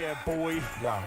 Yeah, boy. Yeah.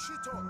Push it up.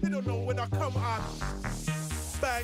You don't know when I come on, bang.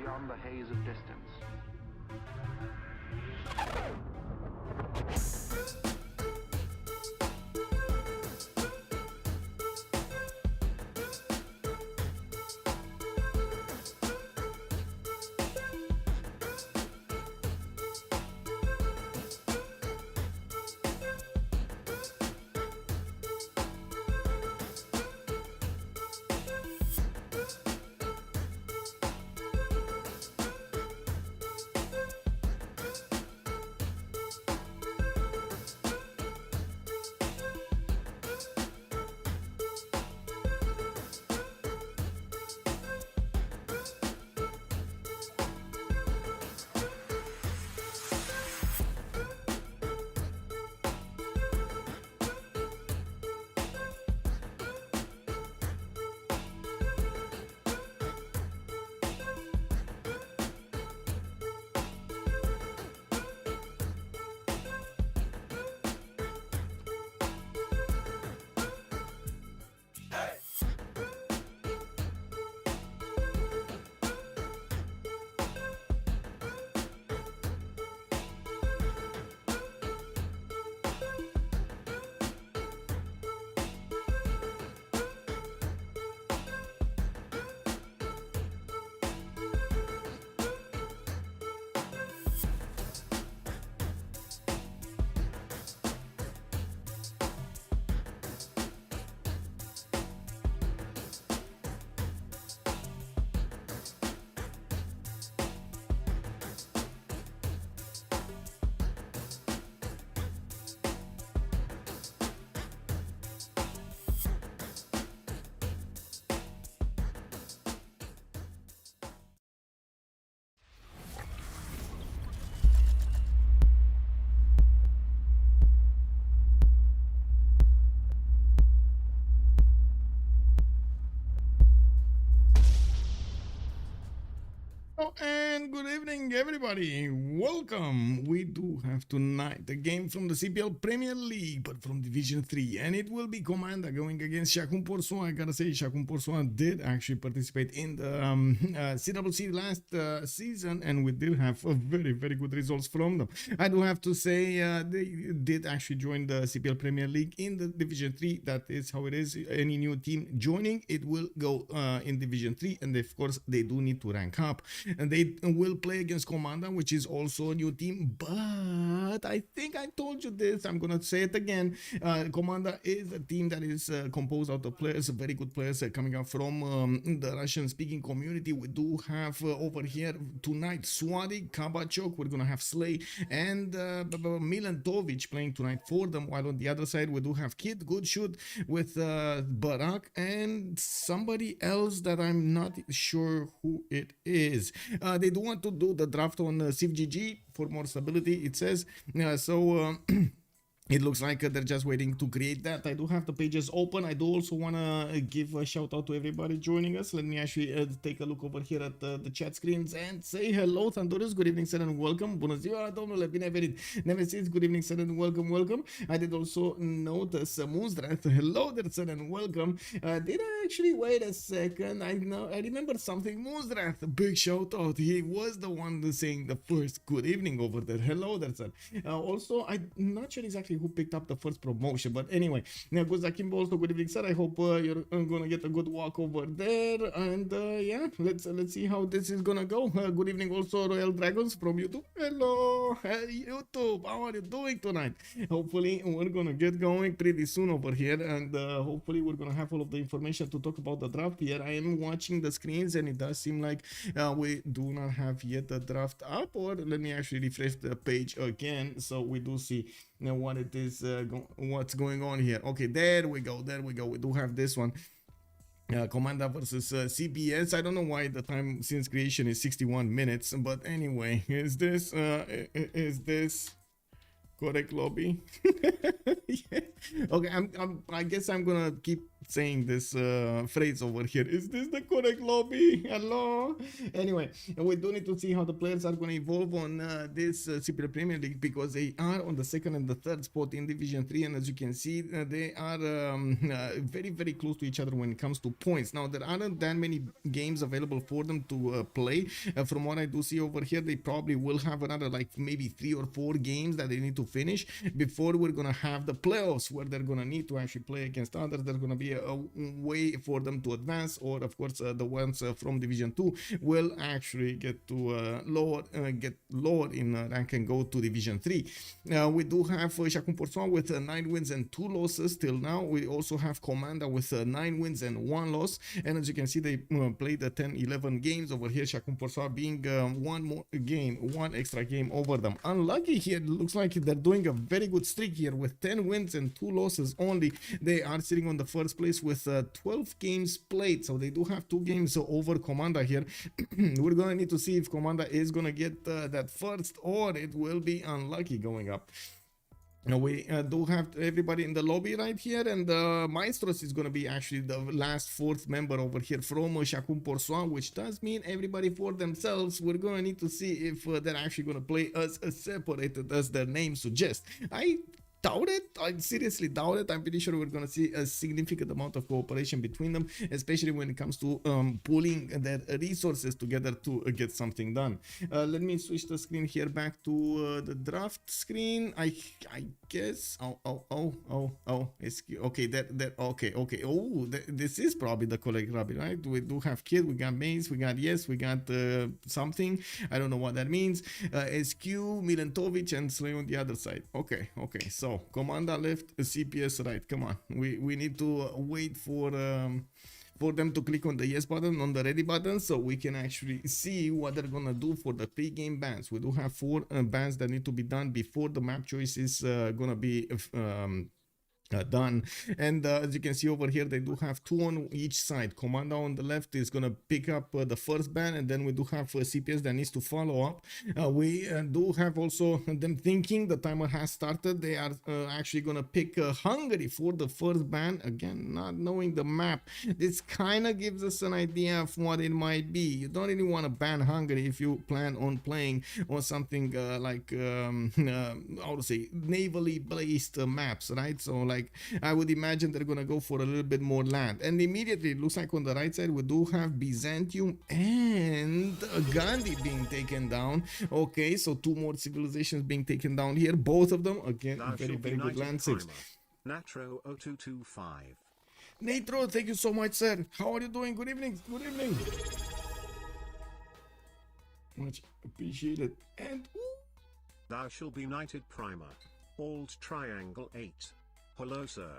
beyond the haze of distance. Oh, and good evening, everybody. Welcome. We do have tonight a game from the CPL Premier League, but from Division 3, and it will be Komanda going against Chacun Pour Soi. I gotta say, Chacun Pour Soi did actually participate in the CWC last season, and we did have a very, very good results from them. I do have to say, they did actually join the CPL Premier League in the Division 3. That is how it is. Any new team joining, it will go in Division 3, and of course, they do need to rank up. And they will play against Komanda, which is also a new team. But I think I told you this. I'm gonna say it again. Komanda is a team that is composed out of players, very good players coming out from the Russian-speaking community. We do have over here tonight Swadi, Kabachok. We're gonna have Slay and Milantovic playing tonight for them. While on the other side we do have Kid Good Shoot with Barak and somebody else that I'm not sure who it is. They do want to do the draft on Civ6 for more stability, it says. It looks like they're just waiting to create that. I do have the pages open. I do also want to give a shout out to everybody joining us. Let me actually take a look over here at the chat screens and say hello, Thundurus. Good evening, sir, and welcome. Bună ziua, domnule, bine venit. Nemesis, good evening, sir, and welcome. I did also notice Moonstrath. Hello there, sir, and welcome. Did I actually wait a second? I remember something. Moonstrath, big shout out. He was the one saying the first good evening over there. Hello there, sir. Also, I'm not sure exactly who picked up the first promotion, but anyway, Guzakimbo, also good evening, sir. I hope you're gonna get a good walk over there, and yeah, let's see how this is gonna go. Good evening also, Royal Dragons from YouTube. Hello, hey, YouTube, how are you doing tonight? Hopefully we're gonna get going pretty soon over here, and hopefully we're gonna have all of the information to talk about the draft here. I am watching the screens and it does seem like we do not have yet the draft up, or let me actually refresh the page again so we do see what it is, what's going on here. Okay, there we go. We do have this one. Komanda versus CPS. I don't know why the time since creation is 61 minutes, but anyway, is this correct lobby? Yeah. Okay, I guess I'm gonna keep saying this phrase over here. Is this the correct lobby? Hello? Anyway, we do need to see how the players are going to evolve on this CPL Premier League, because they are on the second and the third spot in Division 3, and as you can see, they are very, very close to each other when it comes to points. Now, there aren't that many games available for them to play. From what I do see over here, they probably will have another like maybe 3 or 4 games that they need to finish before we're gonna have the playoffs, where they're gonna need to actually play against others. There's gonna be a way for them to advance, or of course the ones from Division 2 will actually get to get lower in rank and go to Division 3. We do have Chacun Pour Soi with 9 wins and 2 losses till now. We also have Komanda with 9 wins and 1 loss, and as you can see, they played 10-11 games over here. Chacun Pour Soi being one extra game over them. Unlucky here. It looks like they're doing a very good streak here with 10 wins and 2 losses only. They are sitting on the first place with 12 games played, so they do have 2 games over Komanda here. We're gonna need to see if Komanda is gonna get that first, or it will be unlucky going up. Now we do have everybody in the lobby right here, and Maestros is going to be actually the last 4th member over here from Chacun Pour Soi, which does mean everybody for themselves. We're going to need to see if they're actually going to play as separated as their name suggests. I doubt it. I seriously doubt it. I'm pretty sure we're going to see a significant amount of cooperation between them, especially when it comes to pooling their resources together to get something done. Let me switch the screen here back to the draft screen. I guess. Okay, okay. Oh, this is probably the correct rabbit, right? We do have Kid, we got Maze, we got Yes, we got something. I don't know what that means. SQ, Milentovic, and Slay on the other side. Okay. So Komanda left, CPS right. Come on, we need to wait for them to click on the yes button, on the ready button, so we can actually see what they're gonna do for the pre-game bans. We do have 4 bans that need to be done before the map choice is gonna be done, and as you can see over here, they do have 2 on each side. Komanda on the left is gonna pick up the first ban, and then we do have CPS that needs to follow up. We do have also them thinking the timer has started. They are actually gonna pick Hungary for the first ban, again not knowing the map. This kind of gives us an idea of what it might be. You don't really want to ban Hungary if you plan on playing on something like how to say, navally based maps, right? So like I would imagine they're gonna go for a little bit more land, and immediately it looks like on the right side we do have Byzantium and Gandhi being taken down. Okay, so 2 more civilizations being taken down here, both of them again very good land saves. Natro 0225. Natro, thank you so much, sir. How are you doing? Good evening. Much appreciated. And Thou shall be knighted primer. Alt triangle 8. Hello, sir.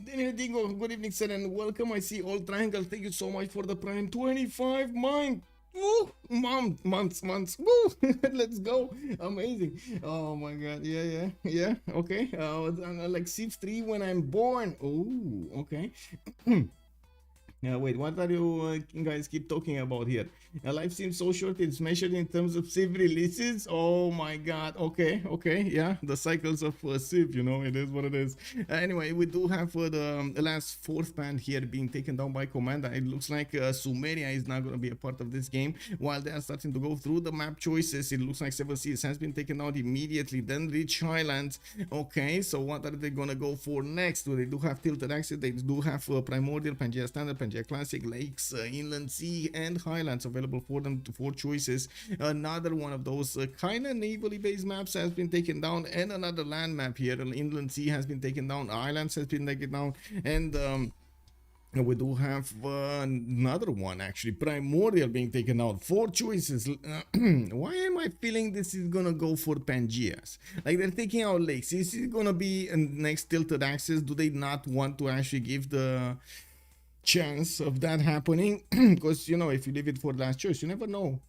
Daniel Dingo, good evening, sir, and welcome. I see all triangle. Thank you so much for the prime 25 mine. Woo! Months. Woo! Let's go. Amazing. Oh my god. Yeah. Okay. Like Civ6 when I'm born. Oh, okay. Wait, what are you guys keep talking about here? Life seems so short, it's measured in terms of Civ releases. Oh my god. Okay, yeah, the cycles of Civ, you know, it is what it is. Anyway, we do have the last 4th band here being taken down by Komanda. It looks like Sumeria is not going to be a part of this game. While they are starting to go through the map choices, it looks like 7 Seas has been taken out immediately, then Rich Highlands. Okay, so what are they going to go for next? Well, they do have Tilted Axis, they do have Primordial, Pangea Standard, Pangea Classic, Lakes, Inland Sea, and Highlands available for them to 4 choices. Another one of those kind of navally based maps has been taken down, and another land map here. Inland Sea has been taken down, Islands has been taken down, and we do have another one, actually, Primordial being taken out. 4 choices. Why am I feeling this is gonna go for Pangeas? Like, they're taking out Lakes. Is it gonna be next Tilted Axis? Do they not want to actually give the chance of that happening, because you know, if you leave it for last choice, you never know,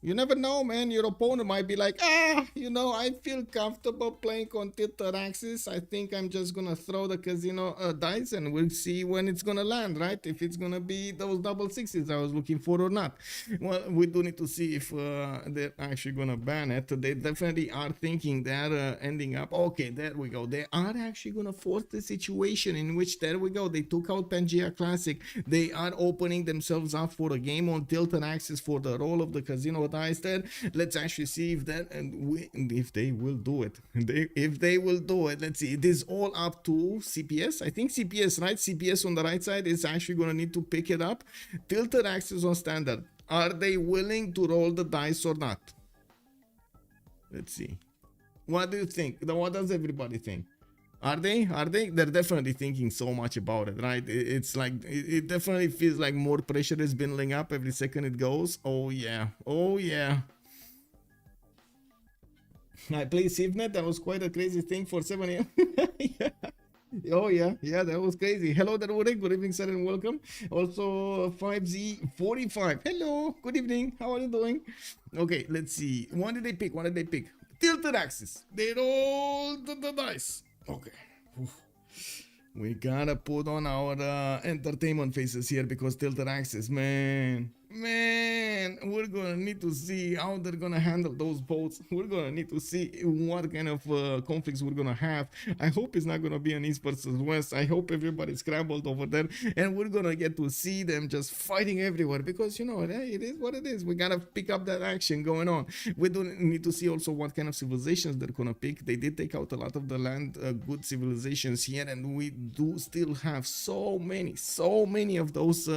man. Your opponent might be like, I feel comfortable playing on tilted axis. I think I'm just gonna throw the casino dice and we'll see when it's gonna land, right? If it's gonna be those double sixes I was looking for or not. Well, we do need to see if they're actually gonna ban it. They definitely are thinking they're ending up, okay, there we go, they are actually gonna force the situation in which, there we go, they took out Pangea Classic. They are opening themselves up for a game on tilted axis for the role of the casino dice there. Let's actually see if that, if they will do it. If they will do it, let's see. It is all up to CPS. I think CPS, right? CPS on the right side is actually going to need to pick it up. Tilted axis on standard. Are they willing to roll the dice or not? Let's see. What do you think? What does everybody think? Are they? They're definitely thinking so much about it, right? It's like, it definitely feels like more pressure is building up every second it goes. Oh yeah. I played CivNet. That was quite a crazy thing for 7 a.m. Yeah. Oh yeah, that was crazy. Hello there, Urek. Good evening, sir, and welcome. Also 5Z45. Hello, good evening. How are you doing? Okay, let's see. What did they pick? Tilted axis. They rolled the dice. Okay. Oof. We gotta put on our entertainment faces here, because tilted axis, man, we're gonna need to see how they're gonna handle those boats. We're gonna need to see what kind of conflicts we're gonna have. I hope it's not gonna be an East versus West. I hope everybody's scrambled over there, and we're gonna get to see them just fighting everywhere, because you know, it is what it is. We gotta pick up that action going on. We do need to see also what kind of civilizations they're gonna pick. They did take out a lot of the land good civilizations here, and we do still have so many of those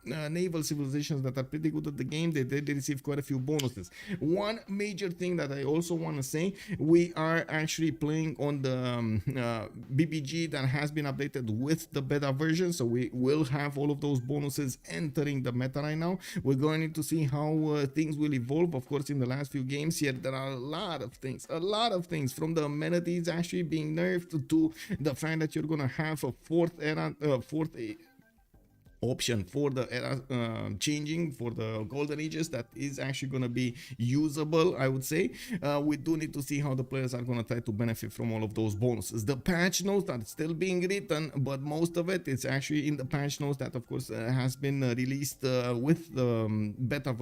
naval civilizations that are pretty good at the game. They did receive quite a few bonuses. One major thing that I also want to say, we are actually playing on the BBG that has been updated with the beta version, so we will have all of those bonuses entering the meta right now. We're going to see how things will evolve. Of course, in the last few games here, there are a lot of things from the amenities actually being nerfed to the fact that you're gonna have a fourth option for the era changing for the golden ages that is actually going to be usable. I would say we do need to see how the players are going to try to benefit from all of those bonuses. The patch notes are still being written, but most of it is actually in the patch notes that of course has been released with the beta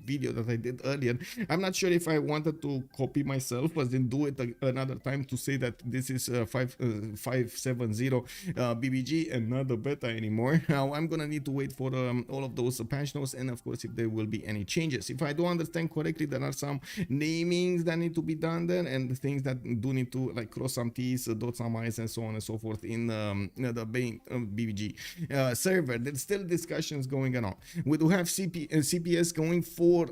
video that I did earlier. I'm not sure if I wanted to copy myself, but then do it another time to say that this is 570 BBG and not the beta anymore. I'm gonna need to wait for all of those patch notes, and of course if there will be any changes. If I do understand correctly, there are some namings that need to be done there, and things that do need to like cross some T's, dot some I's, and so on and so forth in the main BBG server. There's still discussions going on. We do have CPS going for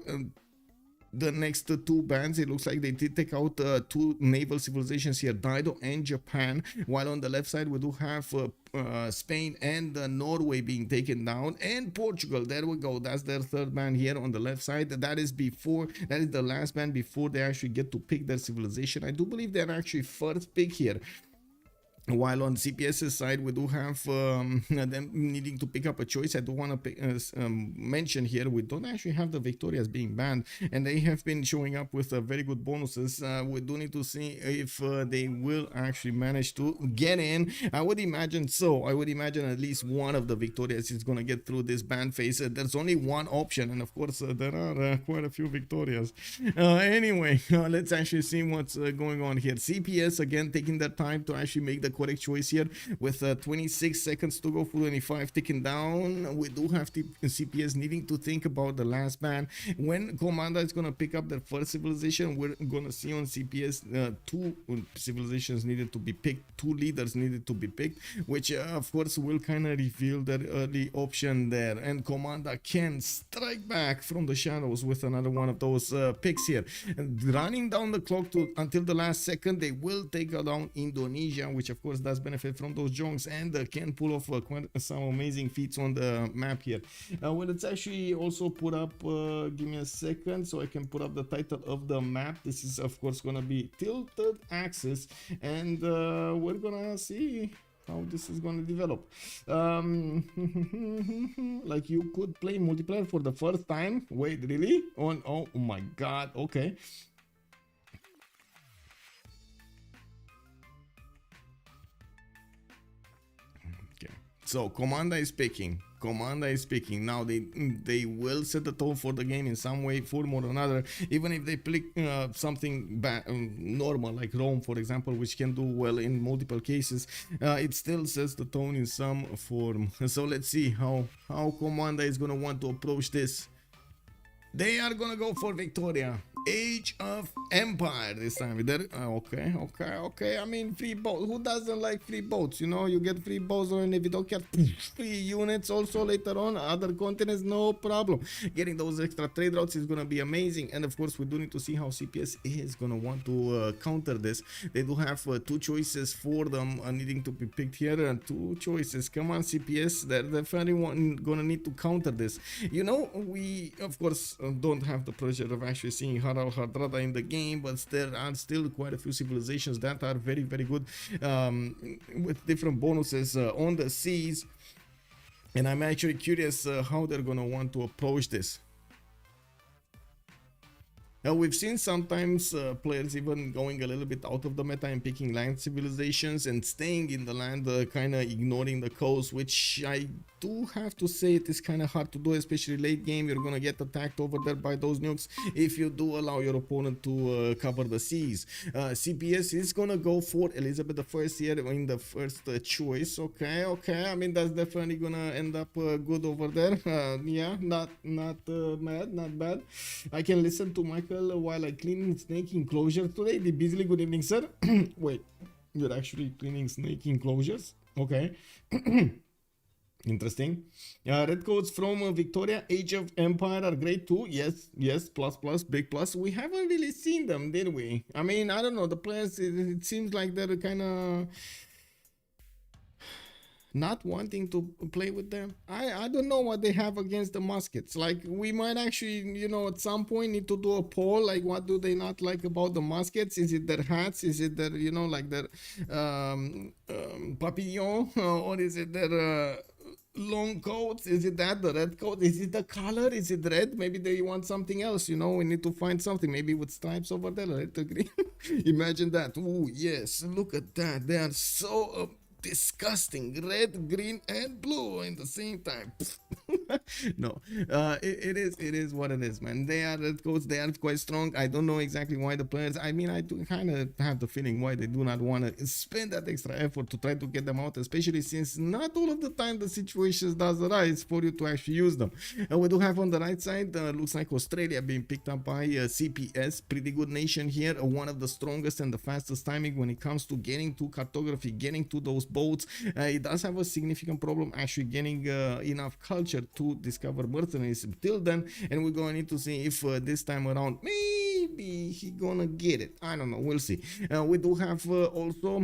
the next two bans. It looks like they did take out two naval civilizations here, Dido and Japan, while on the left side we do have Spain and Norway being taken down, and Portugal. There we go, that's their third ban here on the left side. That is the last ban before they actually get to pick their civilization. I do believe they're actually first pick here. While on CPS's side, we do have them needing to pick up a choice. I do want to mention here, we don't actually have the Victorias being banned, and they have been showing up with very good bonuses. We do need to see if they will actually manage to get in. I would imagine so. I would imagine at least one of the Victorias is going to get through this ban phase. There's only one option, and of course there are quite a few Victorias. Anyway, let's actually see what's going on here. CPS again taking their time to actually make the correct choice here, with 26 seconds to go, 25 ticking down. We do have CPS needing to think about the last ban. When Komanda is going to pick up their first civilization, we're going to see on CPS two civilizations needed to be picked, two leaders needed to be picked, which of course will kind of reveal their early option there, and Komanda can strike back from the shadows with another one of those picks here. And running down the clock until the last second, they will take down Indonesia, which of course does benefit from those jonks, and can pull off quite some amazing feats on the map here. Well, let's actually also put up, give me a second so I can put up the title of the map. This is of course gonna be Tilted Axis, and we're gonna see how this is gonna develop. Like you could play multiplayer for the first time. Wait, really? Oh my god. Okay. So Komanda is picking. Komanda is picking. Now they will set the tone for the game in some way, form or another. Even if they pick something normal like Rome, for example, which can do well in multiple cases, it still sets the tone in some form. So let's see how Komanda is gonna want to approach this. They are gonna go for Victoria. Age of Empire this time. Okay. I mean, free boats. Who doesn't like free boats? You know, you get free boats or if you don't get free units also later on. Other continents, no problem. Getting those extra trade routes is gonna be amazing. And of course, we do need to see how CPS is gonna want to counter this. They do have two choices for them needing to be picked here. And two choices. Come on, CPS. They're definitely gonna need to counter this. You know, we of course don't have the pleasure of actually seeing Hardrada in the game, but there are still quite a few civilizations that are very, very good with different bonuses on the seas, and I'm actually curious how they're gonna want to approach this. We've seen sometimes players even going a little bit out of the meta and picking land civilizations and staying in the land, kind of ignoring the coast, which I do have to say it is kind of hard to do, especially late game. You're gonna get attacked over there by those nukes if you do allow your opponent to cover the seas. CPS is gonna go for Elizabeth I here in the first choice. Okay, I mean that's definitely gonna end up good over there. Yeah, not mad, not bad. I can listen to Michael while I clean snake enclosure today. Busily, good evening, sir. Wait, you're actually cleaning snake enclosures? Okay. Interesting. Red codes from Victoria, Age of Empire are great too. Yes, plus, big plus. We haven't really seen them, did we? I mean, I don't know. The players, it seems like they're kind of not wanting to play with them. I don't know what they have against the muskets. Like, we might actually, you know, at some point need to do a poll, like what do they not like about the muskets? Is it their hats? Is it their, you know, like their papillon? Or is it their long coats? Is it that, the red coat? Is it the color? Is it red? Maybe they want something else, you know. We need to find something, maybe with stripes over there, red to green. Imagine that. Oh yes, look at that. They are so disgusting. Red, green and blue in the same time. No, it is what it is, man. They are red coats. They are quite strong. I don't know exactly why the players, I mean, I do kind of have the feeling why they do not want to spend that extra effort to try to get them out, especially since not all of the time the situations does arise for you to actually use them. We do have on the right side, looks like Australia being picked up by CPS. Pretty good nation here. One of the strongest and the fastest timing when it comes to getting to cartography, getting to those boats. It does have a significant problem actually getting enough culture to discover mercenaries till then, and we're gonna need to see if this time around maybe he gonna get it. I don't know, we'll see. We do have also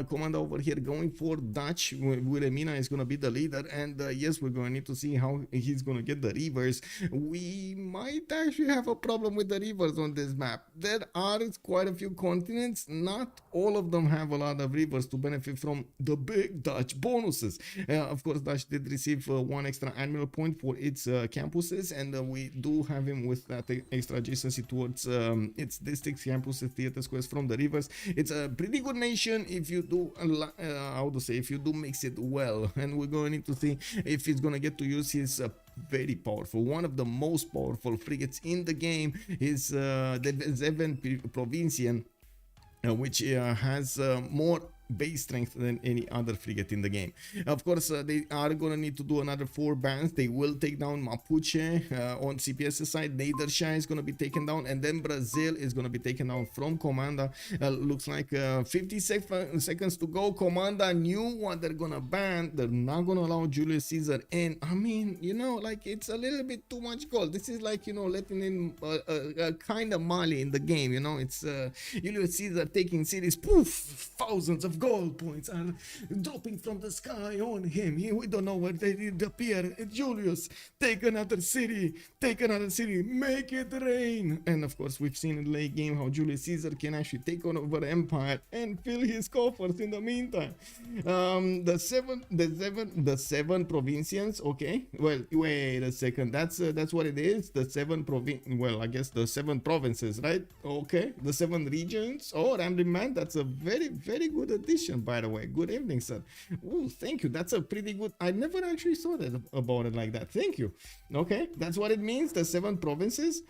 Komanda over here going for Dutch. Wilhelmina is gonna be the leader, and yes, we're gonna need to see how he's gonna get the rivers. We might actually have a problem with the rivers on this map. There are quite a few continents, not all of them have a lot of rivers to benefit from the big Dutch bonuses. Of course, Dutch did receive one extra admiral point for its campuses, and we do have him with that extra adjacency towards its districts, campuses, theater squares from the rivers. It's a pretty good nation if you do, how to say, if you do mix it well, and we're going to need to see if he's going to get to use his very powerful, one of the most powerful frigates in the game is the Zeven Provincian, which has more base strength than any other frigate in the game. Of course, they are gonna need to do another 4 bans. They will take down Mapuche on CPS side. Nedersha is gonna be taken down, and then Brazil is gonna be taken down from Komanda. Looks like 50 seconds to go. Komanda knew what they're gonna ban. They're not gonna allow Julius Caesar in. I mean, you know, like, it's a little bit too much gold. This is like, you know, letting in a kind of Mali in the game, you know. It's Julius Caesar taking cities, poof, thousands of gold points are dropping from the sky on him. We don't know where they did appear. Julius, take another city, make it rain. And of course, we've seen in the late game how Julius Caesar can actually take on over Empire and fill his coffers in the meantime. The seven provincians. Okay, well, wait a second. That's what it is. The I guess the 7 provinces, right? Okay, the 7 regions. Oh, Rambling Man, that's a very, very good addition, by the way. Good evening, sir. Oh, thank you. That's a pretty good. I never actually saw that about it like that. Thank you. Okay, that's what it means. The 7 provinces.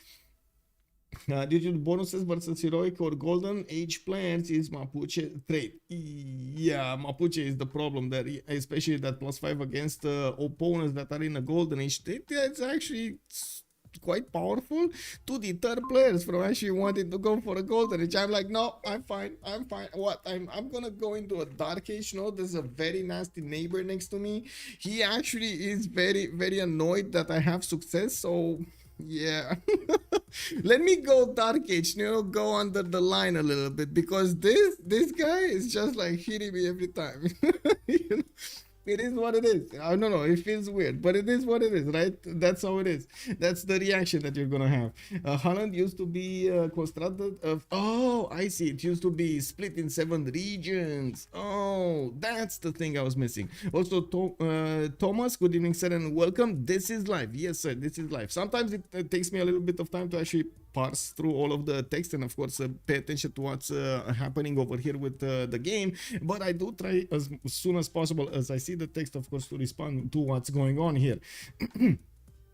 Due to the bonuses versus heroic or golden age players is Mapuche trait. Yeah, Mapuche is the problem there, especially that +5 against opponents that are in a golden age trait. It's actually quite powerful to deter players from actually wanting to go for a golden age. I'm like, no, I'm fine. What? I'm gonna go into a dark age. No, there's a very nasty neighbor next to me. He actually is very, very annoyed that I have success. So yeah, let me go dark age, go under the line a little bit, because this guy is just like hitting me every time. It is what it is. I don't know, it feels weird, but it is what it is, right? That's how it is. That's the reaction that you're gonna have. Holland used to be constructed of, oh, I see, it used to be split in 7 regions. Oh, that's the thing I was missing. Also, Thomas, good evening, sir, and welcome. This is live. Yes, sir, this is live. Sometimes it takes me a little bit of time to actually parse through all of the text and of course pay attention to what's happening over here with the game, but I do try as soon as possible as I see the text, of course, to respond to what's going on here.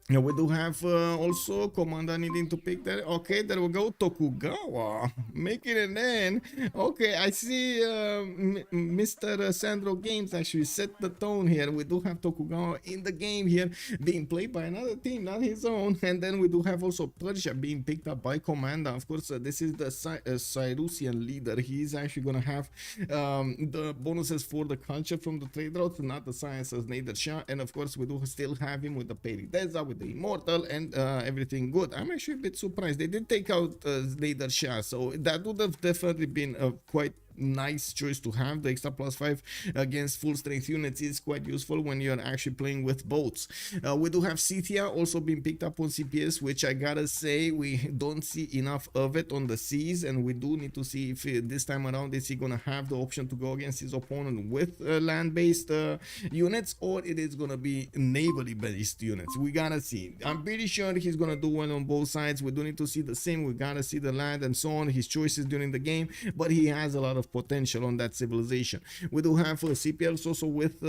Yeah, we do have also Komanda needing to pick that. Okay, there we go. Tokugawa making an end. Okay, I see Mr. Sandro Games actually set the tone here. We do have Tokugawa in the game here being played by another team, not his own. And then we do have also Persia being picked up by Komanda. Of course, this is the Cyrusian leader. He's actually going to have the bonuses for the culture from the trade route, not the science as Nader Shah. And of course, we do still have him with the Perideza, with the Immortal, and everything good. I'm actually a bit surprised they did take out Nader Shah, so that would have definitely been a quite nice choice to have. The extra +5 against full strength units is quite useful when you're actually playing with boats. We do have Scythia also being picked up on CPS, which I gotta say we don't see enough of it on the seas, and we do need to see if this time around is he gonna have the option to go against his opponent with land-based units, or it is gonna be navally based units. We gotta see. I'm pretty sure he's gonna do well on both sides. We do need to see the same. We gotta see the land and so on, his choices during the game, but he has a lot of potential on that civilization. We do have CPLs also with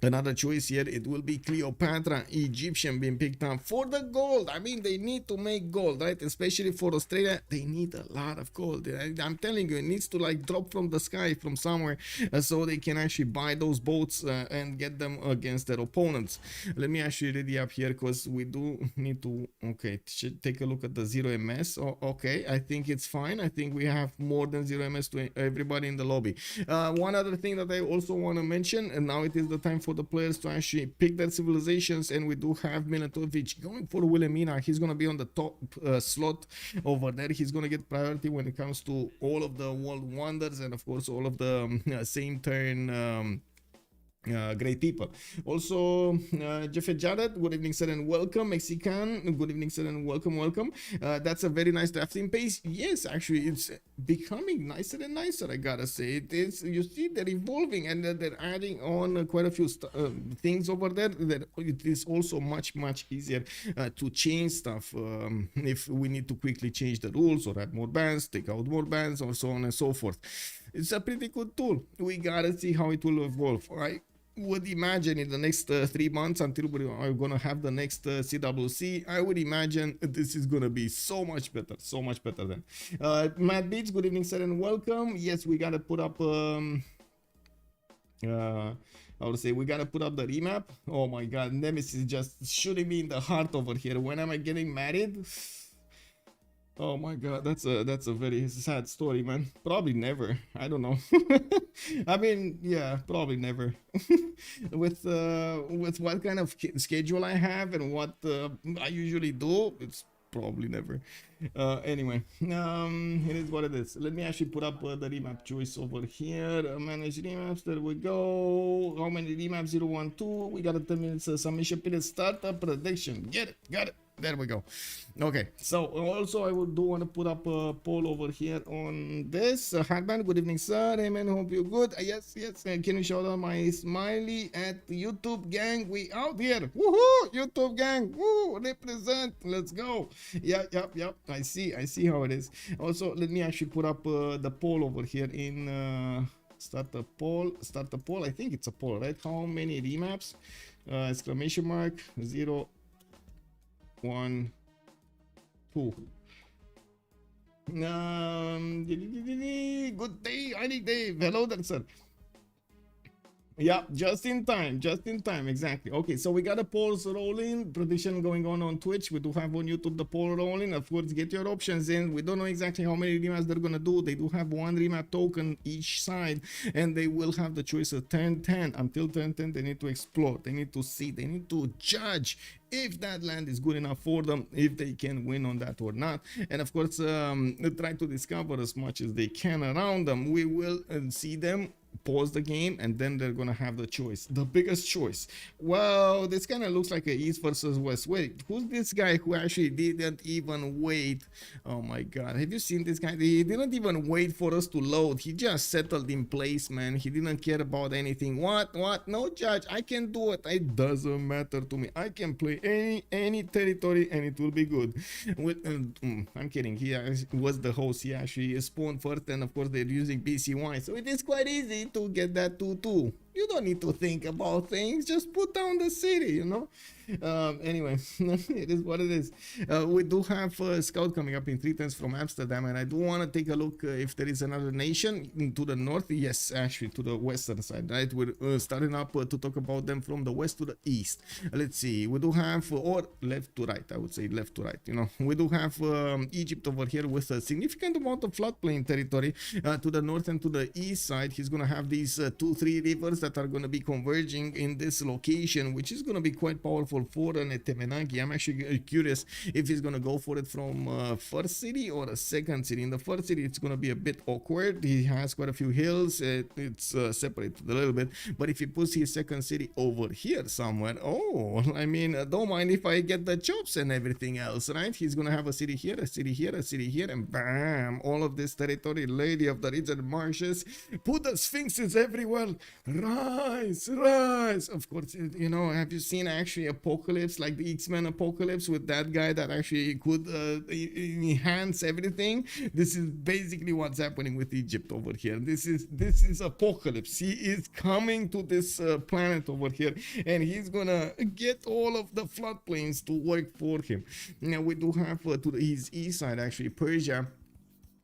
another choice here. It will be Cleopatra, Egyptian, being picked up for the gold. I mean, they need to make gold, right? Especially for Australia, they need a lot of gold. I'm telling you, it needs to like drop from the sky from somewhere so they can actually buy those boats and get them against their opponents. Let me actually ready up here because we do need to, okay, take a look at the 0 MS. Oh, okay, I think it's fine. I think we have more than 0 MS to everybody in the lobby. One other thing that I also want to mention, and now it is the time for the players to actually pick their civilizations, and we do have Milatovic going for Wilhelmina. He's going to be on the top slot over there. He's going to get priority when it comes to all of the world wonders and of course all of the same turn great people. Also, Jeffet Jared, good evening, sir, and welcome. Mexican, good evening, sir, and welcome. That's a very nice drafting pace. Yes, actually, it's becoming nicer and nicer, I gotta say. It is, you see, they're evolving and they're adding on quite a few things over there. That it is also much easier to change stuff if we need to quickly change the rules or add more bands, take out more bands, or so on and so forth. It's a pretty good tool. We gotta see how it will evolve. I would imagine in the next 3 months, until we are gonna have the next CWC, I would imagine this is gonna be so much better then. Matt Beats, good evening, sir, and welcome. Yes, we gotta put up I would say we gotta put up the remap. Oh my god, Nemesis just shooting me in the heart over here. When am I getting married? Oh my god, that's a very sad story, man. Probably never. I don't know. I mean, yeah, probably never. With what kind of schedule I have and what I usually do, it's Probably never. Anyway, it is what it is. Let me actually put up the remap choice over here. Manage remaps. There we go. How many remaps? 0, 1, 2. We got a 10 minutes submission period. Startup prediction. Get it. Got it. There we go. Okay, so also I do want to put up a poll over here on this. Hackman, good evening, sir. Hey man, hope you're good. Yes. Can you shout out my smiley at YouTube gang? We out here. Woohoo! YouTube gang. Woo! Represent. Let's go. Yep. I see how it is. Also, let me actually put up the poll over here in start the poll. I think it's a poll, right? How many remaps? Exclamation mark 0, 1, 2. Good day, I need Dave. Hello there, sir. Yeah, just in time, exactly. Okay, so we got a polls rolling, prediction going on Twitch. We do have on YouTube the poll rolling. Of course, get your options in. We don't know exactly how many remaps they're gonna do. They do have one remap token each side, and they will have the choice of 10-10. Until 10-10, they need to explore, they need to see, they need to judge if that land is good enough for them, if they can win on that or not. And of course, try to discover as much as they can around them. We will see them pause the game, and then they're gonna have the choice, the biggest choice. Well, this kind of looks like a East versus West. Wait, who's this guy who actually didn't even wait? Oh my god, have you seen this guy? He didn't even wait for us to load. He just settled in place, man. He didn't care about anything. What? No, judge, I can do it. It doesn't matter to me. I can play any territory and it will be good. I'm kidding. He was the host. He actually spawned first, and of course they're using BCY, so it is quite easy to get that 2-2. You don't need to think about things, just put down the city, you know. Anyway, it is what it is. We do have a scout coming up in 3 turns from Amsterdam, and I do want to take a look if there is another nation to the north. Yes, actually to the western side, right? We're starting up to talk about them from the west to the east. Let's see, we do have, or left to right, I would say left to right, you know. We do have Egypt over here with a significant amount of floodplain territory to the north and to the east side. He's going to have these 2-3 rivers that are going to be converging in this location, which is going to be quite powerful for an Etemenangi. I'm actually curious if he's going to go for it from first city or a second city. In the first city, it's going to be a bit awkward. He has quite a few hills. It's separated a little bit. But if he puts his second city over here somewhere, oh, I mean, don't mind if I get the chops and everything else, right? He's going to have a city here, a city here, a city here, and bam, all of this territory. Lady of the Ridge and Marshes, put the Sphinxes everywhere. Rise. Of course, you know, have you seen actually Apocalypse, like the X-Men Apocalypse, with that guy that actually could enhance everything? This is basically what's happening with Egypt over here. This is Apocalypse. He is coming to this planet over here, and he's gonna get all of the floodplains to work for him. Now we do have to his east side actually Persia.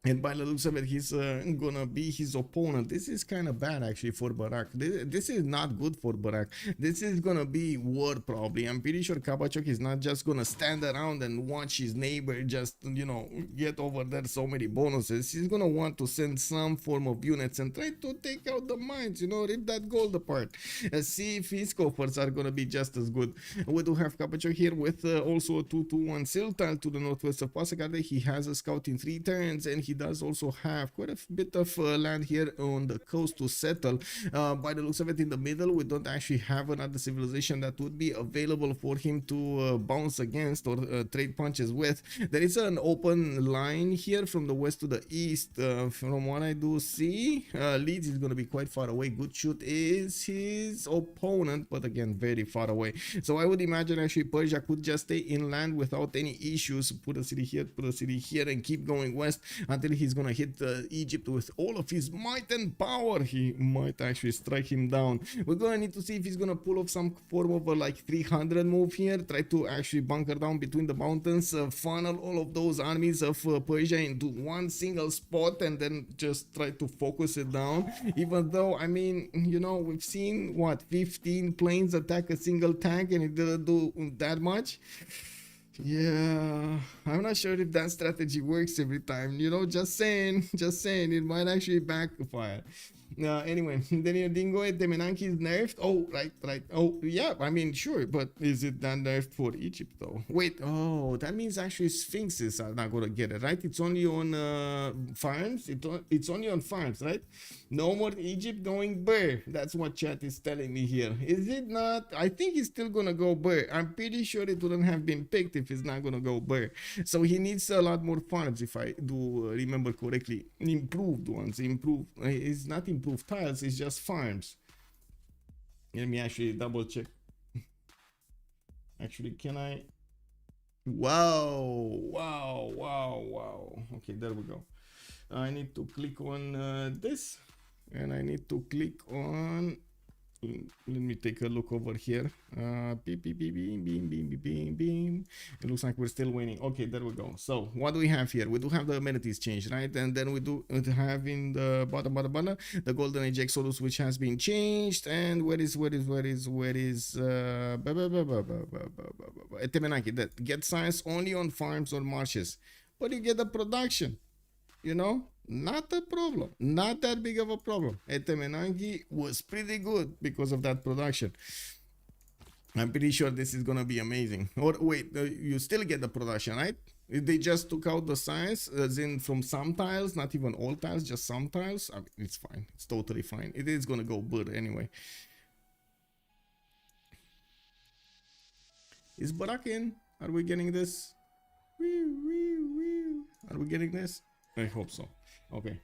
And by the looks of it, he's gonna be his opponent. This is kind of bad actually for Barak. This is not good for Barak. This is gonna be war probably. I'm pretty sure Kabachok is not just gonna stand around and watch his neighbor just, you know, get over there so many bonuses. He's gonna want to send some form of units and try to take out the mines, you know, rip that gold apart. See if his coffers are gonna be just as good. We do have Kabachok here with also a 2-2-1 Siltal to the northwest of Pasakade. He has a scout in 3 turns, and he does also have quite a bit of land here on the coast to settle. By the looks of it, in the middle, we don't actually have another civilization that would be available for him to bounce against or trade punches with. There is an open line here from the west to the east. From what I do see, Leeds is going to be quite far away. Good Shoot is his opponent, but again, very far away. So I would imagine actually Persia could just stay inland without any issues. Put a city here, and keep going west until he's gonna hit Egypt with all of his might and power. He might actually strike him down. We're gonna need to see if he's gonna pull off some form of a like 300 move here, try to actually bunker down between the mountains, funnel all of those armies of Persia into one single spot, and then just try to focus it down. Even though, I mean, you know, we've seen what, 15 planes attack a single tank and it didn't do that much. Yeah, I'm not sure if that strategy works every time. You know, just saying, it might actually backfire. Anyway, then your Dingo at Temenanki is nerfed. Oh, right. Oh, yeah, I mean, sure, but is it that nerfed for Egypt though? Wait, oh, that means actually Sphinxes are not gonna get it, right? It's only on farms. It's only on farms, right? No more Egypt going burr. That's what chat is telling me here. Is it not? I think it's still gonna go burr. I'm pretty sure it wouldn't have been picked if it's not gonna go burr. So he needs a lot more farms, if I do remember correctly. Improved ones. It's not improved tiles, it's just farms. Let me actually double check. Actually, can I? Wow. Okay, there we go. I need to click on this, and I need to click on, let me take a look over here. Beep. It looks like we're still waiting. Okay, there we go. So what do we have here? We do have the amenities change, right? And then we do have in the bottom the golden age exodus, which has been changed. And where is Temenaki, that get science only on farms or marshes, but you get the production, you know. Not a problem, not that big of a problem. Etemenangi was pretty good because of that production. I'm pretty sure this is gonna be amazing. Or wait, you still get the production, right? They just took out the science, as in from some tiles, not even all tiles, just some tiles. I mean, it's fine, it's totally fine. It is gonna go good anyway. Is Barak in? Are we getting this? Are we getting this? I hope so. Okay.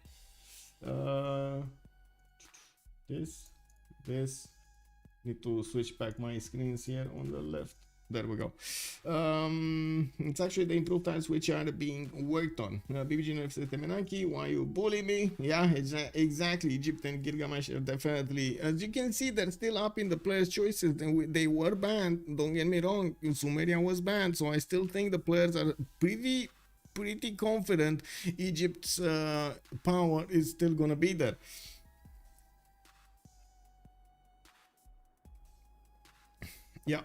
This. Need to switch back my screens here on the left. There we go. It's actually the improved tiles which are being worked on. BBG nerfs Temenaki, why you bully me? Yeah, exactly. Egypt and Gilgamesh are definitely. As you can see, they're still up in the players' choices. They were banned. Don't get me wrong. Sumeria was banned, so I still think the players are pretty confident Egypt's power is still gonna be there. Yeah.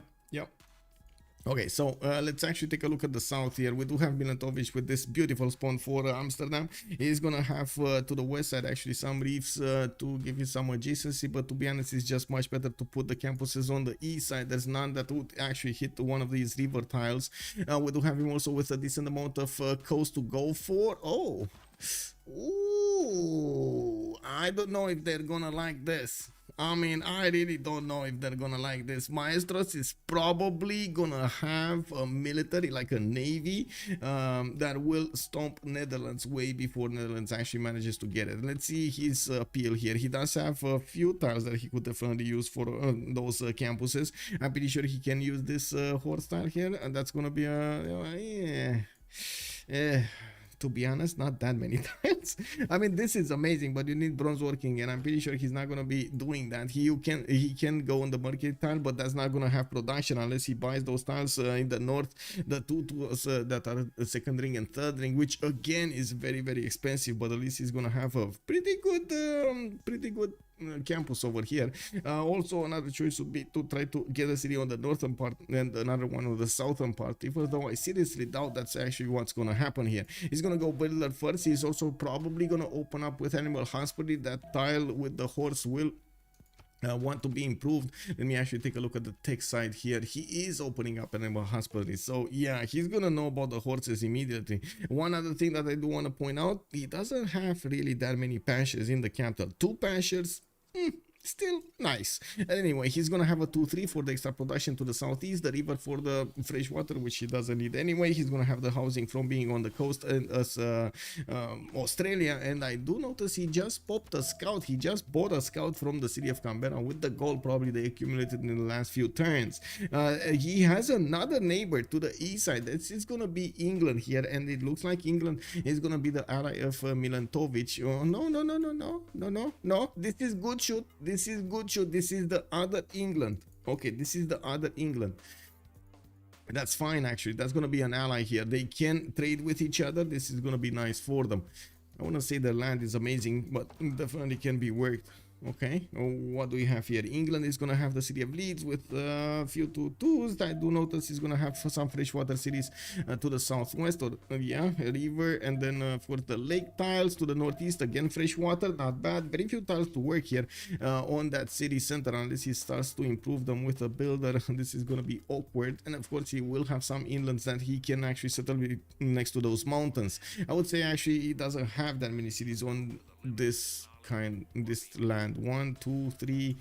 Okay, so let's actually take a look at the south here. We do have Milatovic with this beautiful spawn for Amsterdam. He's gonna have to the west side actually some reefs to give you some adjacency, but to be honest, it's just much better to put the campuses on the east side. There's none that would actually hit one of these river tiles. We do have him also with a decent amount of coast to go for. Oh, ooh, I don't know if they're gonna like this. I mean, I really don't know if they're gonna like this. Maestros is probably gonna have a military, like a navy, that will stomp Netherlands way before Netherlands actually manages to get it. Let's see his appeal here. He does have a few tiles that he could definitely use for those campuses. I'm pretty sure he can use this horse tile here, and that's gonna be a to be honest, not that many tiles. I mean, this is amazing, but you need bronze working, and I'm pretty sure he's not gonna be doing that. He can go on the market tile, but that's not gonna have production unless he buys those tiles in the north, the two tools that are second ring and third ring, which again is very expensive, but at least he's gonna have a pretty good campus over here. Also, another choice would be to try to get a city on the northern part and another one on the southern part, even though I seriously doubt that's actually what's gonna happen here. He's gonna go builder first. He's also probably gonna open up with animal husbandry. That tile with the horse will want to be improved. Let me actually take a look at the tech side here. He is opening up animal husbandry, so yeah, he's gonna know about the horses immediately. One other thing that I do want to point out, he doesn't have really that many pastures in the capital. 2 pastures, still nice. Anyway, he's gonna have a 2-3 for the extra production to the southeast, the river for the fresh water, which he doesn't need anyway. He's gonna have the housing from being on the coast as Australia, and I do notice he just popped a scout. He just bought a scout from the city of Canberra with the gold probably they accumulated in the last few turns. He has another neighbor to the east side. It's gonna be England here, and it looks like England is gonna be the ally of Milatovic. Oh, no, this is good shoot. This is good shoot. This is the other England. Okay, this is the other England. That's fine, actually. That's gonna be an ally here. They can trade with each other. This is gonna be nice for them. I want to say the land is amazing, but definitely can be worked. Okay, what do we have here? England is gonna have the city of Leeds with a few 2-2s. I do notice he's gonna have some freshwater cities to the southwest, or yeah, a river, and then for the lake tiles to the northeast, again freshwater, not bad. Very few tiles to work here on that city center unless he starts to improve them with a builder. This is gonna be awkward, and of course he will have some inlands that he can actually settle with next to those mountains. I would say actually he doesn't have that many cities on this land. 1, 2, 3,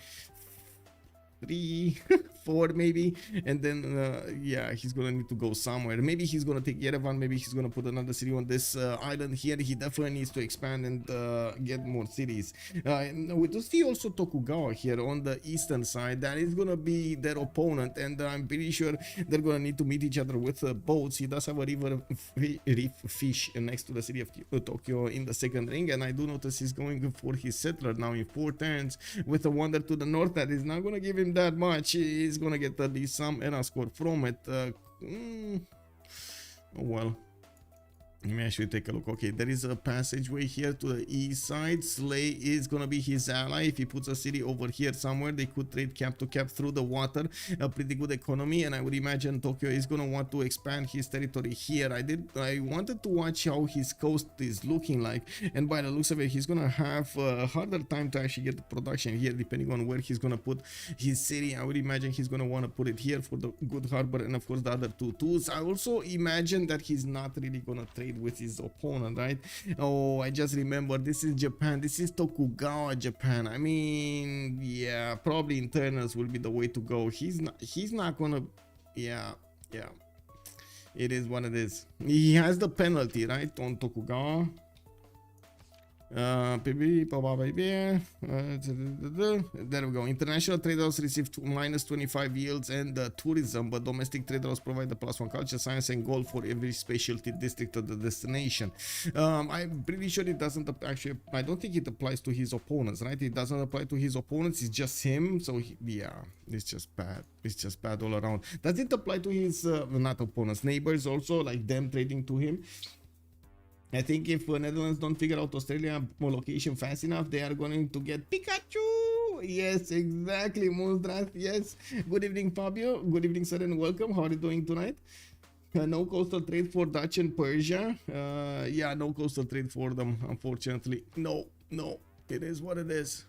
4 maybe, and then yeah, he's gonna need to go somewhere. Maybe he's gonna take Yerevan, maybe he's gonna put another city on this island here. He definitely needs to expand and get more cities. We do see also Tokugawa here on the eastern side. That is gonna be their opponent, and I'm pretty sure they're gonna need to meet each other with boats. He does have a river reef fish next to the city of Tokyo in the second ring, and I do notice he's going for his settler now in 4 turns with a wonder to the north. That is not gonna give him that much. He's gonna get at least some era score from it. Oh well. Let me actually take a look. Okay, there is a passageway here to the east side. Slay is gonna be his ally. If he puts a city over here somewhere, they could trade cap to cap through the water. A pretty good economy, and I would imagine Tokyo is gonna want to expand his territory here. I wanted to watch how his coast is looking like, and by the looks of it, he's gonna have a harder time to actually get the production here, depending on where he's gonna put his city. I would imagine he's gonna want to put it here for the good harbor, and of course the other 2-2s. I also imagine that he's not really gonna trade with his opponent, right? Oh, I just remember, this is Japan. This is Tokugawa, Japan. I mean, yeah, probably internals will be the way to go. He's not gonna, yeah, it is what it is. He has the penalty, right, on Tokugawa. There we go. International traders receive -25 yields and tourism, but domestic traders provide the +1 culture, science, and gold for every specialty district of the destination. I'm pretty sure it doesn't actually. I don't think it applies to his opponents, right? It doesn't apply to his opponents. It's just him. So yeah, it's just bad. It's just bad all around. Does it apply to his not opponents, neighbors also, like them trading to him? I think if Netherlands don't figure out Australia location fast enough, they are going to get Pikachu. Yes, exactly, Moondrath. Yes. Good evening, Fabio. Good evening, sir, and welcome. How are you doing tonight? No coastal trade for Dutch and Persia. Yeah, no coastal trade for them, unfortunately. No, it is what it is.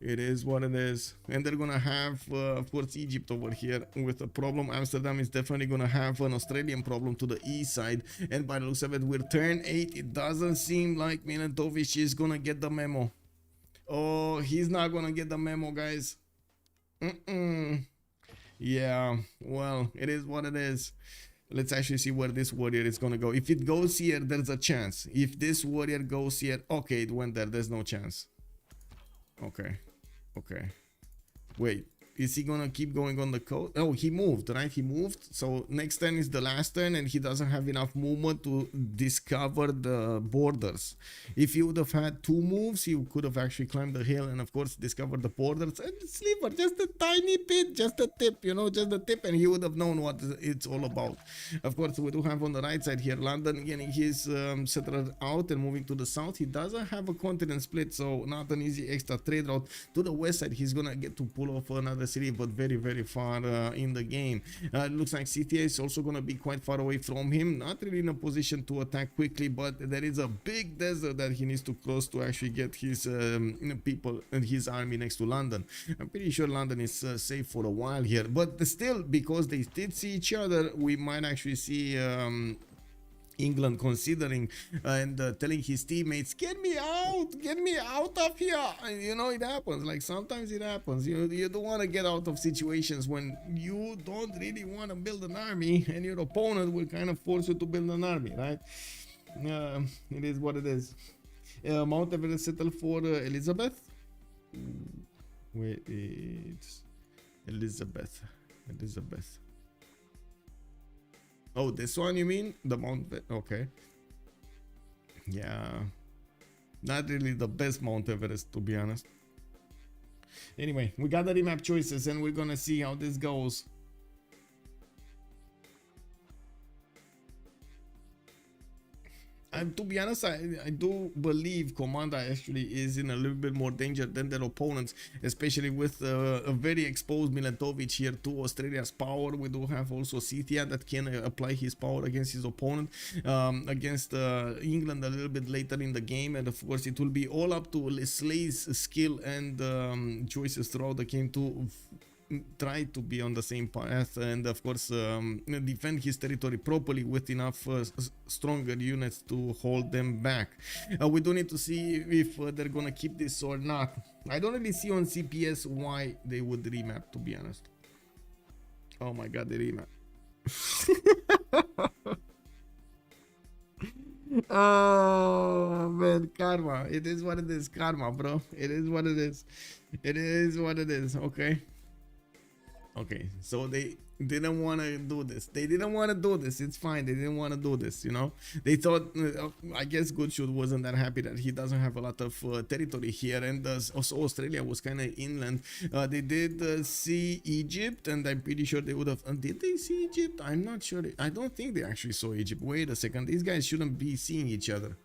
It is what it is. And they're gonna have of course Egypt over here with a problem. Amsterdam is definitely gonna have an Australian problem to the east side, and by the looks of it, with turn 8, it doesn't seem like Milatovic is gonna get the memo. Oh, he's not gonna get the memo, guys. Yeah, well, it is what it is. Let's actually see where this warrior is gonna go. If it goes here, there's a chance. If this warrior goes here, okay, it went there, there's no chance. Okay. Wait, is he gonna keep going on the coast? Oh, he moved, right? He moved. So next turn is the last turn, and he doesn't have enough movement to discover the borders. If he would have had 2 moves, he could have actually climbed the hill and of course discovered the borders and sliver, just a tiny bit, just a tip, you know, just a tip, and he would have known what it's all about. Of course, we do have on the right side here London getting his settler out and moving to the south. He doesn't have a continent split, so not an easy extra trade route. To the west side, he's gonna get to pull off another city, but very far in the game. It looks like CTA is also going to be quite far away from him, not really in a position to attack quickly, but there is a big desert that he needs to cross to actually get his people and his army next to London. I'm pretty sure London is safe for a while here, but still, because they did see each other, we might actually see England considering and telling his teammates, get me out of here. And, you know, it happens. Like, sometimes it happens. You don't want to get out of situations when you don't really want to build an army, and your opponent will kind of force you to build an army, right? It is what it is. Mount Everest settled for Elizabeth. Wait, it's Elizabeth. Oh, this one you mean? The Mount... Okay. Yeah. Not really the best Mount Everest, to be honest. Anyway, we got the remap choices, and we're gonna see how this goes. to be honest, I do believe Komanda actually is in a little bit more danger than their opponents, especially with a very exposed Miletovic here to Australia's power. We do have also Citia that can apply his power against his opponent, against England a little bit later in the game, and of course it will be all up to Slay's skill and choices throughout the game to try to be on the same path and of course defend his territory properly with enough stronger units to hold them back. We do need to see if they're gonna keep this or not. I don't really see on CPS why they would remap, to be honest. Oh my god, they remap. Oh man, karma. It is what it is, karma, bro. It is what it is. It is what it is. Okay, so they didn't want to do this. They didn't want to do this. It's fine. They didn't want to do this, you know. They thought, I guess Goodshoot wasn't that happy that he doesn't have a lot of territory here, and also Australia was kind of inland. They did see Egypt, and I'm pretty sure they would have. Did they see Egypt? I'm not sure. I don't think they actually saw Egypt. Wait a second. These guys shouldn't be seeing each other.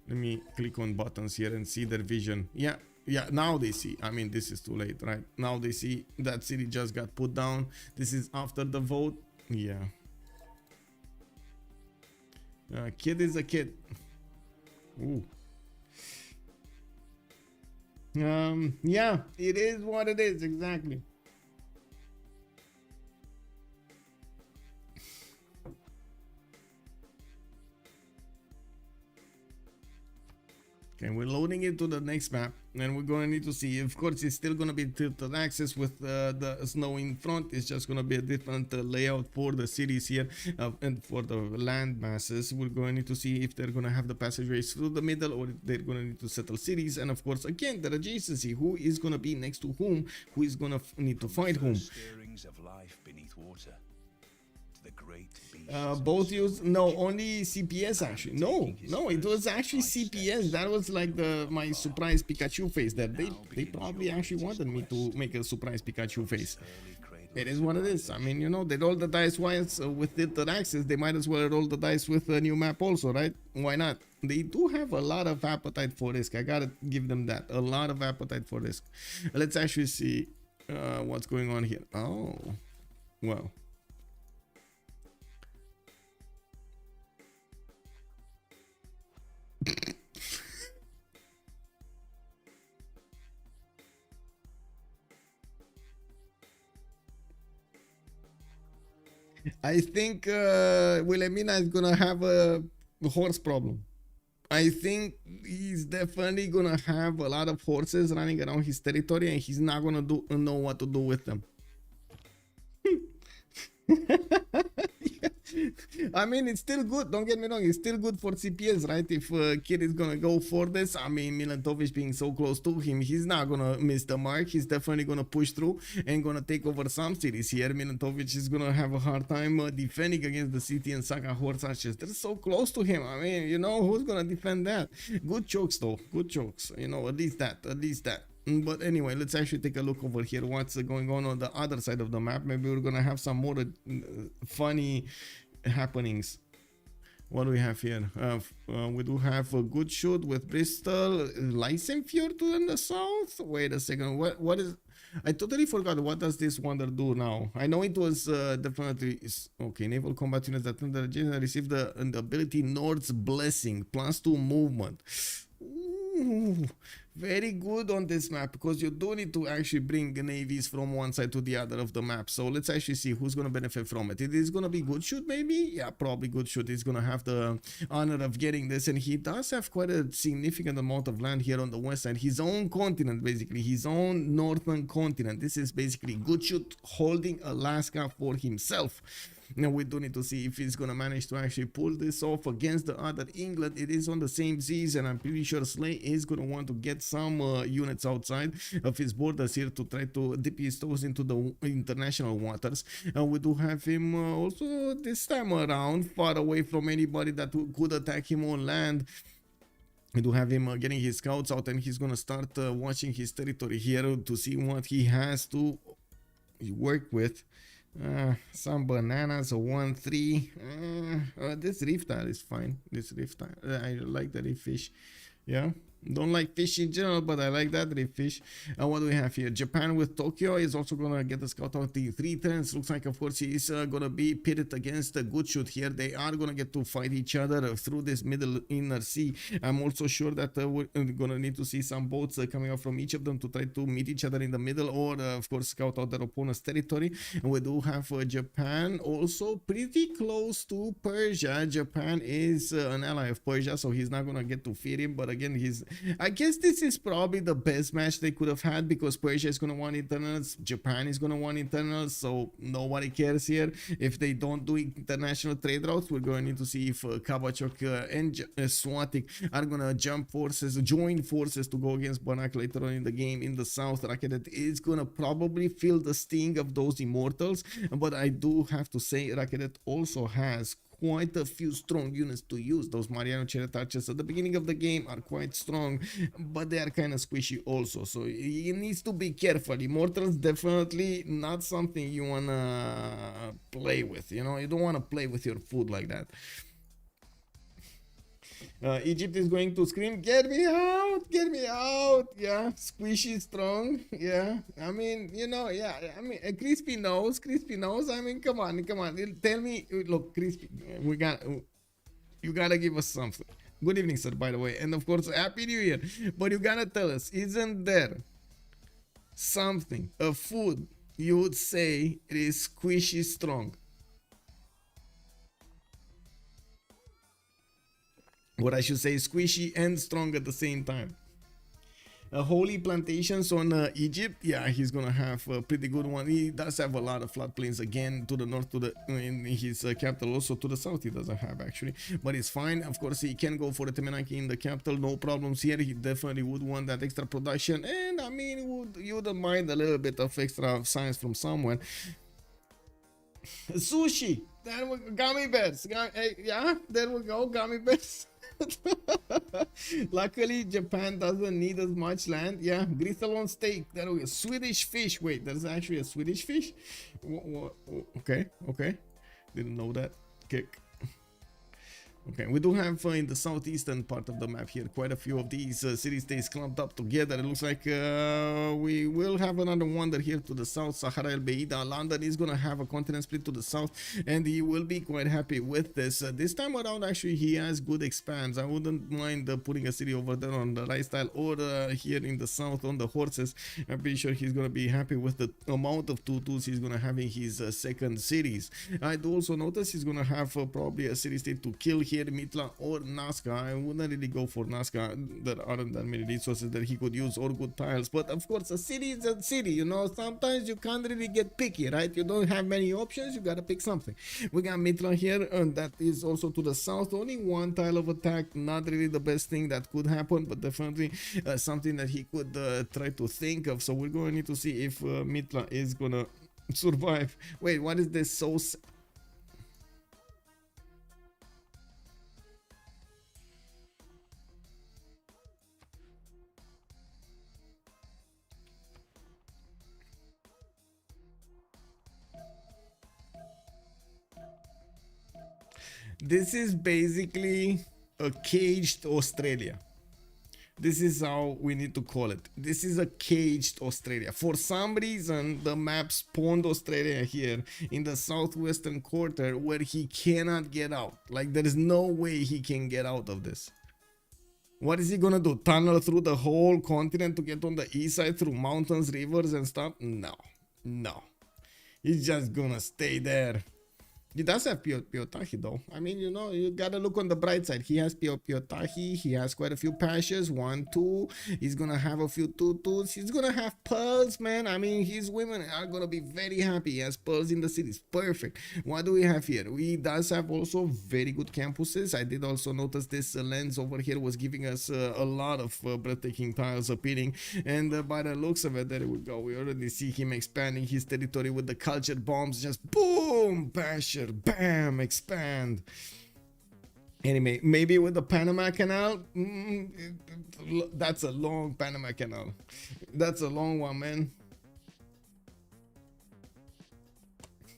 Let me click on buttons here and see their vision. Yeah, now they see. I mean, this is too late, right? Now they see that city just got put down. This is after the vote. Yeah. Kid is a kid. Ooh. Yeah, it is what it is, exactly. Okay, we're loading it to the next map, and we're going to need to see. Of course, it's still going to be tilted axis with the snow in front. It's just going to be a different layout for the cities here and for the land masses. We're going to need to see if they're going to have the passageways through the middle, or if they're going to need to settle cities. And of course, again, the adjacency. Who is going to be next to whom? Who is going to need to fight whom? Stirrings of life beneath water. Both use only CPS actually. No, it was actually CPS. That was like my surprise Pikachu face. That they probably actually wanted me to make a surprise Pikachu face. It is what it is. I mean, you know, they rolled the dice once with tilted axis. They might as well roll the dice with a new map also, right? Why not? They do have a lot of appetite for risk. I gotta give them that. A lot of appetite for risk. Let's actually see what's going on here. Oh, well. I think Wilhelmina is gonna have a horse problem. I think he's definitely gonna have a lot of horses running around his territory, and he's not gonna know what to do with them. I mean, it's still good. Don't get me wrong. It's still good for CPS, right? If Kid is gonna go for this, I mean, Miletovic being so close to him, he's not gonna miss the mark. He's definitely gonna push through and gonna take over some cities here. Miletovic is gonna have a hard time defending against the city and Saka horse archers. They're so close to him. I mean, you know, who's gonna defend that? Good chokes, though. Good chokes. You know, at least that. But anyway, let's actually take a look over here. What's going on the other side of the map? Maybe we're gonna have some more funny happenings. What do we have here? We do have a good shoot with Bristol, Lysenfjord in the south. Wait a second. What is? I totally forgot. What does this wonder do now? I know it was definitely okay. Naval combat units that received the ability North's Blessing +2 movement. Ooh, very good on this map, because you do need to actually bring navies from one side to the other of the map. So let's actually see who's going to benefit from it. It is going to be Good Shoot, maybe? Yeah, probably Good Shoot is going to have the honor of getting this, and he does have quite a significant amount of land here on the west side. His own continent, basically, his own northern continent. This is basically Good Shoot holding Alaska for himself. Now we do need to see if he's gonna manage to actually pull this off against the other England. It is on the same seas, and I'm pretty sure Slay is gonna want to get some units outside of his borders here to try to dip his toes into the international waters. We do have him also this time around far away from anybody that could attack him on land. We do have him getting his scouts out, and he's gonna start watching his territory here to see what he has to work with. Some bananas, a 1-3. This reef tile is fine. This reef tile, I like the reef fish. Yeah, don't like fish in general, but I like that reef fish. What do we have here? Japan with Tokyo is also gonna get the scout out the 3 turns. Looks like, of course, he's gonna be pitted against a good shoot here. They are gonna get to fight each other through this middle inner sea. I'm also sure that we're gonna need to see some boats coming out from each of them to try to meet each other in the middle, or of course scout out their opponent's territory. And we do have Japan also pretty close to Persia. Japan is an ally of Persia, so he's not gonna get to feed him, but again, I guess this is probably the best match they could have had, because Persia is going to want internals, Japan is going to want internals, so nobody cares here. If they don't do international trade routes, we're going to need to see if Kabachok and Swatik are going to join forces to go against Banak later on in the game. In the south, Rakidet is going to probably feel the sting of those immortals, but I do have to say Rakidet also has quite a few strong units to use. Those Mariano Cheretaches at the beginning of the game are quite strong, but they are kind of squishy also, so he needs to be careful. Immortals definitely not something you wanna play with, you know. You don't want to play with your food like that. Egypt is going to scream, get me out, get me out. Yeah, squishy strong. Yeah, I mean, you know, yeah, I mean, crispy nose. I mean, come on, tell me. Look, crispy, you gotta give us something. Good evening, sir, by the way, and of course, happy new year. But you gotta tell us, isn't there something, a food you would say it is squishy strong? What I should say, squishy and strong at the same time. Holy plantations on Egypt. Yeah, he's gonna have a pretty good one. He does have a lot of floodplains again to the north, in his capital. Also to the south he doesn't have, actually, but it's fine. Of course, he can go for a Temenaki in the capital, no problems here. He definitely would want that extra production, and I mean, you wouldn't mind a little bit of extra science from somewhere. Sushi. There we go. Gummy bears. Yeah, there we go. Gummy bears. Luckily, Japan doesn't need as much land. Yeah, gristle on steak. There we go. Swedish fish. Wait, there's actually a Swedish fish? Okay. Didn't know that. Kick. Okay, we do have in the southeastern part of the map here quite a few of these city-states clumped up together. It looks like we will have another wonder here to the south. Sahara El Beida. London is going to have a continent split to the south, and he will be quite happy with this. This time around, actually, he has good expands. I wouldn't mind putting a city over there on the right style, or here in the south on the horses. I'm pretty sure he's going to be happy with the amount of tutus he's going to have in his second cities. I do also notice he's going to have probably a city-state to kill here, Mitla or Nazca. I wouldn't really go for Nazca. There aren't that many resources that he could use, or good tiles, but of course a city is a city, you know. Sometimes you can't really get picky, right? You don't have many options, you gotta pick something. We got Mitla here, and that is also to the south. Only one tile of attack, not really the best thing that could happen, but definitely something that he could try to think of. So we're going to need to see if Mitla is gonna survive. Wait, what is this? This is basically a caged Australia. This is how we need to call it. This is a caged Australia. For some reason, the map spawned Australia here in the southwestern quarter, where he cannot get out. Like, there is no way he can get out of this. What is he gonna do? Tunnel through the whole continent to get on the east side through mountains, rivers and stuff? No. He's just gonna stay there. He does have Piotahi though. I mean, you know, you gotta look on the bright side. He has Piotahi. He has quite a few pastures. 1, 2. He's gonna have a few tutus. He's gonna have pearls, man. I mean, his women are gonna be very happy. He has pearls in the cities. Perfect. What do we have here? We does have also very good campuses. I did also notice this lens over here was giving us a lot of breathtaking tiles appearing. And by the looks of it, there we go. We already see him expanding his territory with the cultured bombs. Just boom, pasture. Bam, expand. Anyway, maybe with the Panama Canal. That's a long Panama Canal. That's a long one, man.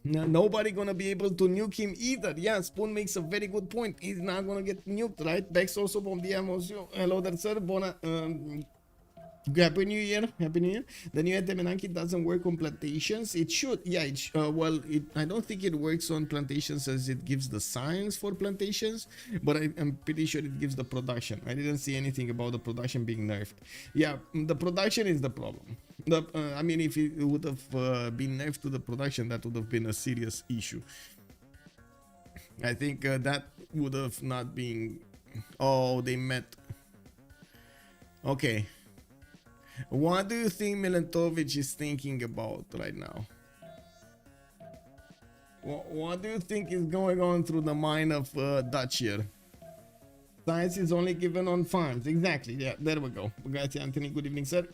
Nobody gonna be able to nuke him either. Yeah, Spoon makes a very good point. He's not gonna get nuked, right? Bex also from the emotion. Hello there, sir. Happy New Year. Happy New Year. The new Temenaki doesn't work on plantations. It should. Yeah, I don't think it works on plantations as it gives the science for plantations, but I'm pretty sure it gives the production. I didn't see anything about the production being nerfed. Yeah, the production is the problem. I mean, if it would have been nerfed to the production, that would have been a serious issue. I think that would have not been... Oh, they met. Okay. What do you think Milentovic is thinking about right now? What do you think is going on through the mind of Dutch here? Science is only given on farms. Exactly. Yeah, there we go. Bugatti Anthony, good evening, sir.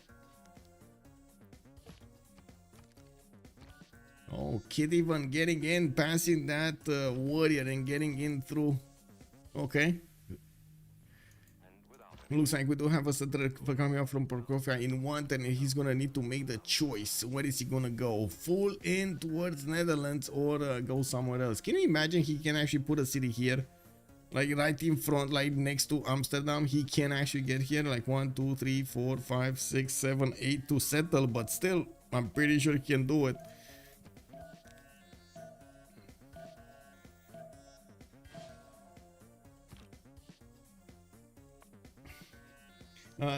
Oh, Kid even getting in, passing that warrior and getting in through. Okay. Looks like we do have a settler coming up from Prokofia in one turn, and he's gonna need to make the choice. Where is he gonna go? Full in towards Netherlands or go somewhere else? Can you imagine he can actually put a city here? Like right in front, like next to Amsterdam, he can actually get here like 1, 2, 3, 4, 5, 6, 7, 8 to settle, but still, I'm pretty sure he can do it.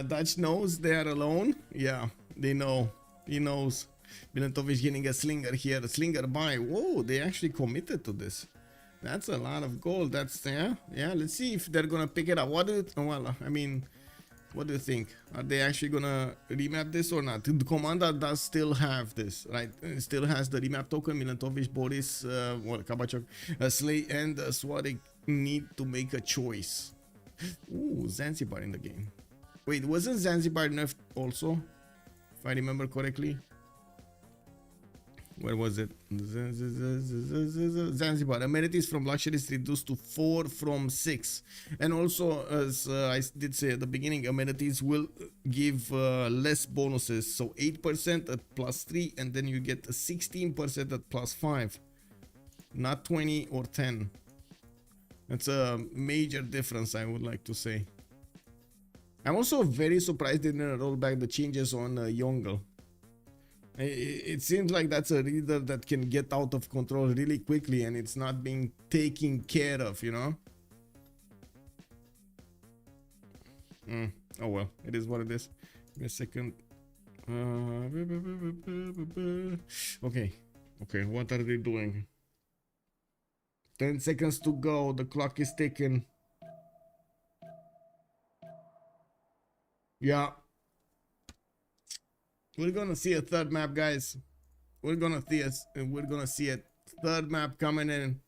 Dutch knows they are alone. Yeah, they know. He knows. Milentovic getting a slinger here. A slinger by. Whoa, they actually committed to this. That's a lot of gold. That's, yeah. Let's see if they're gonna pick it up. What do you, well, I mean, what do you think? Are they actually gonna remap this or not? The Komanda does still have this, right? It still has the remap token. Milentovic, Boris, Kabachok, Slay, and Swadik need to make a choice. Ooh, Zanzibar in the game. Wait, wasn't Zanzibar nerfed also? If I remember correctly. Where was it? Zanzibar. Amenities from luxury is reduced to 4 from 6. And also, as I did say at the beginning, amenities will give less bonuses. So 8% at +3, and then you get 16% at +5. Not 20 or 10. That's a major difference, I would like to say. I'm also very surprised they didn't roll back the changes on Yongle. It seems like that's a reader that can get out of control really quickly, and it's not being taken care of, you know? Oh well, it is what it is. Give me a second. Okay, what are they doing? 10 seconds to go, the clock is ticking. Yeah. We're gonna see a third map, guys. We're gonna see a third map coming in.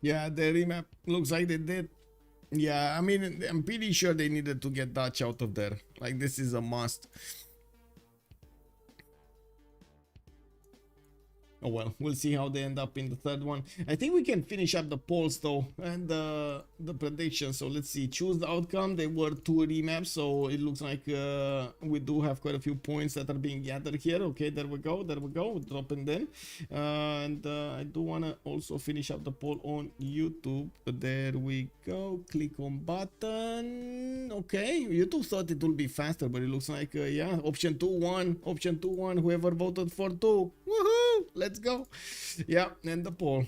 Yeah, the remap looks like they did. Yeah, I mean, I'm pretty sure they needed to get Dutch out of there. Like, this is a must. Oh well, we'll see how they end up in the third one. I think we can finish up the polls though, and the predictions. So let's see, choose the outcome. They were 2 remaps, so it looks like we do have quite a few points that are being gathered here. Okay, there we go, dropping then. And I do want to also finish up the poll on YouTube. There we go, click on button. Okay, YouTube thought it would be faster, but it looks like yeah, option 2-1, whoever voted for 2, woohoo, let's go. Yeah, and the poll.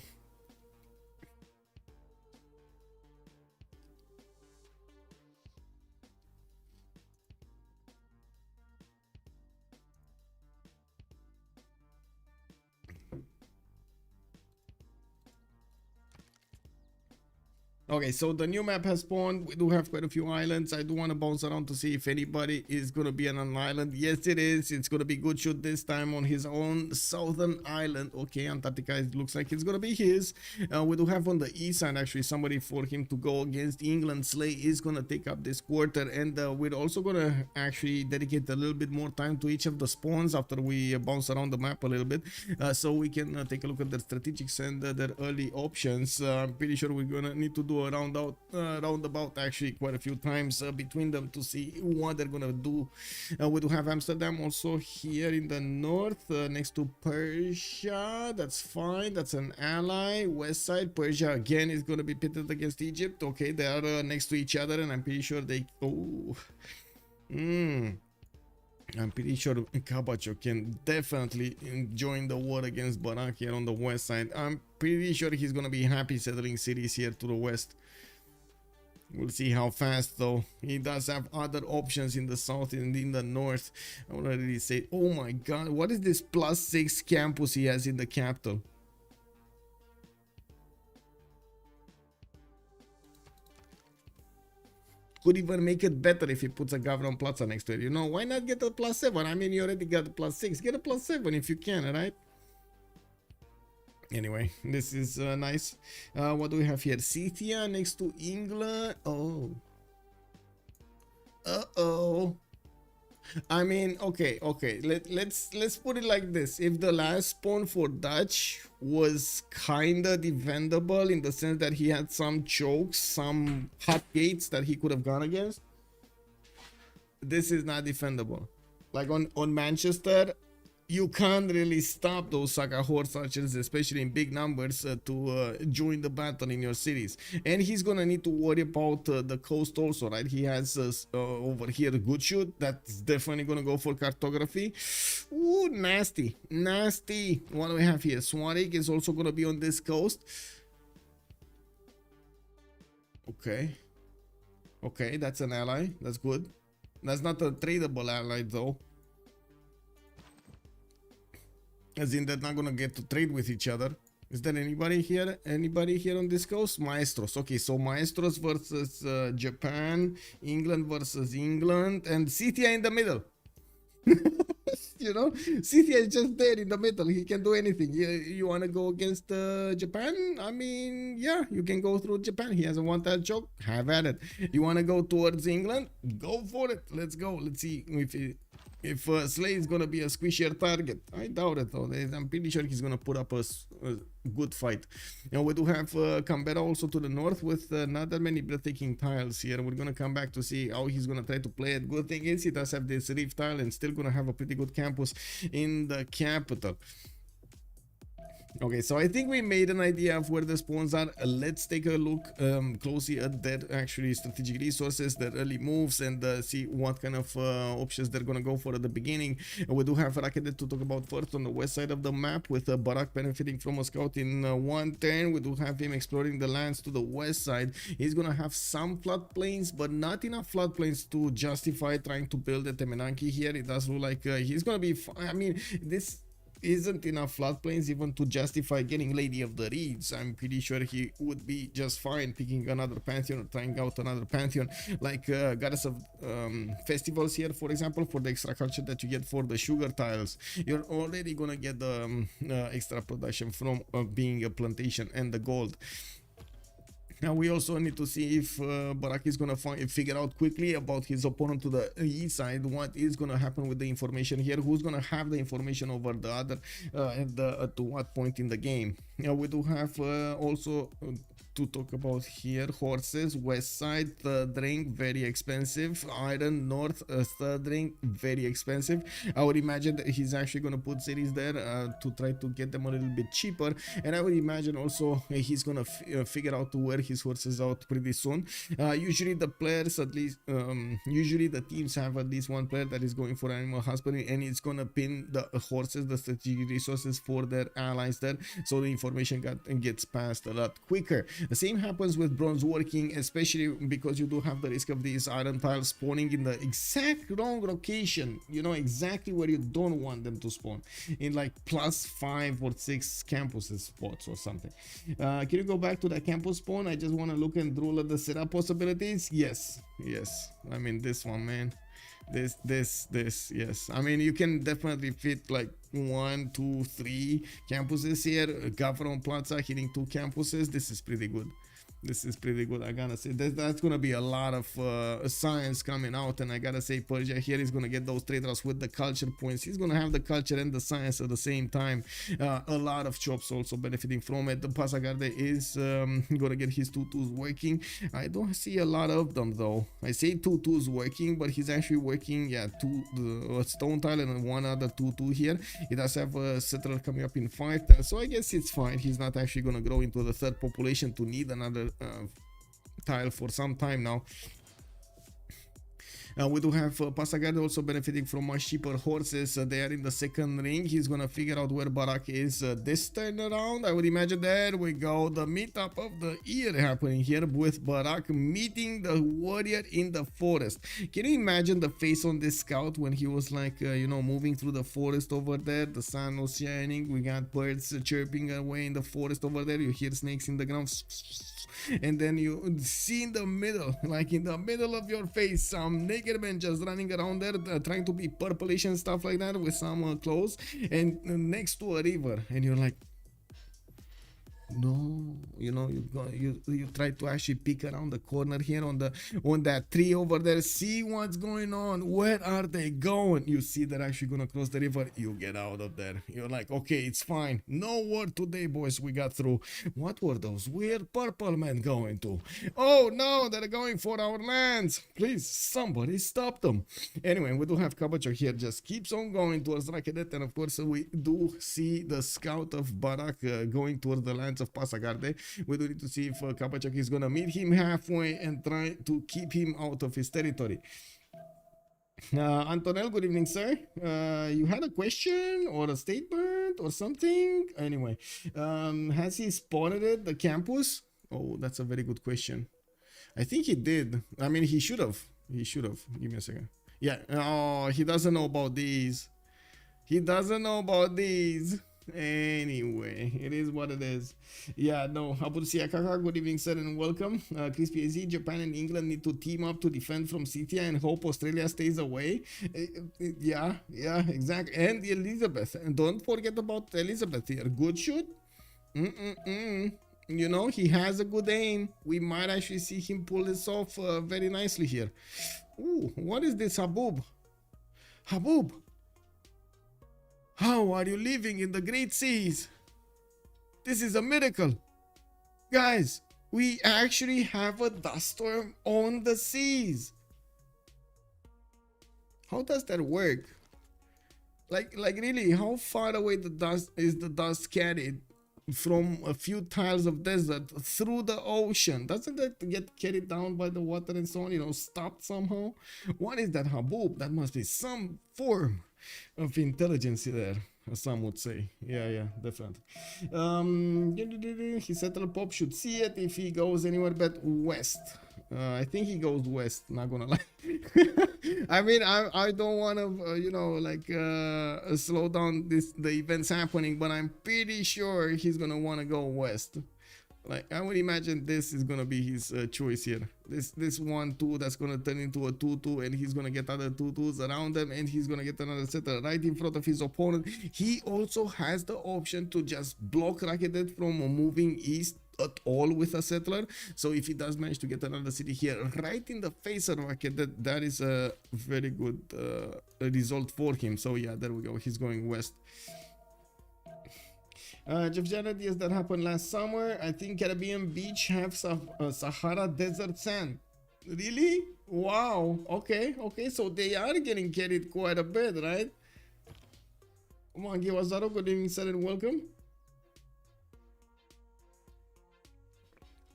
Okay, so the new map has spawned. We do have quite a few islands. I do want to bounce around to see if anybody is going to be on an island. Yes, it is. It's going to be Good Shoot this time on his own southern island. Okay, Antarctica, it looks like it's going to be his. We do have on the east side, actually, somebody for him to go against England. Slay is going to take up this quarter. And we're also going to actually dedicate a little bit more time to each of the spawns after we bounce around the map a little bit. So we can take a look at their strategics and their early options. I'm pretty sure we're going to need to do a roundabout actually quite a few times between them to see what they're gonna do. We do have Amsterdam also here in the north next to Persia. That's fine, that's an ally. West side, Persia again is gonna be pitted against Egypt. Okay, they are next to each other, and I'm pretty sure they I'm pretty sure Kabacho can definitely join the war against Barak here on the west side. I'm pretty sure he's gonna be happy settling cities here to the west. We'll see how fast though. He does have other options in the south and in the north. I already say, oh my god, what is this +6 campus he has in the capital? Could even make it better if he puts a Gavron Plaza next to it. You know, why not get a +7? I mean, you already got a +6. Get a +7 if you can, right? Anyway, this is nice. What do we have here? Scythia next to England. Oh. Uh-oh. I mean, okay. Let's put it like this. If the last spawn for Dutch was kinda defendable in the sense that he had some chokes, some hot gates that he could have gone against, this is not defendable. Like on Manchester, you can't really stop those Saga horse archers, especially in big numbers, to join the battle in your cities. And he's gonna need to worry about the coast also, right? He has over here Good Shoot. That's definitely gonna go for cartography. Ooh, nasty. What do we have here? Swarik is also gonna be on this coast. Okay, that's an ally. That's good. That's not a tradable ally though. As in, they're not gonna get to trade with each other. Is there anybody here? Anybody here on this coast? Maestros. Okay, so Maestros versus Japan, England versus England, and Scythia in the middle. You know, Scythia is just there in the middle. He can do anything. You want to go against Japan? I mean, yeah, you can go through Japan. He has a one-tile choke. Have at it. You want to go towards England? Go for it. Let's go. Let's see if Slay is gonna be a squishier target. I doubt it though. I'm pretty sure he's gonna put up a good fight. Now we do have Canberra also to the north with not that many breathtaking tiles here. We're gonna come back to see how he's gonna try to play it. Good thing is he does have this reef tile and still gonna have a pretty good campus in the capital. Okay, so I think we made an idea of where the spawns are. Let's take a look closely at their actually strategic resources, their early moves, and see what kind of options they're gonna go for at the beginning. We do have Rakedet to talk about first on the west side of the map, with Barak benefiting from a scout in one turn. We do have him exploring the lands to the west side. He's gonna have some floodplains, but not enough floodplains to justify trying to build a Temenanki here. It does look like he's gonna be I mean, this isn't enough floodplains even to justify getting Lady of the Reeds. I'm pretty sure he would be just fine picking another pantheon or trying out another pantheon, like Goddess of Festivals here, for example, for the extra culture that you get for the sugar tiles. You're already gonna get the extra production from being a plantation and the gold. Now we also need to see if Barak is gonna figure out quickly about his opponent to the east side. What is gonna happen with the information here? Who's gonna have the information over the other, and to what point in the game? Now we do have also to talk about here horses. West side, third ring, very expensive. Iron north, third ring, very expensive. I would imagine that he's actually gonna put cities there to try to get them a little bit cheaper, and I would imagine also he's gonna figure out to wear his horses out pretty soon. Usually the players, at least usually the teams have at least one player that is going for animal husbandry, and it's gonna pin the horses, the strategic resources for their allies there, so the information gets passed a lot quicker. The same happens with bronze working, especially because you do have the risk of these iron tiles spawning in the exact wrong location, you know, exactly where you don't want them to spawn, in like +5 or 6 campuses spots or something. Can you go back to that campus spawn? I just want to look and drool at the setup possibilities. Yes, I mean, this one, man, this, yes. I mean, you can definitely fit like 1, 2, 3 campuses here. Gavron Plaza hitting 2 campuses. This is pretty good. I gotta say that's gonna be a lot of science coming out, and I gotta say Persia here is gonna get those trade-offs with the culture points. He's gonna have the culture and the science at the same time. A lot of chops also benefiting from it. The Pasagarde is gonna get his 2-2s working. I don't see a lot of them though. I say 2-2s working, but he's actually working, yeah, 2 stone tile and 1 other 2-2 here. He does have a settler coming up in 5, so I guess it's fine. He's not actually gonna grow into the 3rd population to need another tile for some time now. We do have Pasagarde also benefiting from much cheaper horses. They are in the 2nd ring. He's gonna figure out where Barak is this turn around. I would imagine. There we go, the meetup of the year happening here with Barak meeting the warrior in the forest. Can you imagine the face on this scout when he was like you know, moving through the forest over there? The sun was shining, we got birds chirping away in the forest over there. You hear snakes in the ground, and then you see in the middle, like in the middle of your face, some naked men just running around there trying to be purplish and stuff like that with some clothes, and next to a river, and you're like, no, you know, you try to actually peek around the corner here on that tree over there, see what's going on, where are they going? You see they're actually gonna cross the river. You get out of there. You're like, okay, it's fine, no war today, boys, we got through. What were those weird purple men going to? Oh no, they're going for our lands. Please, somebody stop them. Anyway, we do have Kabachok here, just keeps on going towards Rakedet, and of course we do see the scout of Barak going towards the lands of Pasagarde. We do need to see if Kabachok is gonna meet him halfway and try to keep him out of his territory. Antonel, good evening, sir. You had a question or a statement or something? Anyway, has he spotted it, the campus? Oh, that's a very good question. I think he did. I mean, he should have. Give me a second. Yeah. Oh, he doesn't know about these. Anyway, it is what it is. Yeah, no. Abusia Kaka, good evening, sir, and welcome. Crispy AZ, Japan and England need to team up to defend from Scythia and hope Australia stays away. Yeah, exactly. And Elizabeth. And don't forget about Elizabeth here. Good shoot. You know, he has a good aim. We might actually see him pull this off very nicely here. Ooh, what is this, Habub? Habub! How are you living in the great seas? This is a miracle. Guys, we actually have a dust storm on the seas. How does that work? Like really, how far away the dust carried from a few tiles of desert through the ocean? Doesn't that get carried down by the water and so on, you know, stopped somehow? What is that, Habub? That must be some form of intelligence there, some would say. Yeah, definitely. His settler pop should see it if he goes anywhere but west. I think he goes west, not gonna lie. I mean, I don't want to you know, like slow down the events happening, but I'm pretty sure he's gonna want to go west. Like, I would imagine this is gonna be his choice here. This 1-2 that's gonna turn into a 2-2, and he's gonna get other 2-2s around them, and he's gonna get another settler right in front of his opponent. He also has the option to just block Rakedet from moving east at all with a settler. So if he does manage to get another city here right in the face of Rakedet, that is a very good result for him. So yeah, there we go. He's going west. Jeff Jared, yes, that happened last summer. I think Caribbean Beach have some Sahara desert sand. Really? Wow. Okay, so they are getting carried quite a bit, right? Mangi Wazaro, good evening, sir, and welcome.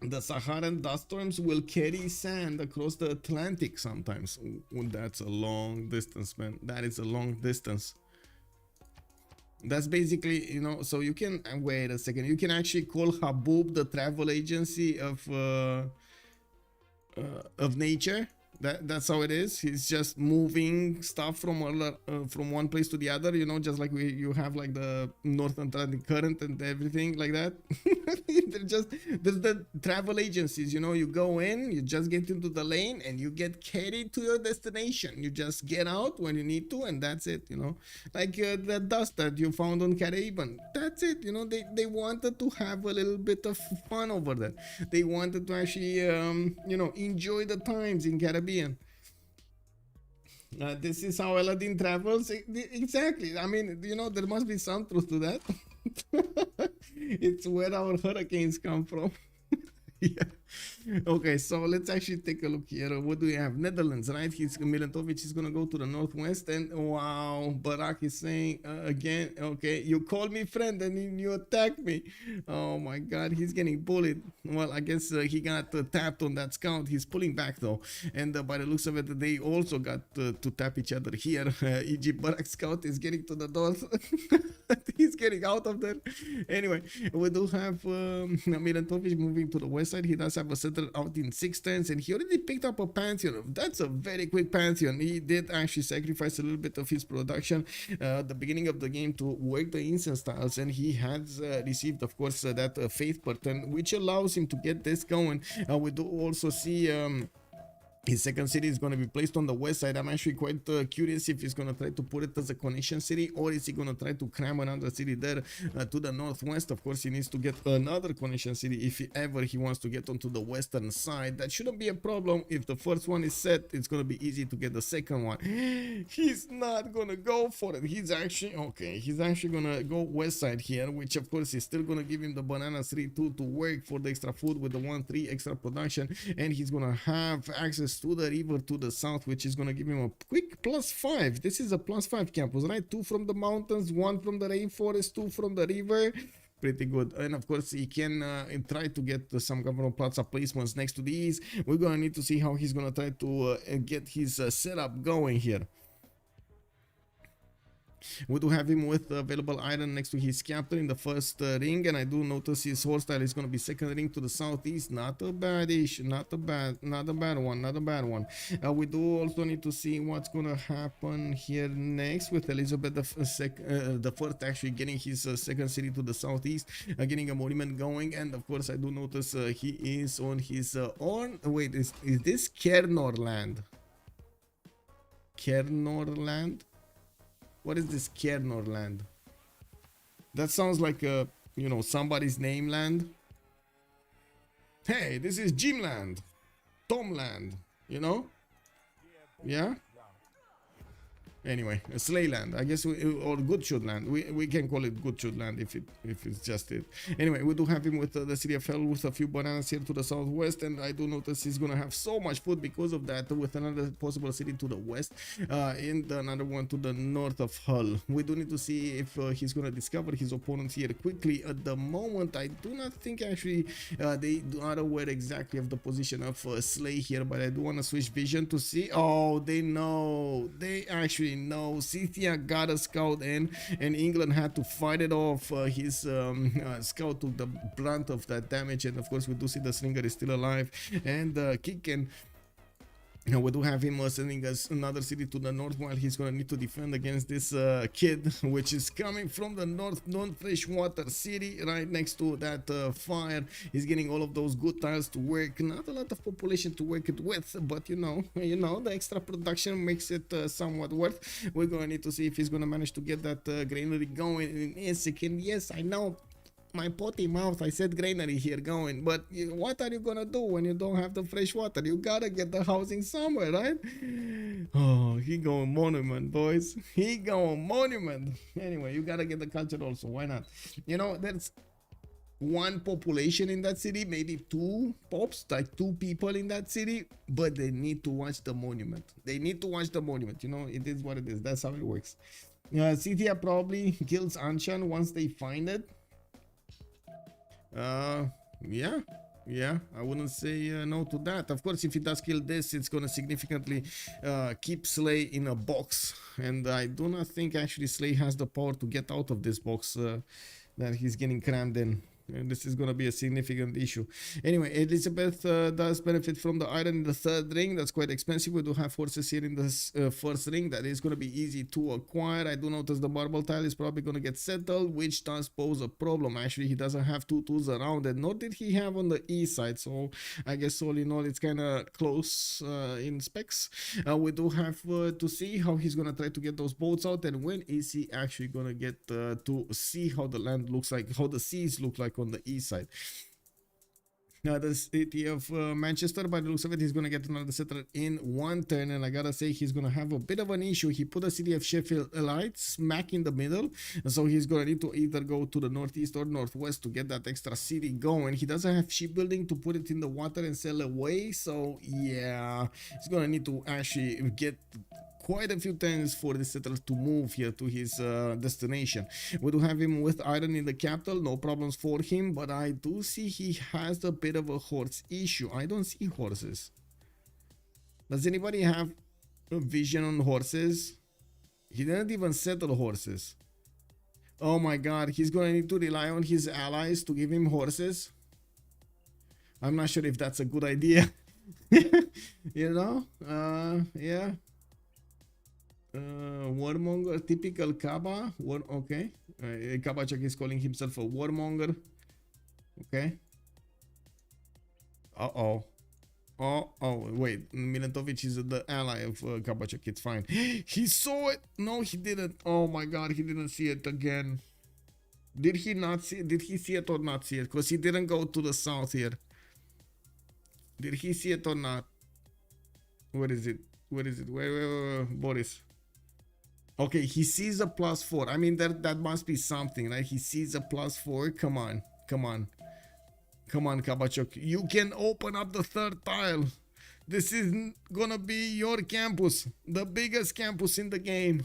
The Saharan dust storms will carry sand across the Atlantic sometimes. Ooh, that's a long distance, man. That is a long distance. That's basically, you know, so you can, wait a second, you can actually call Habub the travel agency of nature. That's how it is. He's just moving stuff from one place to the other, you know, just like you have like the North Atlantic current and everything like that. There's the travel agencies, you know, you go in, you just get into the lane and you get carried to your destination. You just get out when you need to, and that's it, you know, like the dust that you found on Caribbean. That's it, you know. They wanted to have a little bit of fun over there. They wanted to actually you know, enjoy the times in Caribbean. This is how Aladdin travels. Exactly. I mean, you know, there must be some truth to that. It's where our hurricanes come from. Yeah. Okay, so let's actually take a look here. What do we have? Netherlands, right? Milentovic is gonna go to the northwest, and wow, Barak is saying again, okay, you call me friend and then you attack me. Oh my God, he's getting bullied. Well, I guess he got tapped on that scout. He's pulling back though, and by the looks of it, they also got to tap each other here. Egypt Barak scout is getting to the north. He's getting out of there. Anyway, we do have Milentovic moving to the west side. He does have a setter out in 6 turns, and he already picked up a Pantheon. That's a very quick Pantheon. He did actually sacrifice a little bit of his production at the beginning of the game to work the incense tiles, and he has received, of course, that faith per turn, which allows him to get this going. We do also see his second city is going to be placed on the west side. I'm actually quite curious if he's going to try to put it as a connection city, or is he going to try to cram another city there to the northwest. Of course, he needs to get another connection city if he wants to get onto the western side. That shouldn't be a problem. If the first one is set, it's going to be easy to get the second one. He's not going to go for it. He's actually going to go west side here, which of course is still going to give him the banana 3-2 to work for the extra food with the 1-3 extra production, and he's going to have access to the river to the south, which is going to give him a quick +5. This is a +5 campus, right? 2 from the mountains, 1 from the rainforest, 2 from the river. Pretty good. And of course, he can try to get some government plaza placements next to these. We're going to need to see how he's going to try to get his setup going here. We do have him with available iron next to his captain in the first ring, and I do notice his horse style is going to be second ring to the southeast. Not a bad issue, not a bad one. We do also need to see what's going to happen here next with Elizabeth the first actually getting his second city to the southeast, getting a monument going, and of course I do notice he is on his own. Wait, is this Kernor land? Kernor land? What is this Kernor land? That sounds like you know, somebody's name land. Hey, this is Jim land, Tom land, you know? Yeah? Anyway, Slay land, I guess, or Goodshot land. We can call it Goodshot land if it's just it. Anyway, we do have him with the city of Hell with a few bananas here to the southwest, and I do notice he's gonna have so much food because of that, with another possible city to the west, and another one to the north of Hull. We do need to see if he's gonna discover his opponents here quickly. At the moment, I do not think actually they are aware exactly of the position of Slay here, but I do want to switch vision to see. Oh, they know. They actually know. Cynthia got a scout in, and England had to fight it off. His scout took the brunt of that damage, and of course we do see the Slinger is still alive and kicking. We do have him sending us another city to the north, while he's gonna need to defend against this kid, which is coming from the north, non-freshwater city, right next to that fire. He's getting all of those good tiles to work. Not a lot of population to work it with, but you know, the extra production makes it somewhat worth. We're gonna need to see if he's gonna manage to get that granary going in a second. Yes, I know. My potty mouth, I said granary here going, but what are you gonna do when you don't have the fresh water? You gotta get the housing somewhere, right? Oh, he going monument, boys. He going monument. Anyway, you gotta get the culture also. Why not? You know, there's one population in that city, maybe 2 pops, like 2 people in that city, but they need to watch the monument. They need to watch the monument. You know, it is what it is. That's how it works. Cynthia probably kills Anshan once they find it. Yeah, I wouldn't say no to that. Of course, if he does kill this, it's gonna significantly keep Slay in a box, and I do not think actually Slay has the power to get out of this box that he's getting crammed in. And this is gonna be a significant issue. Anyway, Elizabeth does benefit from the iron in the third ring. That's quite expensive. We do have horses here in this first ring. That is gonna be easy to acquire. I do notice the marble tile is probably gonna get settled, which does pose a problem. Actually, he doesn't have 2 tools around it, nor did he have on the east side. So I guess all in all, it's kind of close in specs. We do have to see how he's gonna try to get those boats out, and when is he actually gonna get to see how the land looks like, how the seas look like on the east side. Now the city of Manchester, by the looks of it, he's gonna get another settler in 1 turn, and I gotta say he's gonna have a bit of an issue. He put the city of Sheffield right smack in the middle, so he's gonna need to either go to the northeast or northwest to get that extra city going. He doesn't have shipbuilding to put it in the water and sail away, so yeah, he's gonna need to actually get quite a few turns for the settler to move here to his destination. We do have him with iron in the capital, no problems for him, but I do see he has a bit of a horse issue. I don't see horses. Does anybody have a vision on horses? He didn't even settle horses. Oh my god, he's gonna need to rely on his allies to give him horses. I'm not sure if that's a good idea. You know? Yeah. Warmonger, typical Kaba. Okay. Kabachak is calling himself a warmonger. Okay. Oh, wait. Milentovic is the ally of Kabachak. It's fine. He saw it. No, he didn't. Oh my god, he didn't see it again. Did he not see it? Did he see it or not see it? Because he didn't go to the south here. Did he see it or not? Where is it? Where is it? Where, Boris? Okay, he sees a +4. I mean, that must be something, right? He sees a +4. Come on, come on. Come on, Kabachok. You can open up the 3rd tile. This is gonna be your campus. The biggest campus in the game.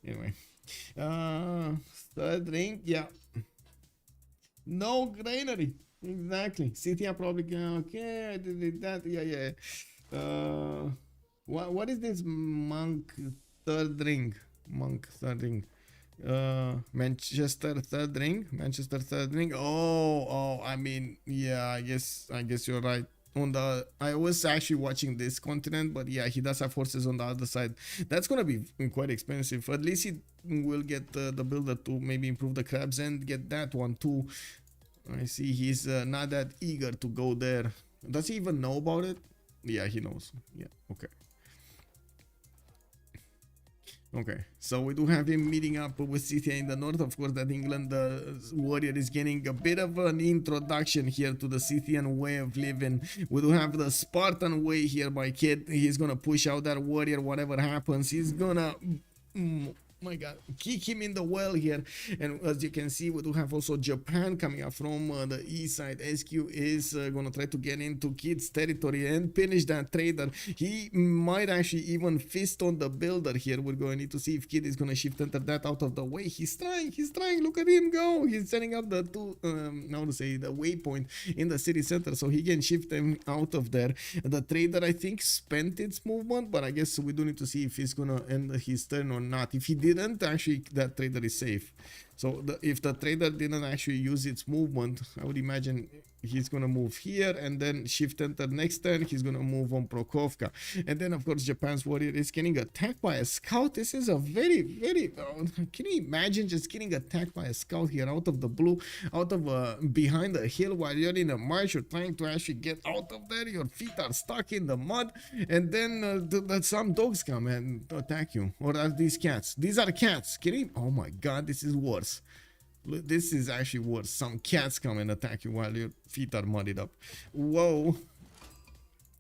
Anyway. 3rd ring, yeah. No granary. Exactly. City are probably gonna, okay, I did that. Yeah. What is this monk 3rd ring? Monk 3rd ring. Manchester 3rd ring. Manchester 3rd ring. Oh, I mean, yeah, I guess you're right. On the, I was actually watching this continent, but yeah, he does have horses on the other side. That's gonna be quite expensive. At least he will get the builder to maybe improve the crabs and get that one too. I see he's not that eager to go there. Does he even know about it? Yeah, he knows. Yeah, okay. Okay, so we do have him meeting up with Scythia in the north. Of course, that England warrior is getting a bit of an introduction here to the Scythian way of living. We do have the Spartan way here by Kid. He's gonna push out that warrior, whatever happens. He's gonna... my god, kick him in the well here. And as you can see, we do have also Japan coming up from the east side. SQ is gonna try to get into Kid's territory and finish that trader. He might actually even fist on the builder here. We're going to need to see if Kid is gonna shift enter that out of the way. He's trying, look at him go. He's setting up the the waypoint in the city center so he can shift them out of there. The trader, I think, spent its movement, but I guess we do need to see if he's gonna end his turn or not. If he didn't, actually that trader is safe. So if the trader didn't actually use its movement, I would imagine he's gonna move here and then shift enter next turn. He's gonna move on Prokofka, and then of course Japan's warrior is getting attacked by a scout. This is a very can you imagine just getting attacked by a scout here out of the blue, out of behind the hill while you're in a march? You're trying to actually get out of there, your feet are stuck in the mud, and then some dogs come and attack you. Or are these cats? These are cats. Can you? Oh my god, this is worse. This is actually worse. Some cats come and attack you while your feet are muddied up. Whoa.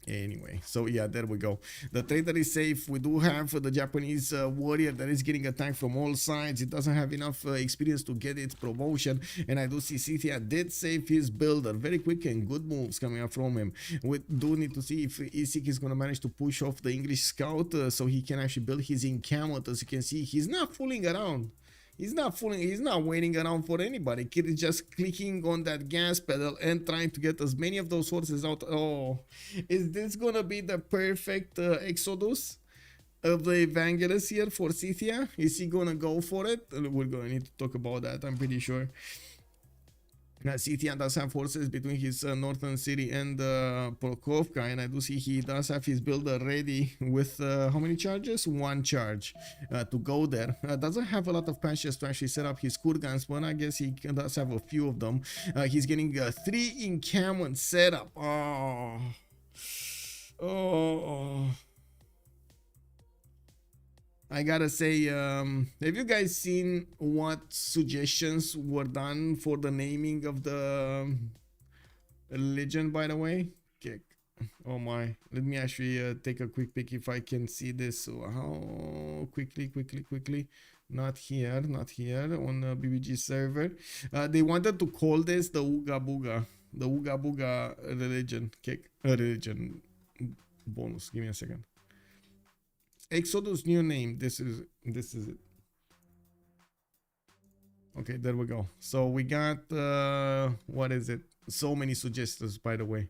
Anyway, so yeah, there we go. The trader is safe. We do have the Japanese warrior that is getting attacked from all sides. It doesn't have enough experience to get its promotion, and I do see Scythia did save his builder. Very quick and good moves coming up from him. We do need to see if Isik is going to manage to push off the English scout so he can actually build his encampment. As you can see, he's not fooling around. He's not waiting around for anybody. Kid is just clicking on that gas pedal and trying to get as many of those horses out. Oh, is this gonna be the perfect exodus? of the Evangelist here for Scythia. Is he gonna go for it? We're gonna need to talk about that, I'm pretty sure. Scythia does have forces between his northern city and Prokofka, and I do see he does have his builder ready with how many charges? One charge to go there. Doesn't have a lot of patches to actually set up his kurgans, but I guess he does have a few of them. He's getting 3 encampment setup. Oh. I gotta say, have you guys seen what suggestions were done for the naming of the legend, by the way? Okay. Oh my, let me actually take a quick peek if I can see this. How quickly. Not here, on the BBG server. They wanted to call this the Ooga Booga religion. Religion bonus. Give me a second. Exodus new name. This is it. Okay, there we go. So we got what is it? So many suggestions, by the way.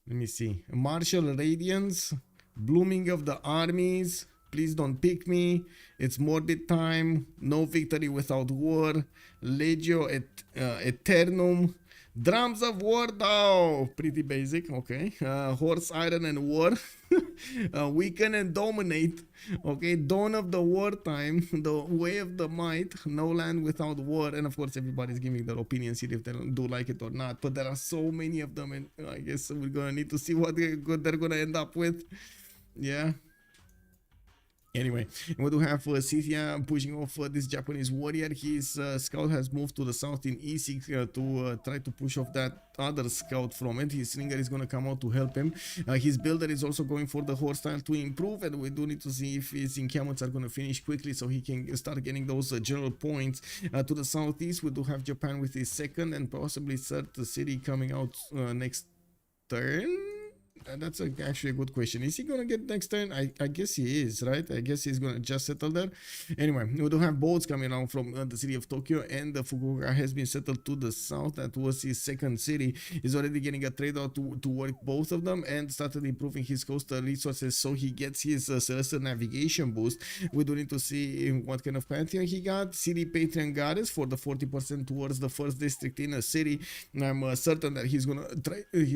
Let me see. Martial Radiance, Blooming of the Armies, Please Don't Pick Me, It's Morbid Time, No Victory Without War, Legio Eternum, Drums of War. Oh, pretty basic. Okay. Horse, Iron and War. Weaken and Dominate. Okay. Dawn of the Wartime. The Way of the Might. No Land Without War. And of course, everybody's giving their opinions here if they do like it or not. But there are so many of them, and I guess we're gonna need to see what they're gonna end up with. Yeah. Anyway, we do have Scythia pushing off this Japanese warrior. His scout has moved to the south in E6 to try to push off that other scout from it. His slinger is going to come out to help him. His builder is also going for the horse style to improve, and we do need to see if his encampments are going to finish quickly so he can start getting those general points. To the southeast, we do have Japan with his second and possibly third city coming out next turn. That's actually a good question. Is he gonna get next turn? I guess he is, right? I guess he's gonna just settle there. Anyway, we do have boats coming out from the city of Tokyo, and Fukuoka has been settled to the south. That was his second city. He's already getting a trade out to work both of them and started improving his coastal resources, so he gets his celestial navigation boost. We do need to see what kind of pantheon he got. City Patron Goddess for the 40% towards the first district in a city. I'm certain that he's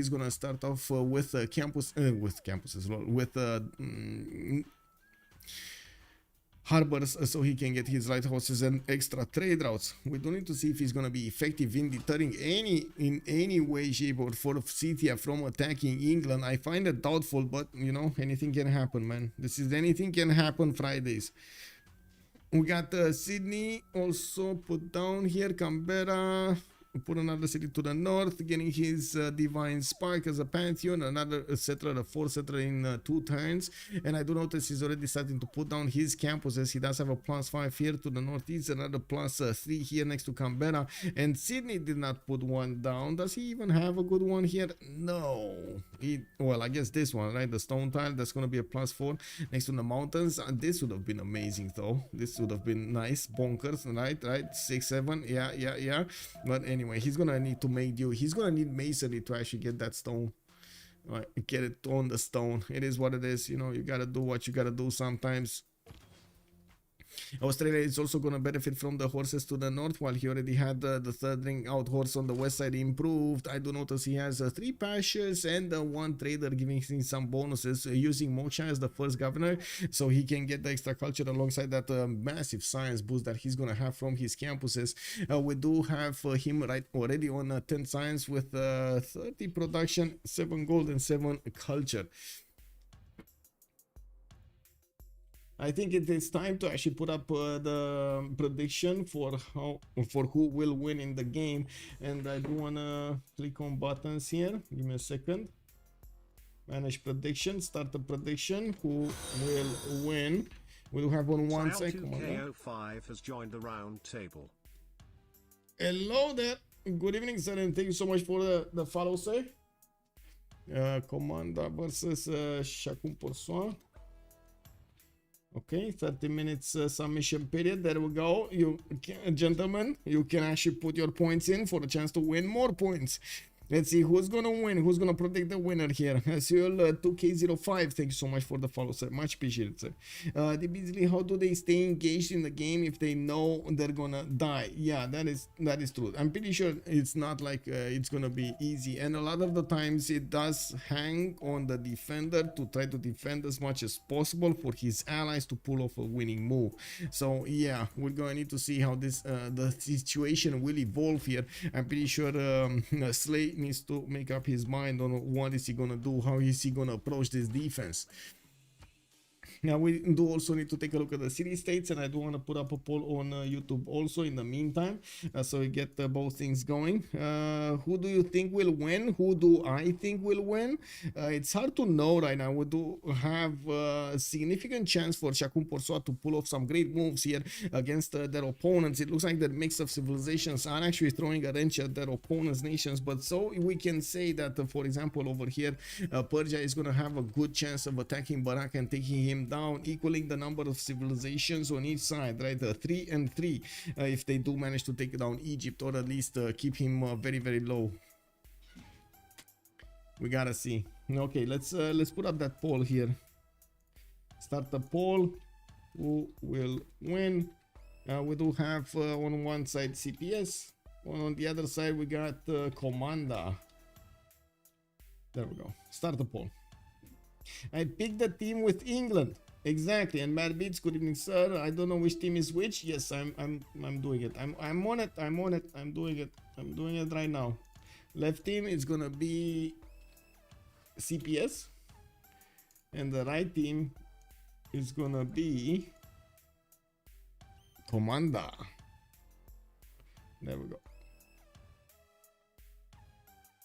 gonna start off with harbors, so he can get his lighthouses and extra trade routes. We don't need to see if he's gonna be effective in deterring in any way, shape, or form of Scythia from attacking England. I find it doubtful, but you know, anything can happen, man. This is anything can happen Fridays. We got Sydney also put down here, Canberra. Put another city to the north, getting his divine spark as a pantheon, another settler, a 4 settler in 2 turns. And I do notice he's already starting to put down his campuses. He does have a +5 here to the northeast, another +3 here next to Canberra. And Sydney did not put one down. Does he even have a good one here? No. Well, I guess this one, right? The stone tile, that's going to be a +4 next to the mountains. This would have been amazing, though. This would have been nice. Bonkers, right? 6, 7. Yeah. But anyway, he's gonna need to make do. He's gonna need masonry to actually get that stone. Right, get it on the stone. It is what it is. You know, you gotta do what you gotta do sometimes. Australia is also going to benefit from the horses to the north, while he already had the third ring out horse on the west side improved. I do notice he has 3 pastures and 1 trader giving him some bonuses, using Moksha as the first governor, so he can get the extra culture alongside that massive science boost that he's going to have from his campuses. We do have him right already on 10 science with 30 production, 7 gold and 7 culture. I think it is time to actually put up the prediction for who will win in the game, and I do wanna click on buttons here. Give me a second. Manage prediction. Start the prediction. Who will win? We do have on one second. KO5 has joined the round table. Hello there. Good evening, sir, and thank you so much for the follow, sir. Komanda versus Chacun Pour Soi. Okay, 30 minutes submission period. There we go. You gentlemen, you can actually put your points in for a chance to win more points. Let's see who's gonna win, who's gonna protect the winner here. Seoul 2K05, thank you so much for the follow, sir. Much appreciated, sir. The Beasley, how do they stay engaged in the game if they know they're gonna die? Yeah, that is true. I'm pretty sure it's not like it's gonna be easy, and a lot of the times it does hang on the defender to try to defend as much as possible for his allies to pull off a winning move. So yeah, we're gonna need to see how this the situation will evolve here. I'm pretty sure Slay needs to make up his mind on what is he gonna do, how is he gonna approach this defense. Now we do also need to take a look at the city states, and I do want to put up a poll on YouTube also in the meantime, so we get both things going. Who do you think will win? Who do I think will win? It's hard to know right now. We do have a significant chance for Chacun Pour Soi to pull off some great moves here against their opponents. It looks like the mix of civilizations are actually throwing a wrench at their opponents' nations, but so we can say that, for example, over here, Persia is going to have a good chance of attacking Barak and taking him down, equaling the number of civilizations on each side, right? 3 and 3 if they do manage to take down Egypt, or at least keep him very, very low. We gotta see. Okay, let's put up that poll here. Start the poll. Who will win? We do have on one side CPS, on the other side we got Komanda. There we go. Start the poll. I picked the team with England. Exactly. And Mad Beats, good evening, sir. I don't know which team is which. Yes, I'm doing it. I'm on it. I'm on it. I'm doing it. I'm doing it right now. Left team is gonna be CPS, and the right team is gonna be Komanda. There we go.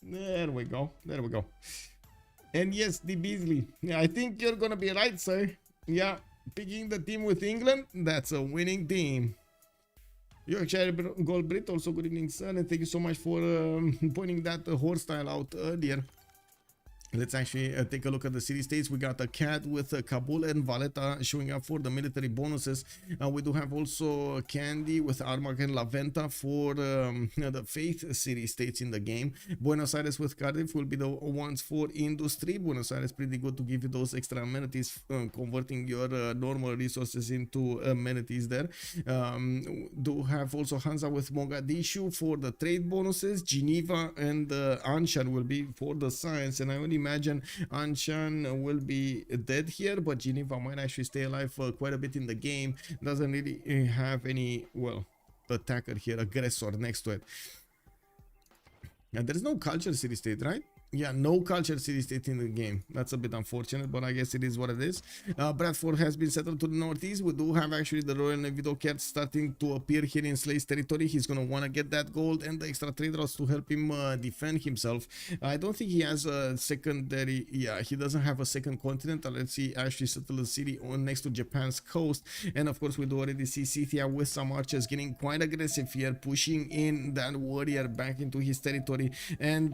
There we go. There we go. And yes, the Beasley. Yeah, I think you're gonna be right, sir. Yeah, picking the team with England, that's a winning team. Yorkshire Gold Brit, also good evening, sir, and thank you so much for pointing that horse style out earlier. Let's actually take a look at the city states. We got a cat with Kabul and Valletta showing up for the military bonuses. We do have also Candy with Armagh and La Venta for the faith city states in the game. Buenos Aires with Cardiff will be the ones for industry. Buenos Aires pretty good to give you those extra amenities, converting your normal resources into amenities there. Do have also Hansa with Mogadishu for the trade bonuses. Geneva and Anshan will be for the science, and I only imagine Anshan will be dead here, but Geneva might actually stay alive quite a bit in the game. Doesn't really have any, well, attacker here, aggressor next to it. And there is no culture city state, right? Yeah, no culture city state in the game. That's a bit unfortunate, but I guess it is what it is. Bradford has been settled to the northeast. We do have actually the Royal Navy Dockyard starting to appear here in Slay's territory. He's going to want to get that gold and the extra trade routes to help him defend himself. I don't think he has a secondary, yeah, he doesn't have a second continent. Let's see, actually settle the city on next to Japan's coast. And of course, we do already see Scythia with some archers getting quite aggressive here, pushing in that warrior back into his territory and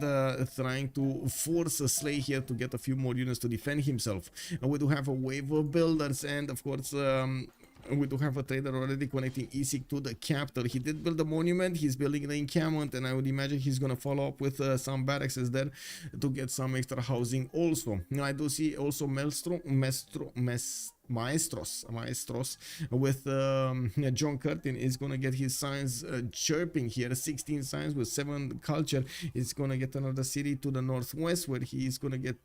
trying to force a Slay here to get a few more units to defend himself. We do have a wave of builders, and of course we do have a trader already connecting Isik to the capital. He did build a monument, he's building the encampment, and I would imagine he's gonna follow up with some barracks there to get some extra housing also. Now I do see also Maestros with John Curtin is gonna get his signs chirping here. 16 signs with 7 culture. Is gonna get another city to the northwest where he is gonna get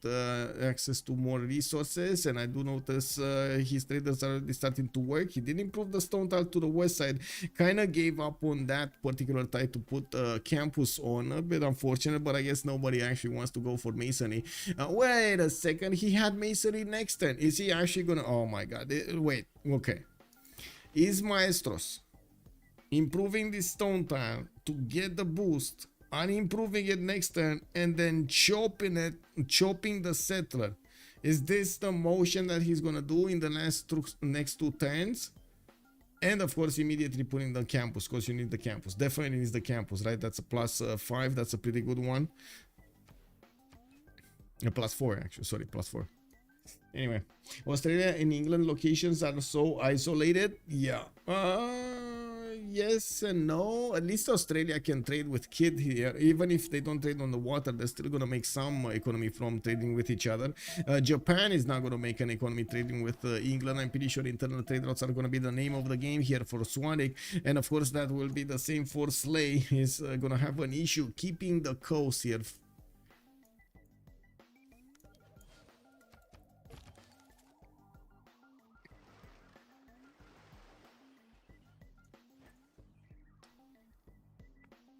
access to more resources, and I do notice his traders are already starting to work. He did improve the stone tile to the west side, kind of gave up on that particular tile to put campus on. A bit unfortunate, but I guess nobody actually wants to go for masonry. Wait a second, he had masonry next turn. Is he actually gonna, oh my god, wait, okay, is Maestros improving this stone tile to get the boost, unimproving it next turn, and then chopping the settler? Is this the motion that he's gonna do in the next 2 turns? And of course immediately putting the campus, because you need the campus, definitely needs the campus, right? That's a +5, that's a pretty good one. +4 actually, sorry, +4. Anyway, Australia and England locations are so isolated. Yeah, yes and no. At least Australia can trade with Kid here. Even if they don't trade on the water, they're still gonna make some economy from trading with each other. Japan is not gonna make an economy trading with England. I'm pretty sure internal trade routes are gonna be the name of the game here for Swanik, and of course that will be the same for Slay. He's gonna have an issue keeping the coast here.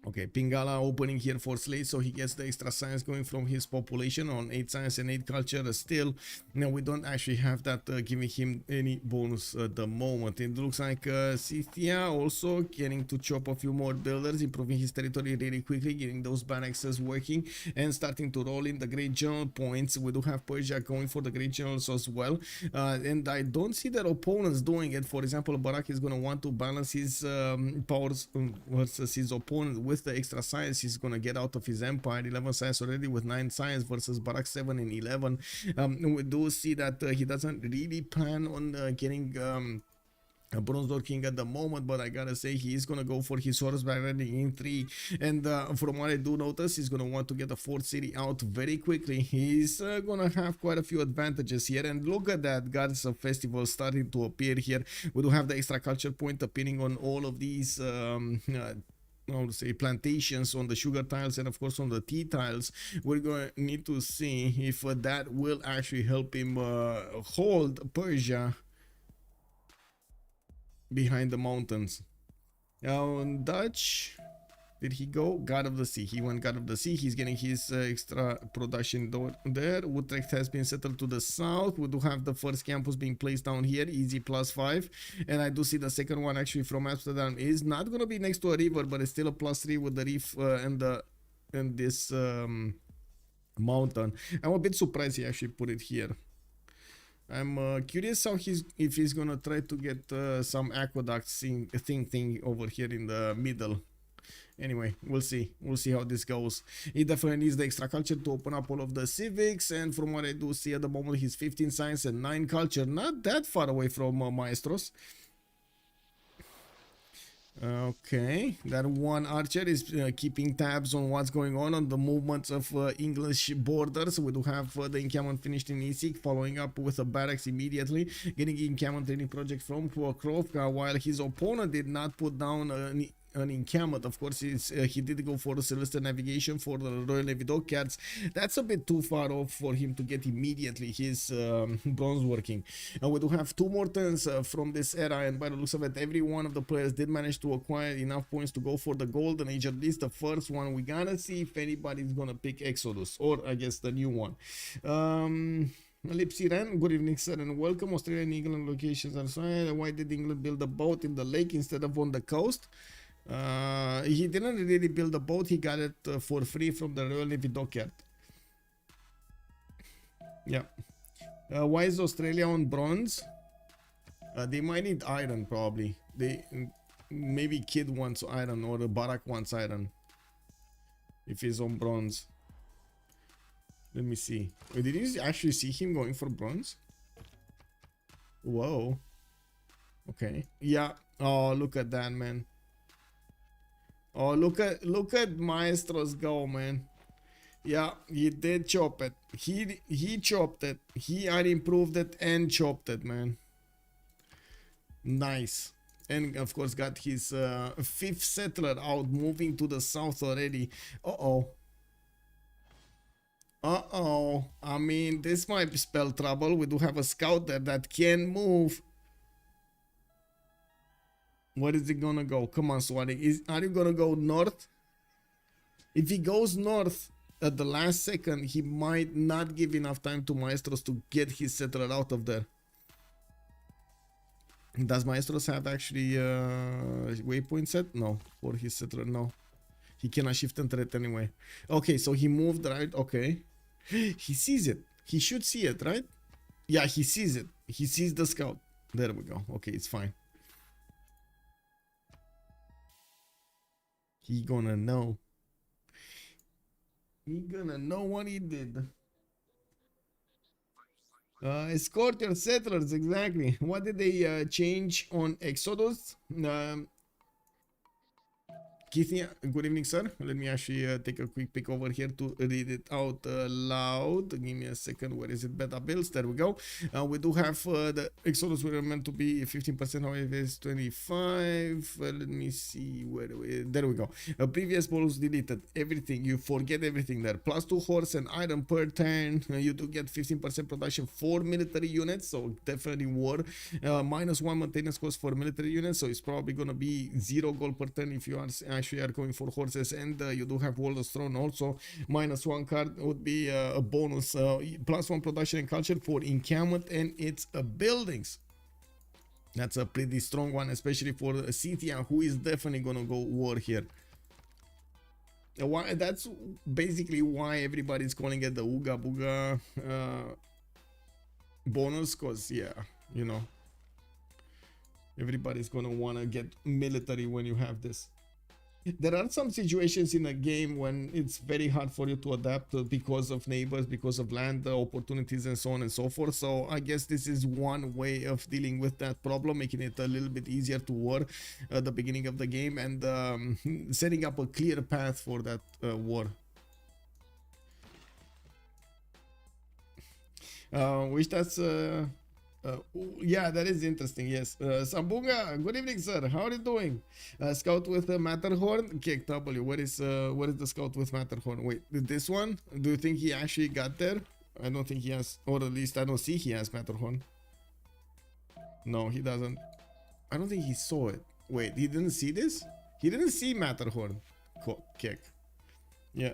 Okay, Pingala opening here for Slade, so he gets the extra science going from his population on 8 science and 8 culture. Still, no, we don't actually have that giving him any bonus at the moment. It looks like Scythia also getting to chop a few more builders, improving his territory really quickly, getting those barracks working and starting to roll in the Great General points. We do have Persia going for the Great Generals as well, and I don't see their opponents doing it. For example, Barak is going to want to balance his powers versus his opponent with the extra science he's gonna get out of his empire. 11 science already with 9 science versus Barak 7 and 11. We do see that he doesn't really plan on getting a Bronze Door King at the moment, but I gotta say he is gonna go for his horseback riding in 3, and from what I do notice, he's gonna want to get the 4th city out very quickly. He's gonna have quite a few advantages here, and look at that, gods of festival starting to appear here. We do have the extra culture point appearing on all of these I would say plantations on the sugar tiles and of course on the tea tiles. We're going to need to see if that will actually help him hold Persia behind the mountains. Now Dutch, did he go? God of the Sea. He went God of the Sea. He's getting his extra production there. Utrecht has been settled to the south. We do have the first campus being placed down here. Easy +5. And I do see the second one actually from Amsterdam is not going to be next to a river, but it's still a +3 with the reef and this mountain. I'm a bit surprised he actually put it here. I'm curious how if he's going to try to get some aqueduct thing over here in the middle. Anyway, we'll see how this goes. He definitely needs the extra culture to open up all of the civics, and from what I do see at the moment, he's 15 science and 9 culture, not that far away from Maestros. Okay, that one archer is keeping tabs on what's going on the movements of English borders. We do have the encampment finished in Isik, following up with a barracks immediately, getting encampment training project from Krovka, while his opponent did not put down an encampment. Of course, he did go for the Celestial Navigation for the Royal Navy Dockyards. That's a bit too far off for him to get immediately his bronze working. We do have 2 more turns from this era, and by the looks of it, every one of the players did manage to acquire enough points to go for the Golden Age, at least the first one. We gotta see if anybody's gonna pick Exodus, or I guess the new one. Lipsiran, good evening sir and welcome. Australia and England locations are sorry. Why did England build a boat in the lake instead of on the coast? He didn't really build a boat, he got it for free from the Royal Navy Dockyard. Yeah. Why is Australia on bronze? They might need iron probably. Maybe Kid wants iron, or the Barak wants iron if he's on bronze. Let me see. Wait, did you actually see him going for bronze? Whoa. Okay. Yeah. Oh, look at that, man. Oh, look at Maestro's go, man. Yeah, he did chop it. He chopped it. He unimproved it and chopped it, man. Nice. And of course got his 5th settler out, moving to the south already. I mean, this might spell trouble. We do have a scout there that can move. Where is he gonna go? Come on, Swati. Are you gonna go north? If he goes north at the last second, he might not give enough time to Maestros to get his settler out of there. Does Maestros have actually waypoint set? No. For his settler, no. He cannot shift enter it anyway. Okay, so he moved, right? Okay. He sees it. He should see it, right? Yeah, he sees it. He sees the scout. There we go. Okay, it's fine. He gonna know. He gonna know what he did. Escort your settlers, exactly. What did they change on Exodus? Keithia, good evening, sir. Let me actually take a quick pick over here to read it out loud. Give me a second. Where is it? Beta bills. There we go. We do have the Exodus were meant to be 15%. However, it's 25. Let me see where there we go. Previous bonus deleted. Everything. You forget everything there. Plus 2 horse and item per turn. You do get 15% production for military units. So definitely war. Minus 1 maintenance cost for military units. So it's probably gonna be 0 gold per turn if you are actually are going for horses, and you do have Warlord's Throne also. Minus 1 card would be a bonus. Plus 1 production and culture for encampment and its buildings. That's a pretty strong one, especially for Cithia, who is definitely gonna go war here. That's basically why everybody's calling it the Ooga Booga bonus, cause yeah, you know, everybody's gonna wanna get military when you have this. There are some situations in a game when it's very hard for you to adapt because of neighbors, because of land opportunities and so on and so forth. So I guess this is one way of dealing with that problem, making it a little bit easier to war at the beginning of the game, and setting up a clear path for that war. Which that's yeah, that is interesting. Yes. Sambunga, good evening, sir. How are you doing? Scout with Matterhorn. Kick W. Where is the scout with Matterhorn? Wait, this one? Do you think he actually got there? I don't think he has, or at least I don't see he has Matterhorn. No, he doesn't. I don't think he saw it. Wait, he didn't see this? He didn't see Matterhorn. Kick. Yeah.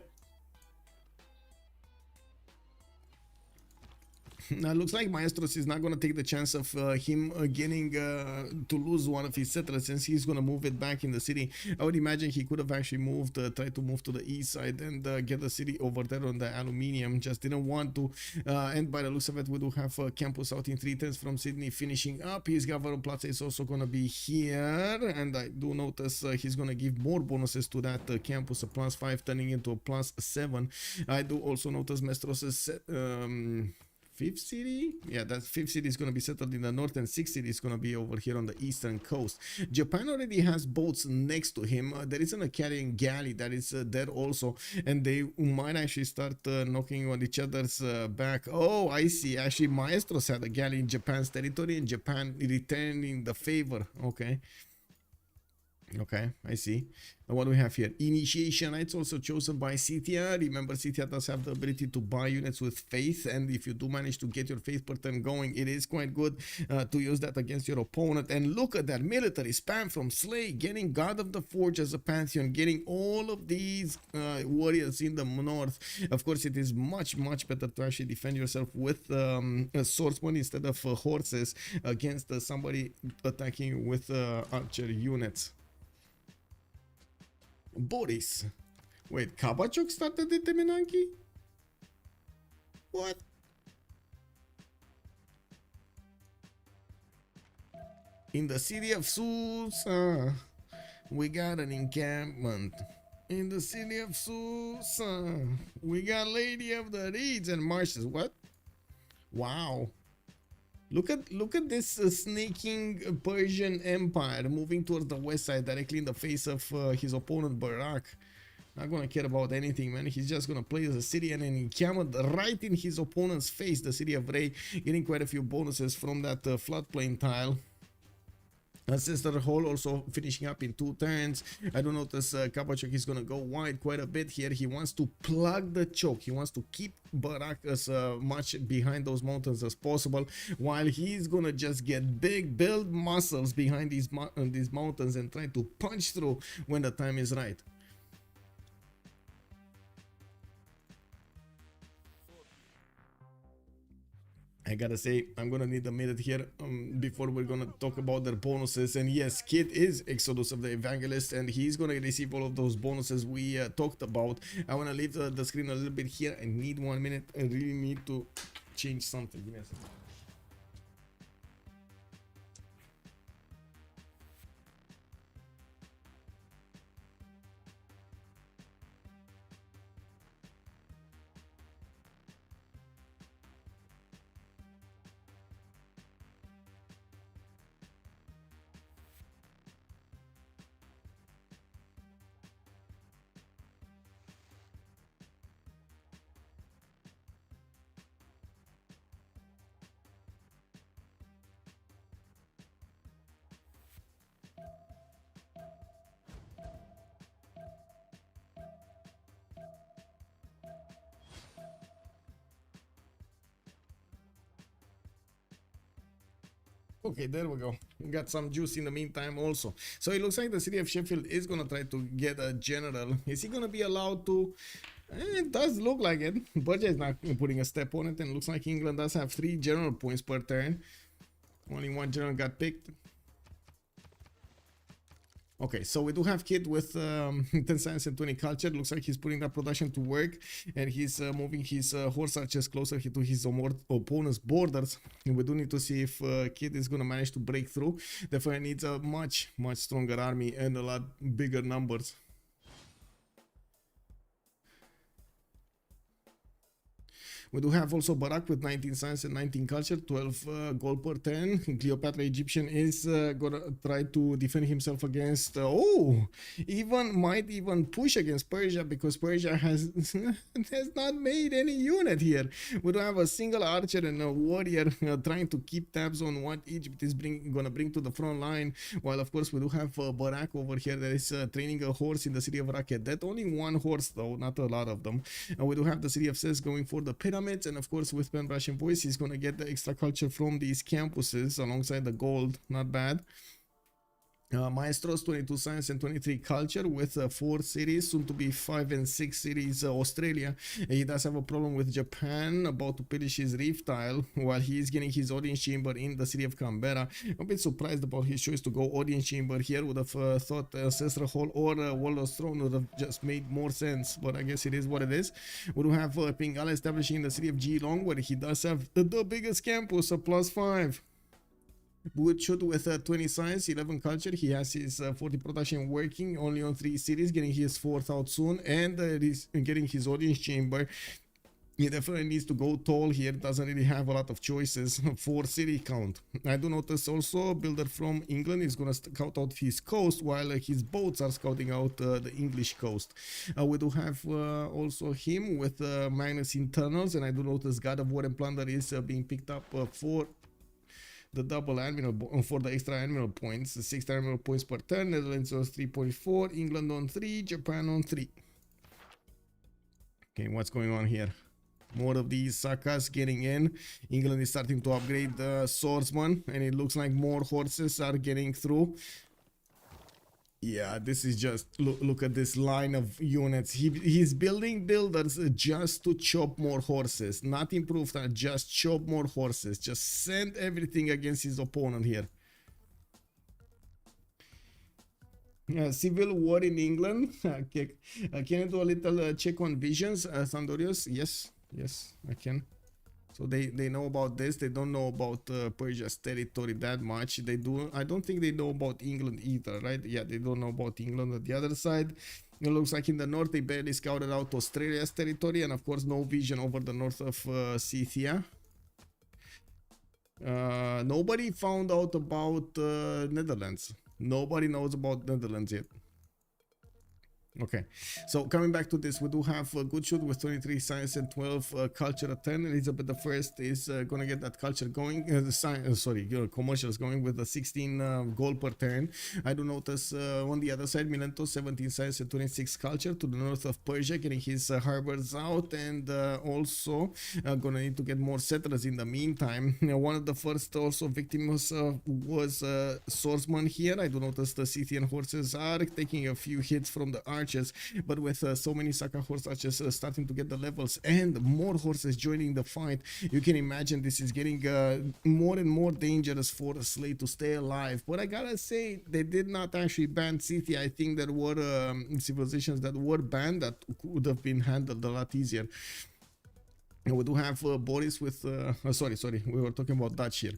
Now looks like Maestros is not going to take the chance of him getting to lose one of his settlers, since he's going to move it back in the city. I would imagine he could have actually moved, tried to move to the east side and get the city over there on the aluminium. Just didn't want to. And by the looks of it, we do have Campus out in 3 turns from Sydney finishing up. His Governor Plaza is also going to be here, and I do notice he's going to give more bonuses to that campus, a +5 turning into a +7. I do also notice Maestros' 5th city, yeah, that 5th city is going to be settled in the north, and 6th city is going to be over here on the eastern coast. Japan already has boats next to him. There isn't a carrying galley that is there also, and they might actually start knocking on each other's back. Oh, I see. Actually, Maestros had a galley in Japan's territory, and Japan returning the favor. Okay. Okay, I see. And what do we have here? Initiation Knights also chosen by Cithia. Remember, Cithia does have the ability to buy units with faith, and if you do manage to get your faith per turn going, it is quite good to use that against your opponent. And look at that military spam from Slay, getting God of the Forge as a pantheon, getting all of these warriors in the north. Of course, it is much better to actually defend yourself with a swordsman instead of horses against somebody attacking you with archer units. Boris. Wait, Kabachok started the Temenanki? What? In the city of Susa, we got an encampment. In the city of Susa, we got Lady of the Reeds and Marshes. What? Wow. Look at this snaking Persian Empire moving towards the west side, directly in the face of his opponent Barak. Not gonna care about anything, man. He's just gonna play as a city and an encampment right in his opponent's face, the city of Ray, getting quite a few bonuses from that floodplain tile. Ancestor Hall also finishing up in 2 turns. I do notice Kabachok is going to go wide quite a bit here. He wants to plug the choke. He wants to keep Barak as much behind those mountains as possible, while he's going to just get big, build muscles behind these mountains and try to punch through when the time is right. I gotta say, I'm gonna need a minute here before we're gonna talk about their bonuses. And yes, Kid is Exodus of the Evangelist, and he's gonna receive all of those bonuses we talked about. I wanna leave the screen a little bit here. I need 1 minute. I really need to change something. Give me a second. Okay, there we go. We got some juice in the meantime also. So it looks like the city of Sheffield is gonna try to get a general. Is he gonna be allowed to? It does look like it. Budget is not putting a step on it, and it looks like England does have 3 general points per turn. Only 1 general got picked. Okay, so we do have Kid with 10 science and 20 culture. Looks like he's putting that production to work, and he's moving his horse archers closer to his opponent's borders. And we do need to see if Kid is gonna manage to break through. Definitely needs a much stronger army and a lot bigger numbers. We do have also Barak with 19 science and 19 culture, 12 gold per turn. Cleopatra Egyptian is gonna try to defend himself against, might even push against Persia, because Persia has not made any unit here. We don't have a single archer and a warrior trying to keep tabs on what Egypt is gonna bring to the front line. While of course we do have Barak over here that is training a horse in the city of Raket. That only 1 horse though, not a lot of them. And we do have the city of Ses going for the pyramid. And of course with Pen Russian Voice he's gonna get the extra culture from these campuses alongside the gold. Not bad. Maestros 22 science and 23 culture with 4 cities, soon to be 5 and 6 cities. Australia, he does have a problem with Japan, about to pillage his reef tile while he is getting his audience chamber in the city of Canberra. I'm a bit surprised about his choice to go audience chamber here. Would have thought Ancestral Hall or Warlord's Throne would have just made more sense, but I guess it is what it is. We do have Pingala establishing the city of Geelong, where he does have the biggest campus, a +5. Wood shoot with 20 science, 11 culture. He has his 40 production working only on 3 cities, getting his 4th out soon, and he's getting his audience chamber. He definitely needs to go tall here. Doesn't really have a lot of choices for city count. I do notice also a builder from England is going to scout out his coast, while his boats are scouting out the English coast. We do have also him with Magnus internals, and I do notice God of War and Plunder is being picked up for the double admiral for the extra admiral points, the 6 admiral points per turn. Netherlands on 3.4, England on 3, Japan on 3. Okay, what's going on here? More of these Sakas getting in. England is starting to upgrade the swordsman, and it looks like more horses are getting through. Yeah, this is just, look at this line of units. He's building builders just to chop more horses. Not improve that, just chop more horses. Just send everything against his opponent here. Civil war in England. Okay. Can you do a little check on visions, Sandorius? Yes, I can. So they know about this. They don't know about Persia's territory that much. They do. I don't think they know about England either, right? Yeah, they don't know about England. On the other side, it looks like in the north they barely scouted out Australia's territory, and of course no vision over the north of Scythia. Nobody found out about Netherlands. Nobody knows about Netherlands yet. Okay, so coming back to this, we do have a good shoot with 23 science and 12 culture at 10. Elizabeth the First is gonna get that culture going, commercials going with the 16 gold per turn. I do notice on the other side, Milento 17 science and 26 culture to the north of Persia, getting his harbors out, and also gonna need to get more settlers in the meantime. One of the first also victims was swordsman here. I do notice the Scythian horses are taking a few hits from the archers, but with so many Saka horse archers starting to get the levels and more horses joining the fight, you can imagine this is getting more and more dangerous for Slay to stay alive. But I gotta say, they did not actually ban Scythia. I think there were civilizations that were banned that could have been handled a lot easier. And we do have Boris with, sorry, we were talking about Dutch here.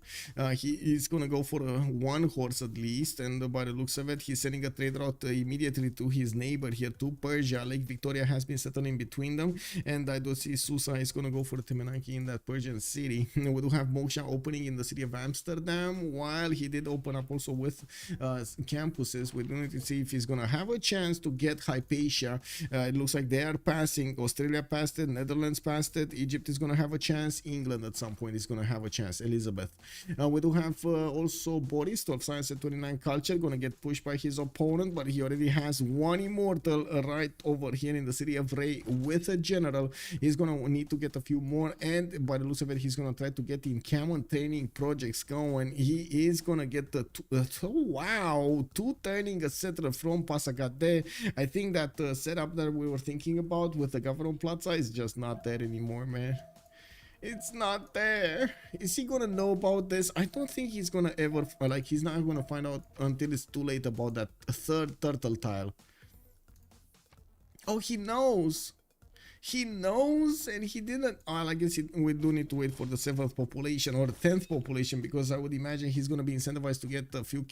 He is gonna go for 1 horse at least, and by the looks of it, he's sending a trade route immediately to his neighbor here, to Persia. Lake Victoria has been settling between them, and I do see Susa is gonna go for Temenaki in that Persian city. We do have Moksha opening in the city of Amsterdam, while he did open up also with campuses. We do need to see if he's gonna have a chance to get Hypatia. It looks like they are passing. Australia passed it, Netherlands passed it, Egypt Egypt is going to have a chance. England at some point is going to have a chance. Elizabeth. We do have also Boris, 12 science and 29 culture, going to get pushed by his opponent, but he already has one immortal right over here in the city of Ray with a general. He's going to need to get a few more, and by the looks of it, he's going to try to get in common training projects going. He is going to get the two turning etc. from Pasagade. I think that the setup that we were thinking about with the government plaza is just not there anymore, man. It's not there. Is he gonna know about this? I don't think he's gonna ever, like, he's not gonna find out until it's too late about that third turtle tile. Oh, he knows. He knows, and he didn't. I guess we do need to wait for the 7th population or 10th population, because I would imagine he's going to be incentivized to get a few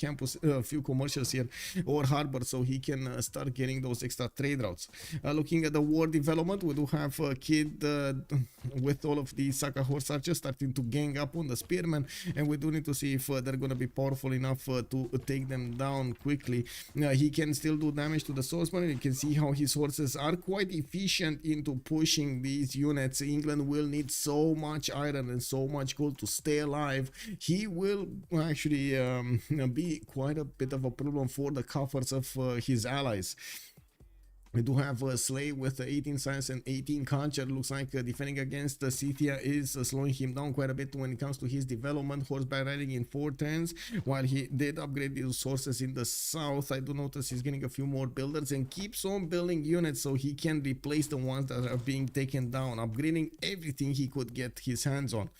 few commercials here or harbor, so he can start getting those extra trade routes. Looking at the war development, we do have a kid with all of the Saka horse archers starting to gang up on the spearmen, and we do need to see if they're going to be powerful enough to take them down quickly. He can still do damage to the swordsman. You can see how his horses are quite efficient into pushing these units. England will need so much iron and so much gold to stay alive. He will actually be quite a bit of a problem for the coffers of his allies. We do have a Slay with 18 science and 18 culture. Looks like defending against Scythia is slowing him down quite a bit when it comes to his development. Horseback riding in 4 turns. While he did upgrade these sources in the south, I do notice he's getting a few more builders and keeps on building units so he can replace the ones that are being taken down, upgrading everything he could get his hands on.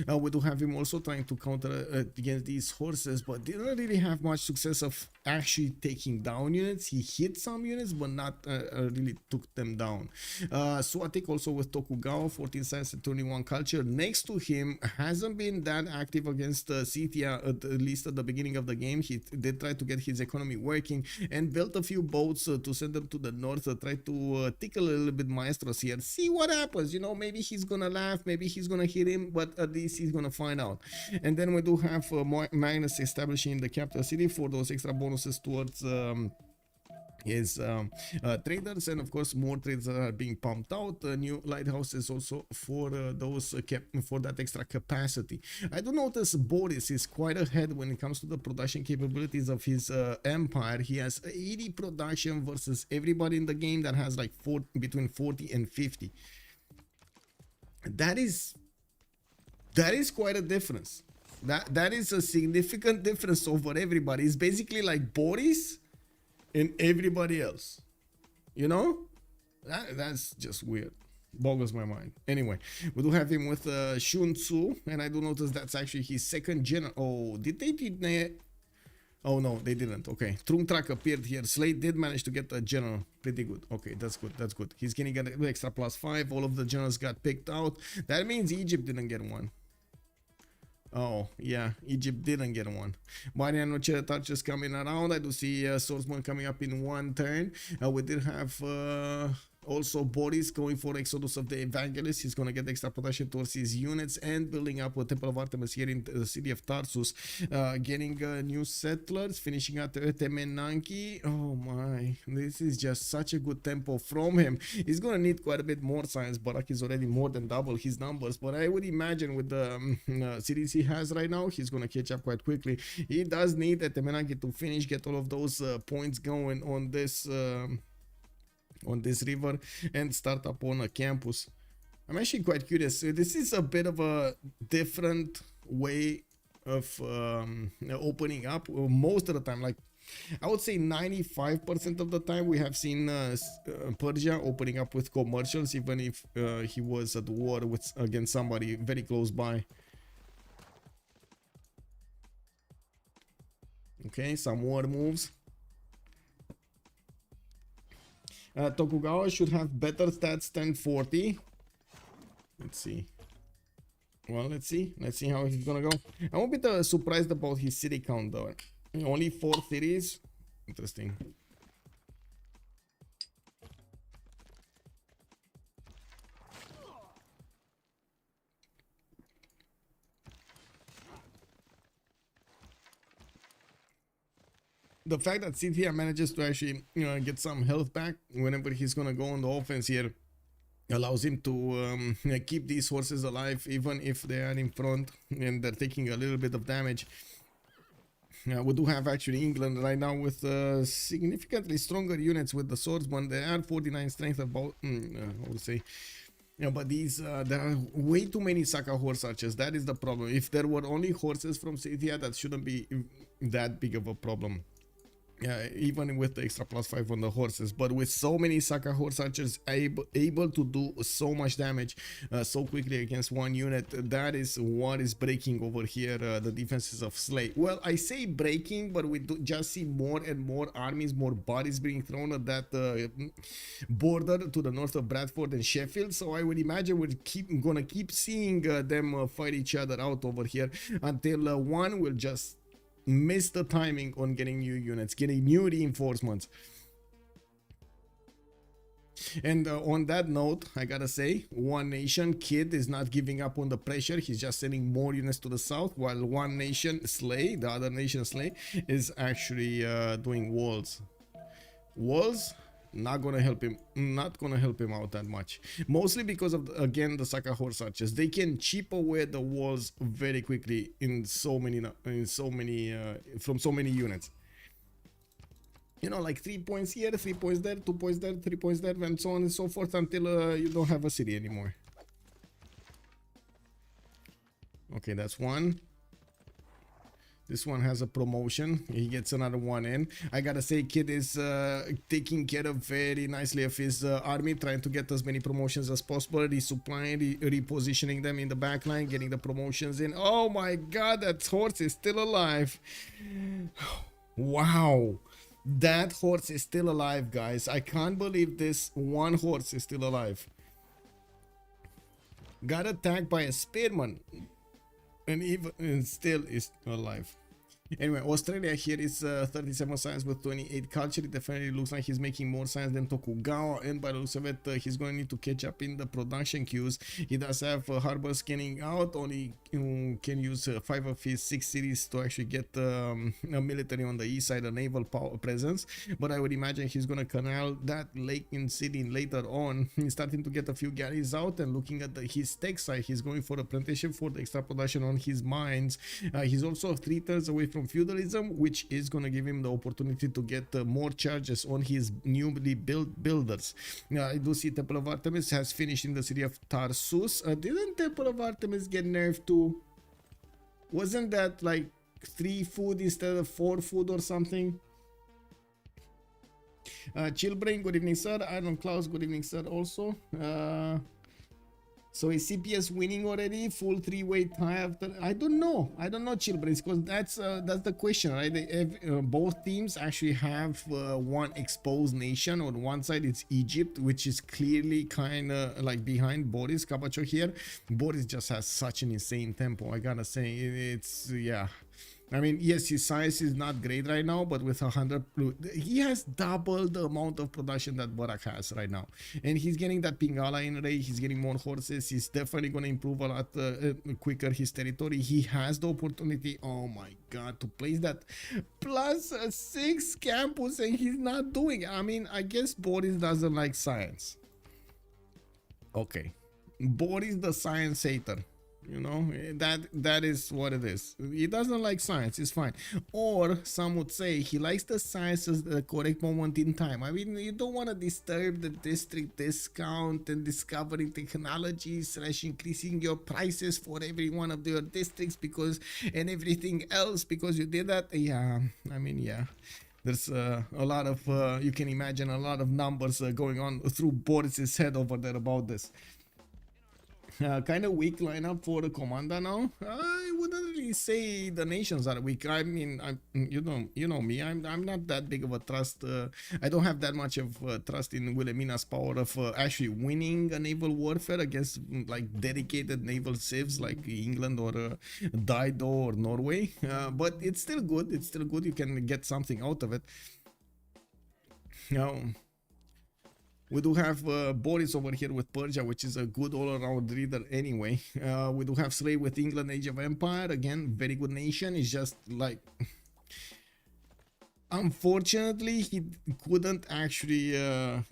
We do have him also trying to counter against these horses, but didn't really have much success of actually taking down units. He hit some units, but not really took them down. Swatik also with Tokugawa, 14 science and 21 culture. Next to him, hasn't been that active against Scythia, at least at the beginning of the game. He did try to get his economy working and built a few boats to send them to the north, try to tickle a little bit Maestros here, see what happens. You know, maybe he's gonna laugh, maybe he's gonna hit him, but at least he's gonna find out. And then we do have Magnus establishing the capital city for those extra bonuses towards his traders, and of course more trades are being pumped out. New lighthouses also for those for that extra capacity. I do notice Boris is quite ahead when it comes to the production capabilities of his empire. He has 80 production versus everybody in the game that has like between 40 and 50. That is quite a difference. That is a significant difference over everybody. It's basically like Boris and everybody else, you know. That's just weird, boggles my mind. Anyway, we do have him with Shun Tzu, and I do notice that's actually his second general. Oh, did they oh no, they didn't. Okay, Trungtrak appeared here. Slade did manage to get a general. Pretty good. Okay, that's good. He's gonna get an extra +5. All of the generals got picked out. That means Egypt didn't get one. Oh, yeah, Egypt didn't get one. Mariano Cheretach is coming around. I do see Swordsman coming up in 1 turn. We did have also Boris going for Exodus of the Evangelist. He's going to get extra protection towards his units and building up a Temple of Artemis here in the city of Tarsus. Getting new settlers, finishing at Temenanki. Oh my, this is just such a good tempo from him. He's going to need quite a bit more science. Barak is already more than double his numbers, but I would imagine with the cities he has right now, he's going to catch up quite quickly. He does need Temenanki to finish, get all of those points going on this river and start up on a campus. I'm actually quite curious. This is a bit of a different way of opening up. Most of the time, like I would say 95% of the time, we have seen Persia opening up with commercials, even if he was at war against somebody very close by. Okay, some war moves. Tokugawa should have better stats than 40. Let's see. Well, let's see how he's gonna go. I'm a bit surprised about his city count though. Only 4 cities. Interesting. The fact that Scythia manages to actually, get some health back whenever he's gonna go on the offense here allows him to keep these horses alive even if they are in front and they're taking a little bit of damage. We do have actually England right now with significantly stronger units with the swordsman. They are 49 strength about, I would say. Yeah, but these, there are way too many Saka horse archers. That is the problem. If there were only horses from Cynthia, that shouldn't be that big of a problem. Even with the extra +5 on the horses, but with so many Saka horse archers able to do so much damage so quickly against one unit, that is what is breaking over here the defenses of Slay. Well, I say breaking, but we do just see more and more armies, more bodies being thrown at that border to the north of Bradford and Sheffield. So I would imagine we're gonna keep seeing them fight each other out over here until one will just miss the timing on getting new units, getting new reinforcements. And on that note, I gotta say, One Nation Kid is not giving up on the pressure. He's just sending more units to the south, while One Nation Slay, the other nation Slay, is actually doing walls. Walls not gonna help him out that much, mostly because of again the Saka horse archers. They can chip away the walls very quickly in so many from so many units, you know, like 3 points here, 3 points there, 2 points there, 3 points there, and so on and so forth until you don't have a city anymore. Okay, that's one. This one has a promotion. He gets another one in. I gotta say, Kid is taking care of very nicely of his army, trying to get as many promotions as possible, resupplying, repositioning them in the back line, getting the promotions in. Oh my god, that horse is still alive. Wow. That horse is still alive, guys. I can't believe this one horse is still alive. Got attacked by a spearman. And still is alive. Anyway, Australia here is 37 science with 28 culture. It definitely looks like he's making more science than Tokugawa, and by the looks of it, he's going to need to catch up in the production queues. He does have harbor scanning out, only can use 5 of his 6 cities to actually get a military on the east side, a naval presence, but I would imagine he's going to canal that lake in city later on. He's starting to get a few galleys out, and looking at his tech side, he's going for apprenticeship for the extra production on his mines. He's also 3 turns away from feudalism, which is going to give him the opportunity to get more charges on his newly built builders. I do see Temple of Artemis has finished in the city of Tarsus. Didn't Temple of Artemis get nerfed too? Wasn't that like 3 food instead of 4 food or something? Chillbrain, good evening sir. Iron Klaus, good evening sir also. So is CPS winning already? Full 3-way tie after? I don't know, Chillbrains, because that's the question, right? Both teams actually have one exposed nation. On one side it's Egypt, which is clearly kind of like behind Boris Kabacho here. Boris just has such an insane tempo, I gotta say. It's, yeah. I mean, yes, his size is not great right now, but with 100, he has double the amount of production that Barak has right now. And he's getting that Pingala in Ray, he's getting more horses, he's definitely going to improve a lot quicker his territory. He has the opportunity, oh my god, to place that +6 campus, and he's not doing it. I mean, I guess Boris doesn't like science. Okay. Boris the science hater. You know, that is what it is. He doesn't like science, it's fine. Or some would say he likes the science at the correct moment in time. I mean, you don't want to disturb the district discount and discovering technology / increasing your prices for every one of your districts because and everything else because you did that. Yeah, I mean, yeah. There's a lot of, you can imagine a lot of numbers going on through Boris's head over there about this. Kind of weak lineup for the Komanda now. I wouldn't really say the nations are weak. I mean, you know me. I'm not that big of a trust. I don't have that much of trust in Wilhelmina's power of actually winning a naval warfare against like dedicated naval civs like England or Dido or Norway. But it's still good. It's still good. You can get something out of it. Now. We do have Boris over here with Persia, which is a good all-around leader anyway. We do have Slay with England, Age of Empire. Again, very good nation. It's just like... Unfortunately, he couldn't actually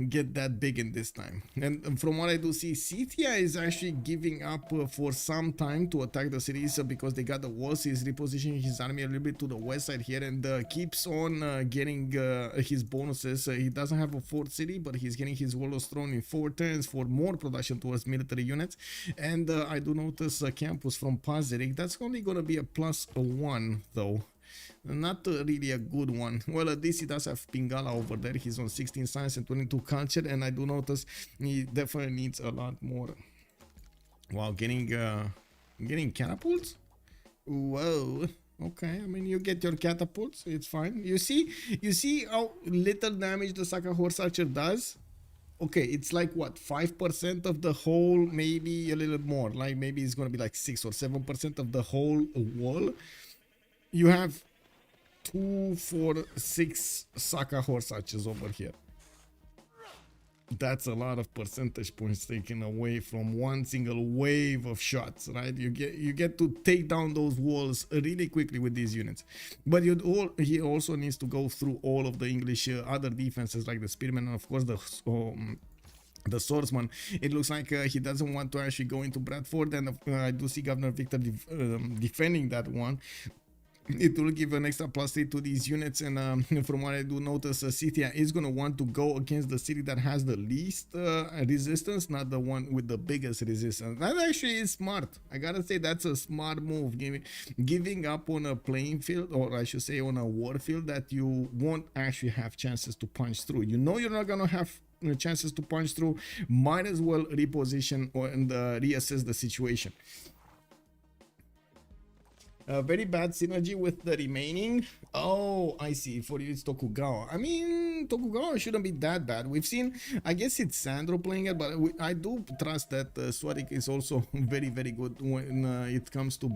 get that big in this time. And from what I do see, Scythia is actually giving up for some time to attack the cities because they got the walls. He's repositioning his army a little bit to the west side here and keeps on getting his bonuses. He doesn't have a fourth city, but he's getting his Warlord's Throne in 4 turns for more production towards military units. And I do notice a campus from Pazirik. That's only going to be a +1 though. Not really a good one. Well, at least he does have Pingala over there. He's on 16 science and 22 culture, and I do notice he definitely needs a lot more. Wow, getting catapults? Whoa. Okay, I mean, you get your catapults, it's fine. You see how little damage the Saka Horse Archer does? Okay, it's like what, 5% of the whole, maybe a little more. Like maybe it's gonna be like 6 or 7% of the whole wall. You have 2, 4, 6 Saka Horse Archers over here. That's a lot of percentage points taken away from one single wave of shots, right? You get to take down those walls really quickly with these units. But he also needs to go through all of the English other defenses like the Spearmen and of course the swordsman. It looks like he doesn't want to actually go into Bradford, and I do see Governor Victor defending that one. It will give an extra +3 to these units, and from what I do notice, Scythia is going to want to go against the city that has the least resistance, not the one with the biggest resistance. That actually is smart. I gotta say that's a smart move, giving up on a playing field, or I should say on a war field that you won't actually have chances to punch through. You know you're not gonna have chances to punch through, might as well reposition and reassess the situation. Very bad synergy with the remaining. Oh, I see. For you, it's Tokugawa. I mean, Tokugawa shouldn't be that bad. We've seen, I guess it's Sandro playing it, but I do trust that Swarik is also very, very good when it comes to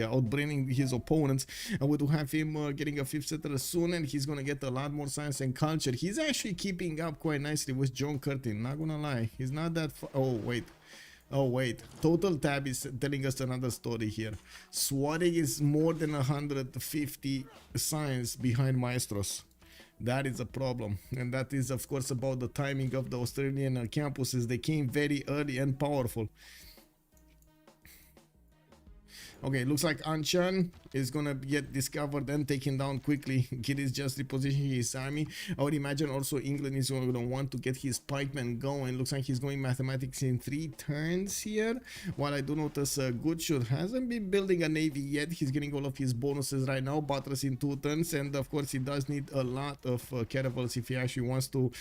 outbraining his opponents. And we do have him getting a 5th setter soon, and he's gonna get a lot more science and culture. He's actually keeping up quite nicely with John Curtin. Not gonna lie, he's not that far. Oh wait, Total Tab is telling us another story here. Swarig is more than 150 science behind Maestros. That is a problem, and that is of course about the timing of the Australian campuses. They came very early and powerful. Okay, looks like Anshan is gonna get discovered and taken down quickly. Kid is just repositioning his army. I would imagine also England is gonna want to get his pikemen going. Looks like he's going mathematics in 3 turns here. While I do notice Goodshot hasn't been building a navy yet. He's getting all of his bonuses right now. Buttress in 2 turns, and of course he does need a lot of caravels if he actually wants to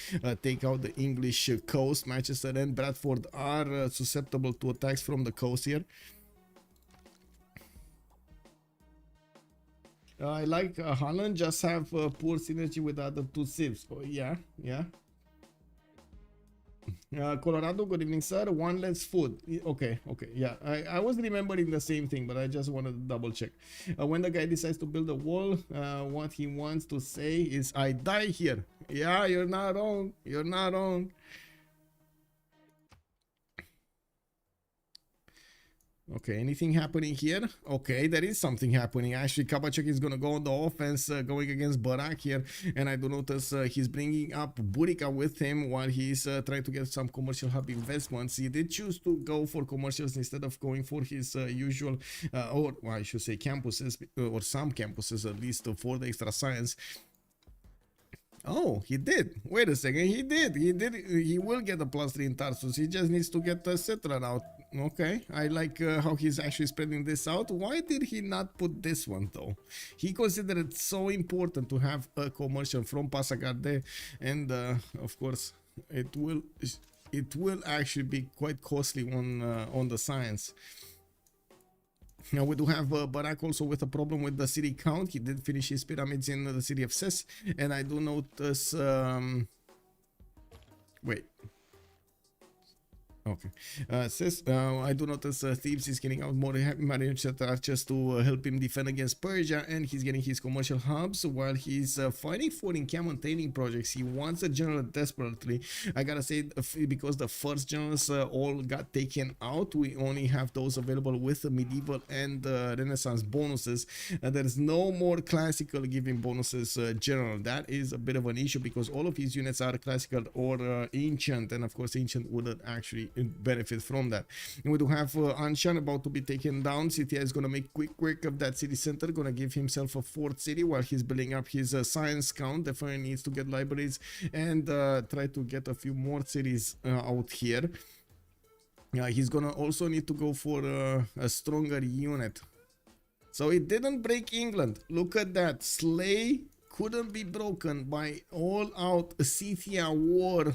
take out the English coast. Manchester and Bradford are susceptible to attacks from the coast here. I like Holland just have poor synergy with the other 2 civs. Oh, yeah. Colorado, good evening, sir. 1 less food. Okay, yeah. I was remembering the same thing, but I just wanted to double check. When the guy decides to build a wall, what he wants to say is, I die here. Yeah, you're not wrong. You're not wrong. Okay, anything happening here? Okay, there is something happening. Actually, Kabachek is gonna go on the offense, going against Barak here, and I do notice he's bringing up Burika with him while he's trying to get some commercial hub investments. He did choose to go for commercials instead of going for his usual, or well, I should say campuses, or some campuses at least, for the extra science. Oh, he did. Wait a second. He did. He will get a +3 in Tarsus. He just needs to get a settler out. Okay. I like how he's actually spreading this out. Why did he not put this one though? He considered it so important to have a commercial from Pasagarde, and of course it will actually be quite costly on the science. Now we do have Barak also with a problem with the city count. He did finish his pyramids in the city of Ses, and I do notice wait, Okay. Says, I do notice Thieves is getting out more marionette archers to help him defend against Persia, and he's getting his commercial hubs while he's fighting for encampment training projects. He wants a general desperately. I gotta say, because the first generals all got taken out, we only have those available with the medieval and Renaissance bonuses. There is no more classical giving bonuses general. That is a bit of an issue because all of his units are classical or ancient, and of course ancient wouldn't actually benefit from that. And we do have Anshan about to be taken down. CTI is going to make quick work of that city center, going to give himself a fourth city while he's building up his science count. Definitely needs to get libraries and try to get a few more cities out here. He's gonna also need to go for a stronger unit. So it didn't break England. Look at that. Slay couldn't be broken by all out Scythia war.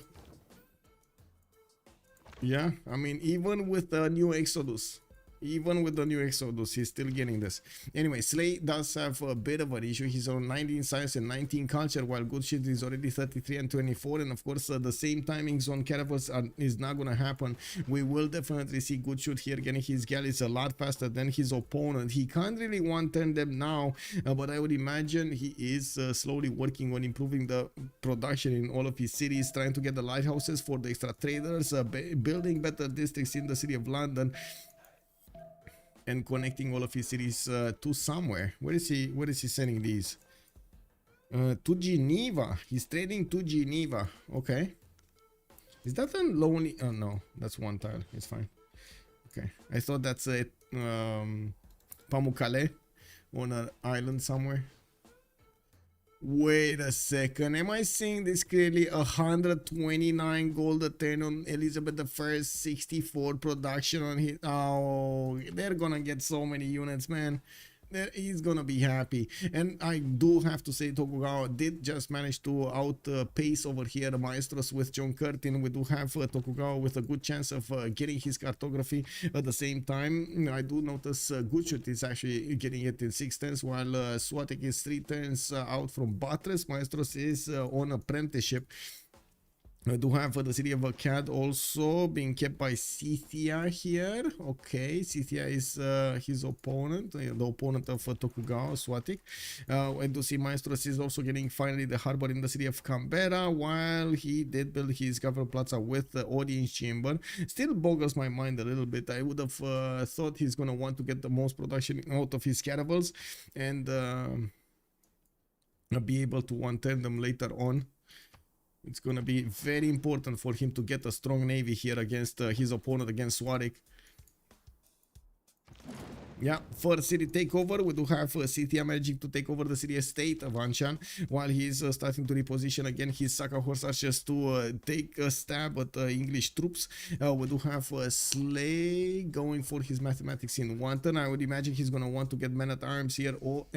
Yeah, I mean, even with the new Exodus, he's still getting this. Anyway, Slay does have a bit of an issue. He's on 19 science and 19 culture, while Good Shit is already 33 and 24. And of course, the same timings on caravans is not going to happen. We will definitely see Good Shit here getting his galleys a lot faster than his opponent. He can't really one-turn them now, but I would imagine he is slowly working on improving the production in all of his cities, trying to get the lighthouses for the extra traders, building better districts in the city of London, and connecting all of his cities to somewhere. Where is he sending these? To Geneva. He's trading to Geneva. Okay. Is that a lonely? Oh no, that's one tile. It's fine. Okay. I thought that's a Pamukkale on an island somewhere. Wait a second, am I seeing this clearly? 129 gold a turn on Elizabeth I, 64 production on his. Oh, they're gonna get so many units, man. He's gonna be happy. And I do have to say, Tokugawa did just manage to outpace over here Maestros with John Curtin. We do have Tokugawa with a good chance of getting his cartography at the same time. I do notice Guchut is actually getting it in 6 turns, while Swatek is 3 turns out from Buttress. Maestros is on apprenticeship. I do have the city of Akkad also being kept by Scythia here. Okay, Scythia is his opponent, the opponent of Tokugawa, Swatik. I do see Maestros is also getting finally the harbor in the city of Canberra, while he did build his government plaza with the audience chamber. Still boggles my mind a little bit. I would have thought he's going to want to get the most production out of his caravels and be able to one-turn them later on. It's going to be very important for him to get a strong navy here against his opponent, against Swarik. Yeah, first city takeover. We do have Scythia managing to take over the city estate of Anshan, while he's starting to reposition again his Saka horse archers to take a stab at English troops. We do have Slay going for his mathematics in one turn. I would imagine he's going to want to get men at arms here or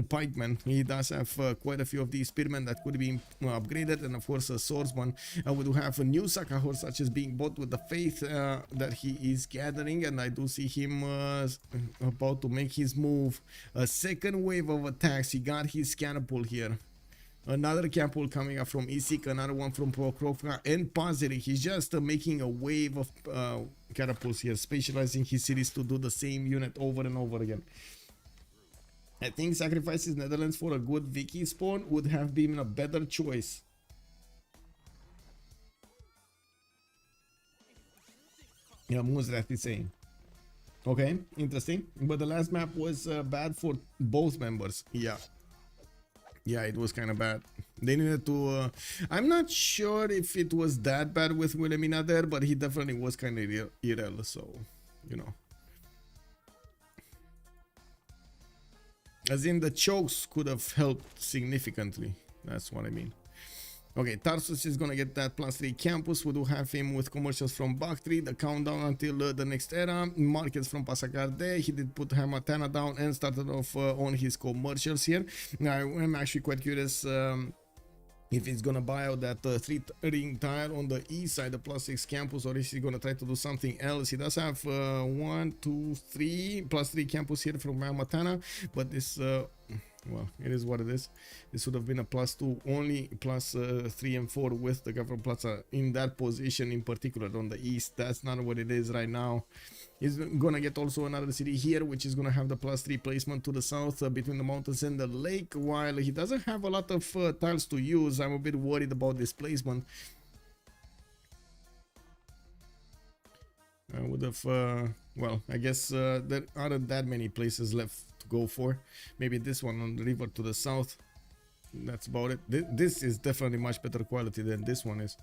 pikemen. He does have quite a few of these spearmen that could be upgraded, and of course a swordsman. We do have a new Saka horse archers being bought with the faith that he is gathering, and I do see him about to make his move. A second wave of attacks. He got his catapult here. Another catapult coming up from Isik, another one from Prokrovka and Pazeri. He's just making a wave of catapults here, specializing his cities to do the same unit over and over again. I think sacrifices Netherlands for a good Viking spawn would have been a better choice. Yeah, Moonsrath is saying. Okay, interesting. But the last map was bad for both members. Yeah, it was kind of bad. They needed to... I'm not sure if it was that bad with Wilhelmina there, but he definitely was kind of irrel, so, you know. As in, the chokes could have helped significantly. That's what I mean. Okay, Tarsus is gonna get that +3 campus. We do have him with commercials from Bactri, the countdown until the next era, markets from Pasagarde. He did put Hamatana down and started off on his commercials here. Now, I'm actually quite curious if he's gonna buy out that 3-ring tile on the east side, the +6 campus, or is he gonna try to do something else. He does have 1, 2, 3 +3 campus here from Hamatana, but this well, it is what it is. This would have been a +2, only +3 and 4 with the Governor Plaza in that position in particular on the east. That's not what it is right now. He's gonna get also another city here, which is gonna have the +3 placement to the south between the mountains and the lake. While he doesn't have a lot of tiles to use, I'm a bit worried about this placement. I would have, well, I guess there aren't that many places left to go for. Maybe this one on the river to the south. That's about it. This is definitely much better quality than this one is,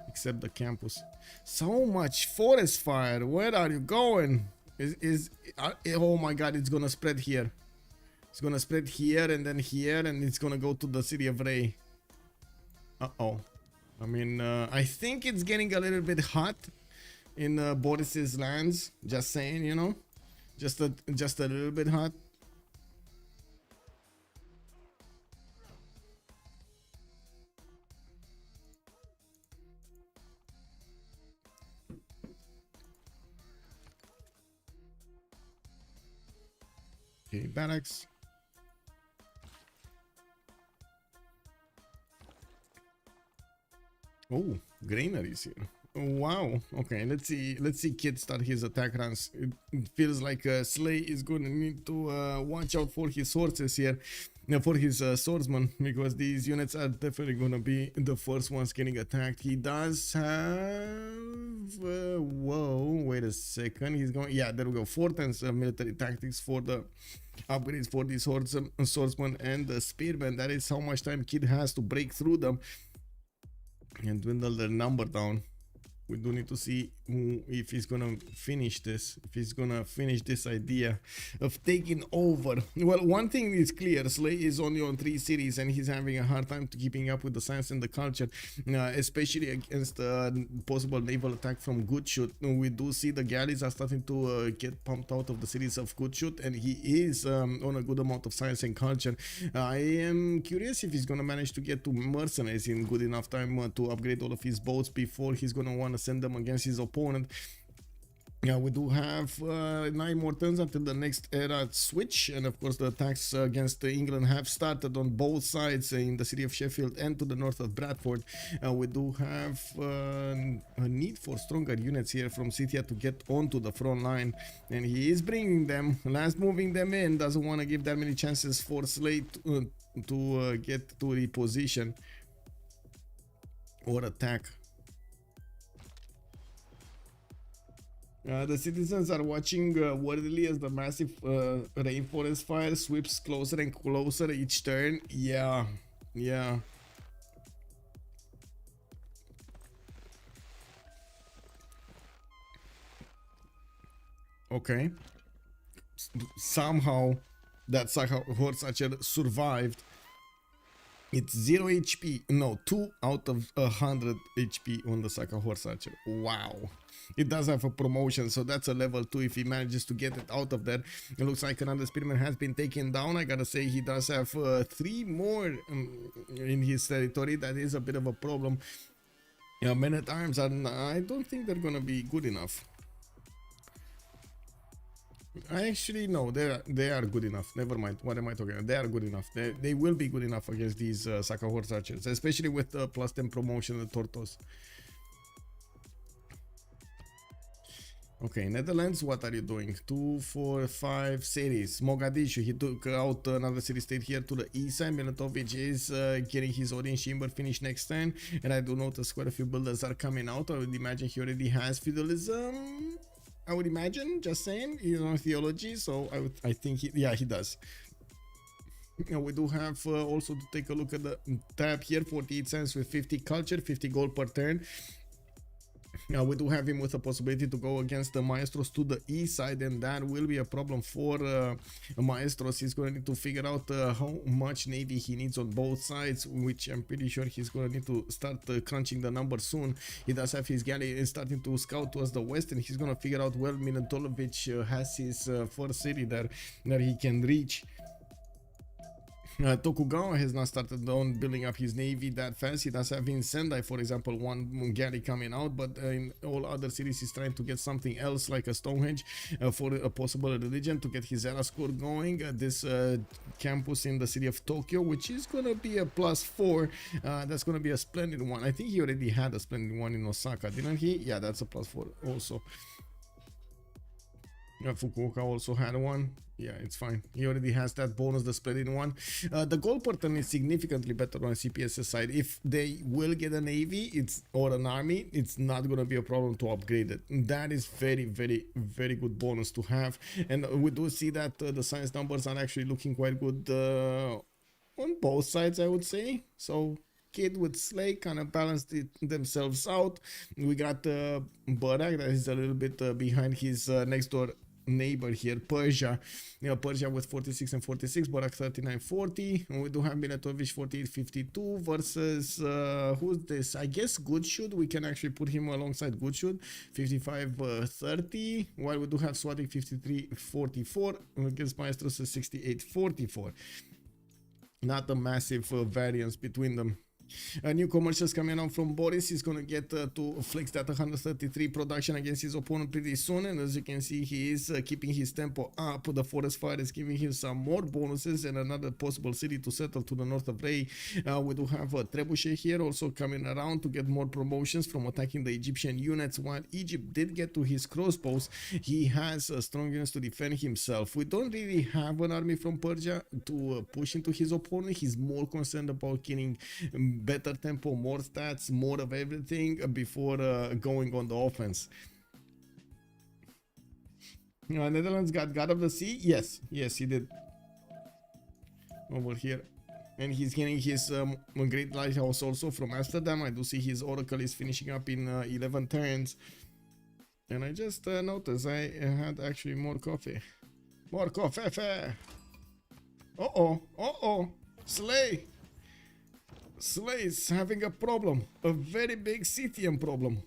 except the campus. So much forest fire. Where are you going? Oh my god, it's gonna spread here. It's gonna spread here, and then it's gonna go to the city of Ray. Uh-oh. I mean, I think it's getting a little bit hot in Boris's lands. Just saying, you know, just a little bit hot. Okay, barracks. Oh, granaries here. Wow. Okay, let's see Kid start his attack runs. It feels like Slay is going to need to watch out for his horses here, for his swordsman, because these units are definitely going to be the first ones getting attacked. He does have whoa, wait a second, he's going, yeah, there we go, 4 turns military tactics for the upgrades for these swordsman and the spearmen. That is how much time Kid has to break through them and dwindle their number down. We do need to see if he's gonna finish this, if he's gonna finish this idea of taking over. Well, one thing is clear, Slay is only on 3 cities and he's having a hard time to keeping up with the science and the culture, especially against possible naval attack from Goodshoot. We do see the galleys are starting to get pumped out of the cities of Goodshoot, and he is on a good amount of science and culture. I am curious if he's gonna manage to get to mercenaries in good enough time to upgrade all of his boats before he's gonna want to send them against his opponent. Yeah, we do have 9 more turns until the next era switch, and of course the attacks against England have started on both sides in the city of Sheffield and to the north of Bradford. We do have a need for stronger units here from Scythia to get onto the front line, and he is bringing them, last moving them in. Doesn't want to give that many chances for Slay to get to reposition or attack. The citizens are watching worriedly as the massive rainforest fire sweeps closer and closer each turn. Yeah. Okay. Somehow that horse archer survived. It's 0 HP. No, 2 out of 100 HP on the Saka horse archer. Wow. It does have a promotion, so that's a level 2 if he manages to get it out of there. It looks like another spearman has been taken down. I gotta say, he does have 3 more in his territory. That is a bit of a problem. Yeah, men at arms are, I don't think they're gonna be good enough. Actually, no, they are good enough. Never mind. What am I talking about? They are good enough. They will be good enough against these Saka horse archers, especially with the +10 promotion of Tortos. Okay, Netherlands, what are you doing? 2, 4, 5 cities. Mogadishu, he took out another city state here to the east side. Milatovic is getting his audience chamber finished next turn, and I do notice quite a few builders are coming out. I would imagine he already has feudalism. I would imagine, just saying, he's on theology, so I think he does. We do have also to take a look at the tab here, 48 cents with 50 culture, 50 gold per turn. We do have him with a possibility to go against the Maestros to the east side, and that will be a problem for Maestros. He's going to need to figure out how much navy he needs on both sides, which I'm pretty sure he's going to need to start crunching the numbers soon. He does have his galley starting to scout towards the west, and he's going to figure out where Minatolovic has his first city there that he can reach. Tokugawa has not started on building up his navy that fast. He does have in Sendai, for example, one galley coming out, but in all other cities he's trying to get something else like a Stonehenge for a possible religion to get his era score going. This campus in the city of Tokyo, which is gonna be a +4, that's gonna be a splendid one. I think he already had a splendid one in Osaka, didn't he? Yeah, that's a +4 also. Fukuoka also had one. Yeah, it's fine. He already has that bonus, the splendid one. The gold pattern is significantly better on CPS's side. If they will get a navy or an army, it's not going to be a problem to upgrade it. That is very, very, very good bonus to have. And we do see that the science numbers are actually looking quite good on both sides, I would say. So Kid with Slay kind of balanced themselves out. We got Barak that is a little bit behind his next door neighbor here, Persia. Persia with 46 and 46, Barak 39-40. And we do have Miletovic 48-52 versus who's this? I guess Goodshoot. We can actually put him alongside Goodshoot 55-30, while we do have Swatik 53-44 against Maestros 68-44. Not a massive variance between them. New commercials coming out from Boris. He's gonna get to flex that 133 production against his opponent pretty soon, and as you can see, he is keeping his tempo up. The forest fire is giving him some more bonuses and another possible city to settle to the north of Ray. We do have Trebuchet here also coming around to get more promotions from attacking the Egyptian units. While Egypt did get to his crossbows, he has strong units to defend himself. We don't really have an army from Persia to push into his opponent. He's more concerned about killing better tempo, more stats, more of everything before going on the offense. Netherlands got God of the Sea. Yes, he did. Over here. And he's getting his Great Lighthouse also from Amsterdam. I do see his Oracle is finishing up in 11 turns. And I just noticed I had actually more coffee. More coffee. Uh-oh. Slay is having a problem. A very big Scythian problem.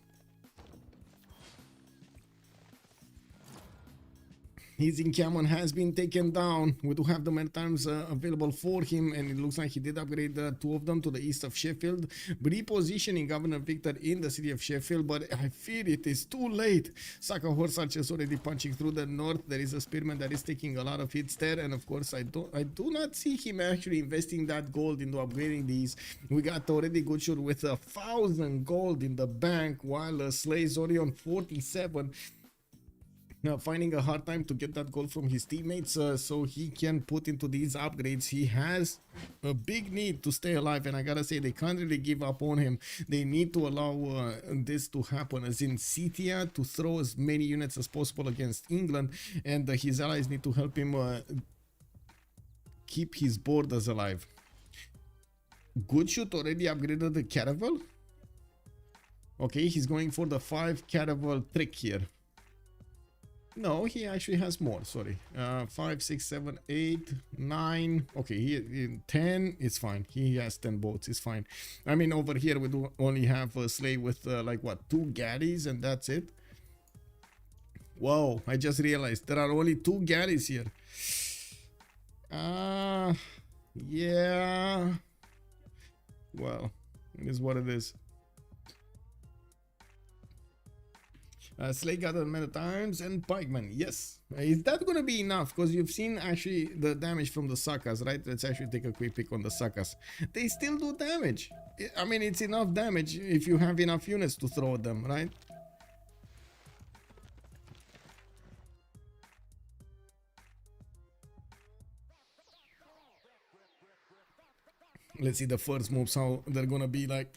His encampment has been taken down. We do have the Maritimes available for him, and it looks like he did upgrade 2 of them to the east of Sheffield, repositioning Governor Victor in the city of Sheffield, but I fear it is too late. Saka Horse Archers already punching through the north. There is a Spearman that is taking a lot of hits there, and of course I do not see him actually investing that gold into upgrading these. We got already Goodshoot with 1,000 gold in the bank, while Slay is only on 47. Now finding a hard time to get that gold from his teammates so he can put into these upgrades. He has a big need to stay alive, and I gotta say, they can't really give up on him. They need to allow this to happen, as in Scythia to throw as many units as possible against England, and his allies need to help him keep his borders alive. Goodshoot already upgraded the Caravel. Okay, he's going for the 5 Caravel trick here. No, he actually has more, sorry. 5, 6, 7, 8, 9. Okay, he 10, it's fine. He has 10 boats, it's fine. I mean, over here we do only have a Slay with like what, 2 galleys, and that's it. Whoa, I just realized there are only 2 galleys here. Yeah. Well, it is what it is. Slay got it many times, and Pikeman, yes. Is that gonna be enough? Because you've seen actually the damage from the Sakas, right? Let's actually take a quick pick on the Sakas. They still do damage. I mean, it's enough damage if you have enough units to throw at them, right? Let's see the first moves, how they're gonna be like.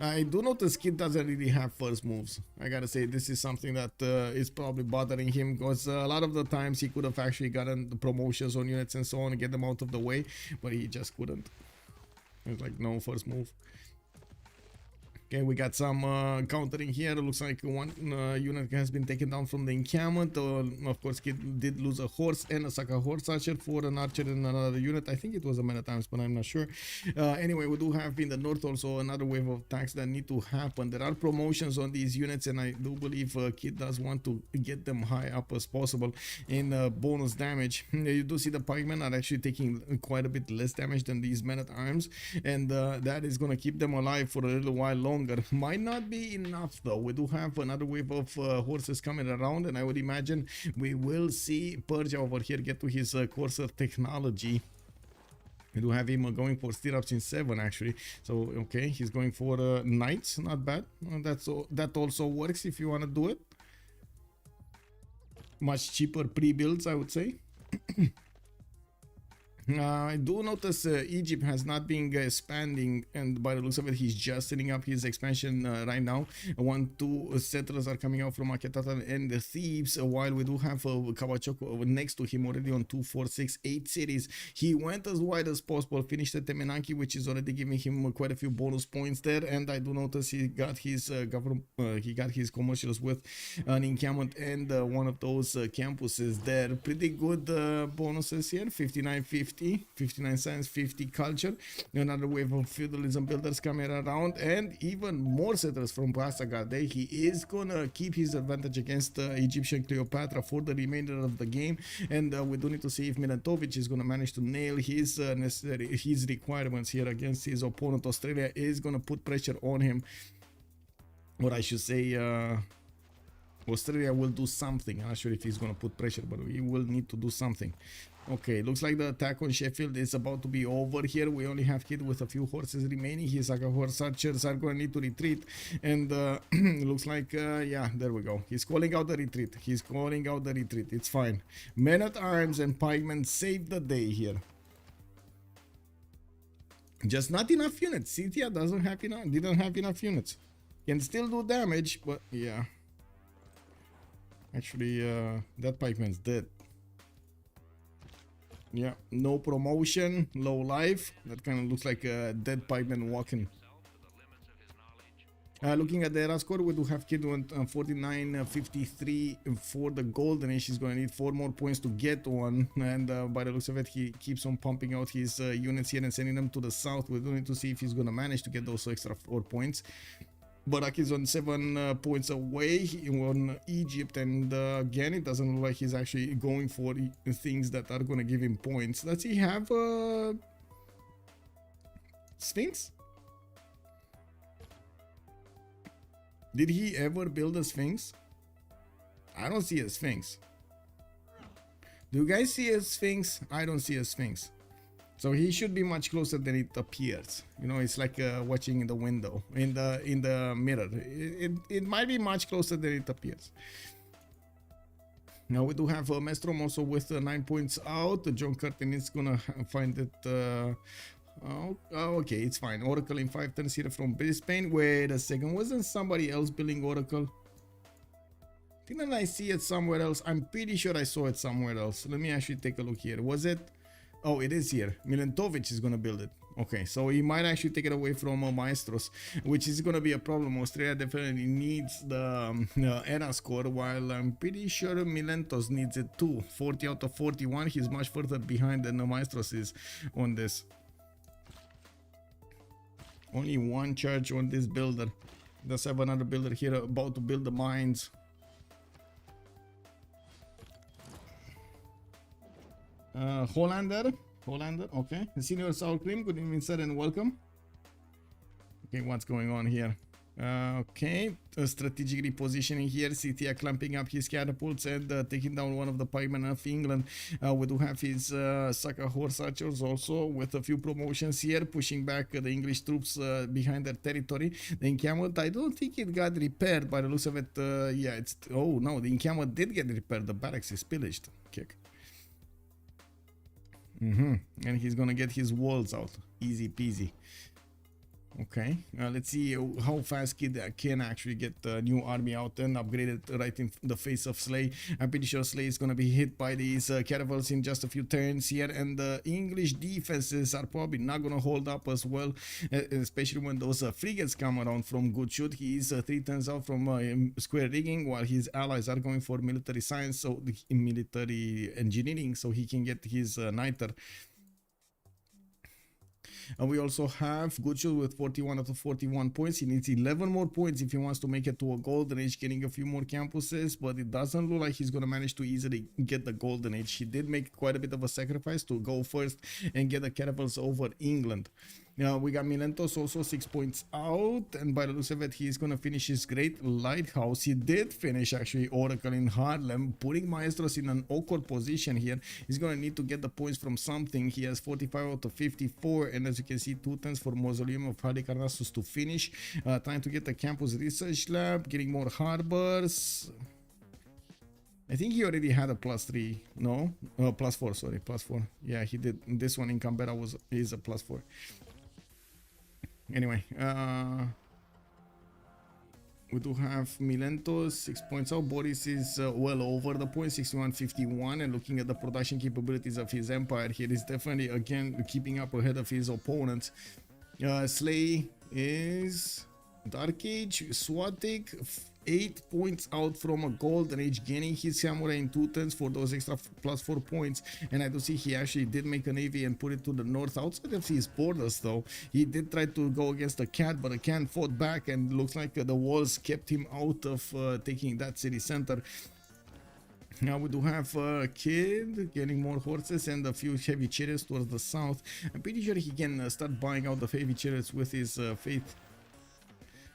I do notice Kid doesn't really have first moves. I gotta say, this is something that is probably bothering him, because a lot of the times he could have actually gotten the promotions on units and so on and get them out of the way, but he just couldn't. It's like no first move. Okay, we got some countering here. Looks like one unit has been taken down from the encampment. Of course, Kid did lose a horse and a Saka horse archer for an archer and another unit. I think it was a man at times, but I'm not sure. Anyway, we do have in the north also another wave of attacks that need to happen. There are promotions on these units, and I do believe Kid does want to get them high up as possible in bonus damage. You do see the pikemen are actually taking quite a bit less damage than these men at arms, and that is going to keep them alive for a little while longer. Might not be enough though. We do have another wave of horses coming around, and I would imagine we will see Perja over here get to his courser technology. We do have him going for stirrups in 7 actually. So okay, he's going for knights, not bad. That also works if you want to do it. Much cheaper pre-builds, I would say. I do notice Egypt has not been expanding, and by the looks of it, he's just setting up his expansion right now. 1-2 settlers are coming out from Akhenaten and the Thebes, while we do have Kabachok next to him already on 2, 4, 6, 8 cities. He went as wide as possible, finished at Temenanki, which is already giving him quite a few bonus points there, and I do notice he got his commercials with an encampment and one of those campuses there. Pretty good bonuses here, 59.50. 59 cents, 50 culture, another wave of feudalism builders coming around, and even more settlers from Pasagade. He is gonna keep his advantage against Egyptian Cleopatra for the remainder of the game, and we do need to see if Milentovic is gonna manage to nail his requirements here against his opponent. Australia is gonna put pressure on him, or I should say Australia will do something. I'm not sure if he's gonna put pressure, but he will need to do something. Okay, looks like the attack on Sheffield is about to be over here. We only have Kid with a few horses remaining. His Saka horse archers are going to need to retreat, and looks like yeah, there we go. He's calling out the retreat. He's calling out the retreat. It's fine. Men at arms and pikemen save the day here. Just not enough units. Scythia didn't have enough units. Can still do damage, but yeah. Actually, that pikeman's dead. Yeah, no promotion, low life. That kind of looks like a dead pikeman walking. Looking at the era score, we do have Kid on 49.53 for the golden age. He's going to need 4 more points to get one, and by the looks of it, he keeps on pumping out his units here and sending them to the south. We do need to see if he's going to manage to get those extra 4 points. Barak is on 7 points away on Egypt, and again, it doesn't look like he's actually going for things that are going to give him points. Does he have Sphinx? Did he ever build a Sphinx? I don't see a Sphinx. Do you guys see a Sphinx? I don't see a Sphinx. So he should be much closer than it appears. You know, it's like watching in the window, in the mirror. It might be much closer than it appears. Now we do have Mestrom also with 9 points out. John Curtin is gonna find it. Okay, it's fine. Oracle in 5 turns here from Brisbane. Wait a second, wasn't somebody else building Oracle? Didn't I see it somewhere else? I'm pretty sure I saw it somewhere else. Let me actually take a look here. Was it? Oh, it is here. Milentovic is going to build it. Okay, so he might actually take it away from Maestros, which is going to be a problem. Australia definitely needs the era score, while I'm pretty sure Milentos needs it too. 40 out of 41. He's much further behind than Maestros is on this. Only 1 charge on this builder. Does have another builder here about to build the mines. Hollander, okay. Senior Sour Cream, good evening, sir, and welcome. Okay, what's going on here? Okay, strategic repositioning here. City clamping up his catapults and taking down one of the pikemen of England. We do have his Saka horse archers also with a few promotions here, pushing back the English troops behind their territory. The encampment, I don't think it got repaired by the looks of it. Yeah, it's, oh no, the encampment did get repaired. The barracks is pillaged. Kick. And he's gonna get his walls out. Easy peasy. Okay, let's see how fast Kid can actually get the new army out and upgrade it right in the face of Slay. I'm pretty sure Slay is gonna be hit by these caravels in just a few turns here, and the English defenses are probably not gonna hold up as well, especially when those frigates come around from good shoot. He is 3 turns out from square rigging, while his allies are going for military science, so military engineering, so he can get his niter. And we also have Guccio with 41 out of 41 points. He needs 11 more points if he wants to make it to a golden age, getting a few more campuses, but it doesn't look like he's going to manage to easily get the golden age. He did make quite a bit of a sacrifice to go first and get the caravels over England. Now we got Milentos also 6 points out, and by the looks of it, he's going to finish his great lighthouse. He did finish actually Oracle in Harlem, putting Maestros in an awkward position here. He's going to need to get the points from something. He has 45 out of 54, and as you can see, 2 turns for Mausoleum of Halicarnassus to finish. Trying to get the campus research lab, getting more harbors. I think he already had a +3, no? +4, sorry, +4. Yeah, he did. This one in Canberra is a +4. Anyway, we do have Milentos 6 points out. Boris is well over the point, 61-51, and looking at the production capabilities of his empire here is definitely again keeping up ahead of his opponents. Slay is Dark Age, Swatik 8 points out from a golden age, gaining his samurai in 2 turns for those extra +4 points. And I do see he actually did make a navy and put it to the north outside of his borders, though. He did try to go against the cat, but the cat fought back, and looks like the walls kept him out of taking that city center. Now we do have Kid getting more horses and a few heavy chariots towards the south. I'm pretty sure he can start buying out the heavy chariots with his faith.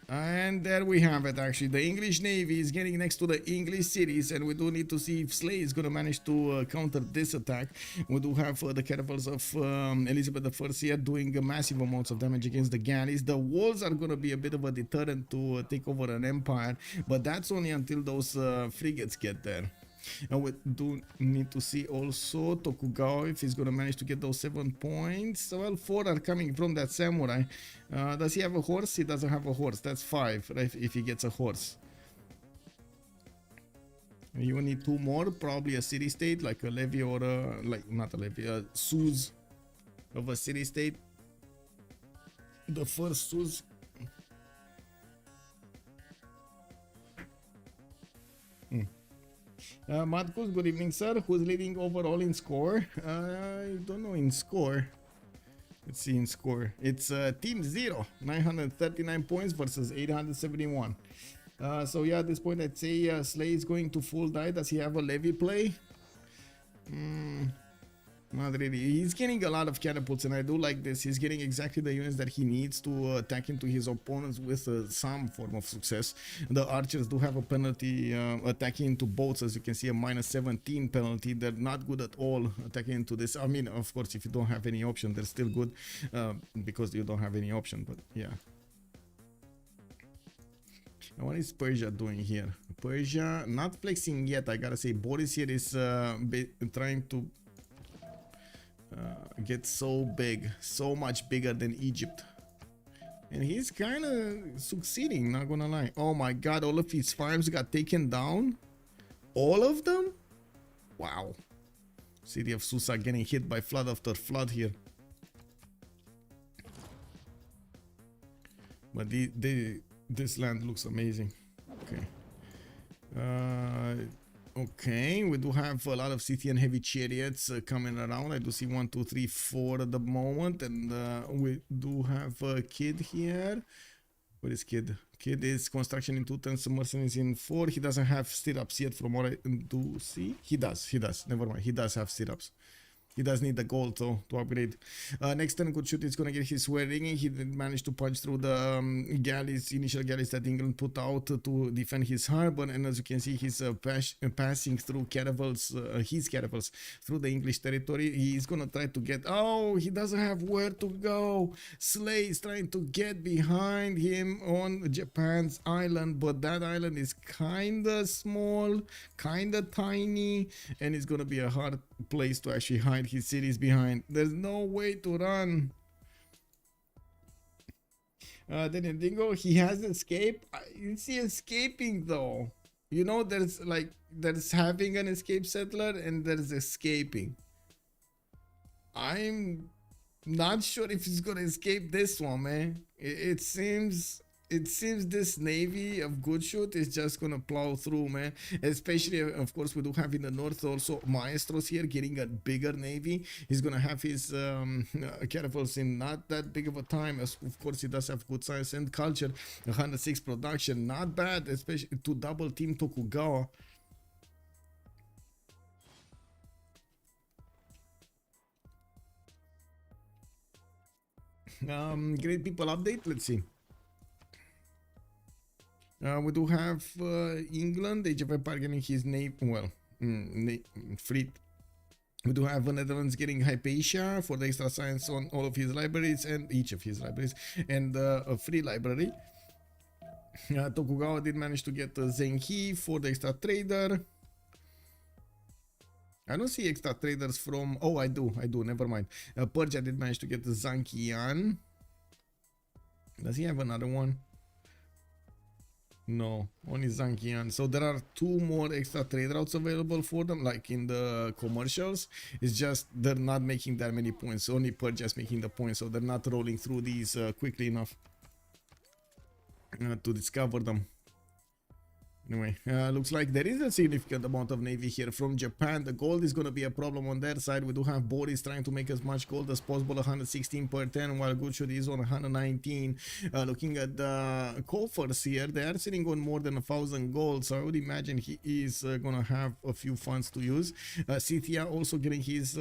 And there we have it. Actually, the English Navy is getting next to the English cities, and we do need to see if Slay is going to manage to counter this attack. We do have the caravels of Elizabeth I here doing massive amounts of damage against the galleys. The walls are going to be a bit of a deterrent to take over an empire, but that's only until those frigates get there. And we do need to see also Tokugawa if he's going to manage to get those 7 points. Well, 4 are coming from that samurai. Does he have a horse? He doesn't have a horse. That's 5, right? If he gets a horse. You will need 2 more, probably a city-state, like a levy or a, like, not a levy, a Suz of a city-state. The first Suz. Madkus, good evening, sir. Who's leading overall in score? I don't know in score. Let's see in score. It's Team 0, 939 points versus 871. So yeah, at this point I'd say Slay is going to full die. Does he have a levy play? Not really. He's getting a lot of catapults, and I do like this. He's getting exactly the units that he needs to attack into his opponents with some form of success. The archers do have a penalty attacking into boats, as you can see, a -17 penalty. They're not good at all attacking into this. I mean, of course, if you don't have any option, they're still good because you don't have any option, but yeah. Now, what is Persia doing here? Persia not flexing yet, I gotta say. Boris here is trying to get so big, so much bigger than Egypt, and he's kind of succeeding, not gonna lie. Oh my god, all of his farms got taken down, all of them. Wow. City of Susa getting hit by flood after flood here, but this land looks amazing. Okay. Okay, we do have a lot of Scythian heavy chariots coming around. I do see 1, 2, 3, 4 at the moment, and we do have a Kid here. What is Kid? Kid is construction in 2 turns, mercenaries in 4. He doesn't have stirrups yet from what I do see. He does. Never mind. He does have stirrups. He does need the gold though to upgrade. Next turn, good shoot is gonna get his swearing. He did manage to punch through the galleys, initial galleys that England put out to defend his harbor. And as you can see, he's passing through caravels, his caravels through the English territory. He's gonna try to get. Oh, he doesn't have where to go. Slay is trying to get behind him on Japan's island, but that island is kinda small, kinda tiny, and it's gonna be a hard place to actually hide his cities behind. There's no way to run. Then Dingo, he has escape. Is he escaping though? You know, there's having an escape settler and there's escaping. I'm not sure if he's gonna escape this one, man. It seems this navy of good shoot is just gonna plow through, man. Especially, of course, we do have in the north also Maestros here getting a bigger navy. He's gonna have his catapults in not that big of a time, as of course he does have good science and culture. 106 production, not bad, especially to double team Tokugawa. Great people update. Let's see. We do have England, Age of Empire getting his name, well, fleet. We do have the Netherlands getting Hypatia for the extra science on all of his libraries and each of his libraries, and a free library. Tokugawa did manage to get Zenki for the extra trader. I don't see extra traders from... Oh, I do, never mind. Persia did manage to get the Zankian. Does he have another one? No, only Zankian. So there are 2 more extra trade routes available for them, like in the commercials. It's just they're not making that many points. Only Persia's making the points, so they're not rolling through these quickly enough to discover them. Anyway, looks like there is a significant amount of navy here from Japan. The gold is going to be a problem on their side. We do have Boris trying to make as much gold as possible, 116 per 10, while Gucci is on 119. Looking at the coffers here, they are sitting on more than 1,000 gold, so I would imagine he is going to have a few funds to use. Scythia also getting his...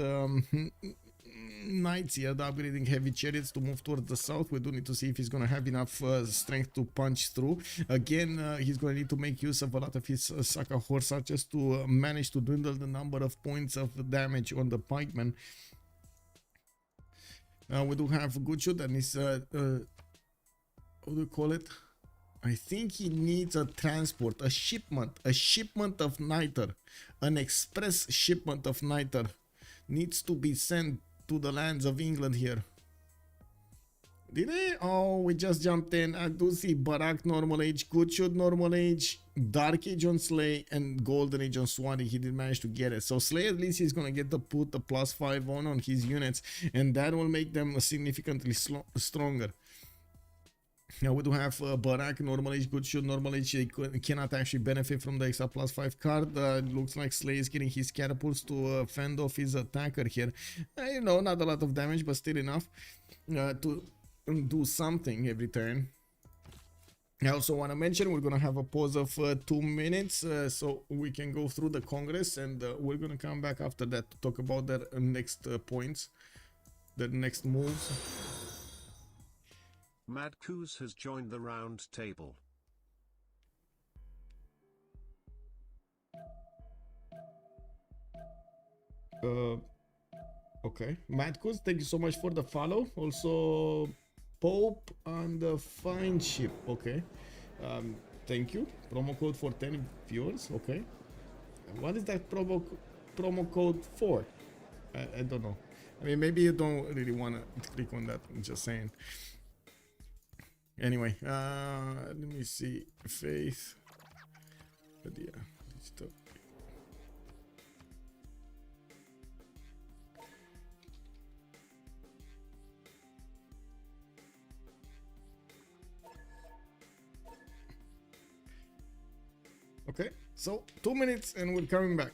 knights here, upgrading heavy chariots to move towards the south. We do need to see if he's gonna have enough strength to punch through. Again, he's gonna need to make use of a lot of his Saka horse archers to manage to dwindle the number of points of damage on the pikemen. We do have good shoot and his what do you call it? I think he needs a transport, a shipment of niter, an express shipment of niter needs to be sent to the lands of England here. Did they? Oh, we just jumped in. I do see Barak normal age, good shoot normal age, Dark Age on Slay, and Golden Age on Swati. He did manage to get it. So Slay, at least he's gonna get to put the +5 on his units, and that will make them significantly stronger. Now we do have Barak, normal age, good shoot, normal age. He cannot actually benefit from the extra +5 card. Looks like Slay is getting his catapults to fend off his attacker here. You know, not a lot of damage, but still enough to do something every turn. I also want to mention we're going to have a pause of 2 minutes so we can go through the Congress, and we're going to come back after that to talk about their next points, their next moves. Mad Coos has joined the round table. Okay, Mad Coos, thank you so much for the follow. Also, Pope and the Fine Ship. Okay, thank you. Promo code for 10 viewers. Okay, what is that promo code for? I don't know. I mean, maybe you don't really want to click on that. I'm just saying. Anyway, let me see. Faith. But yeah, digital. Okay, so 2 minutes and we're coming back.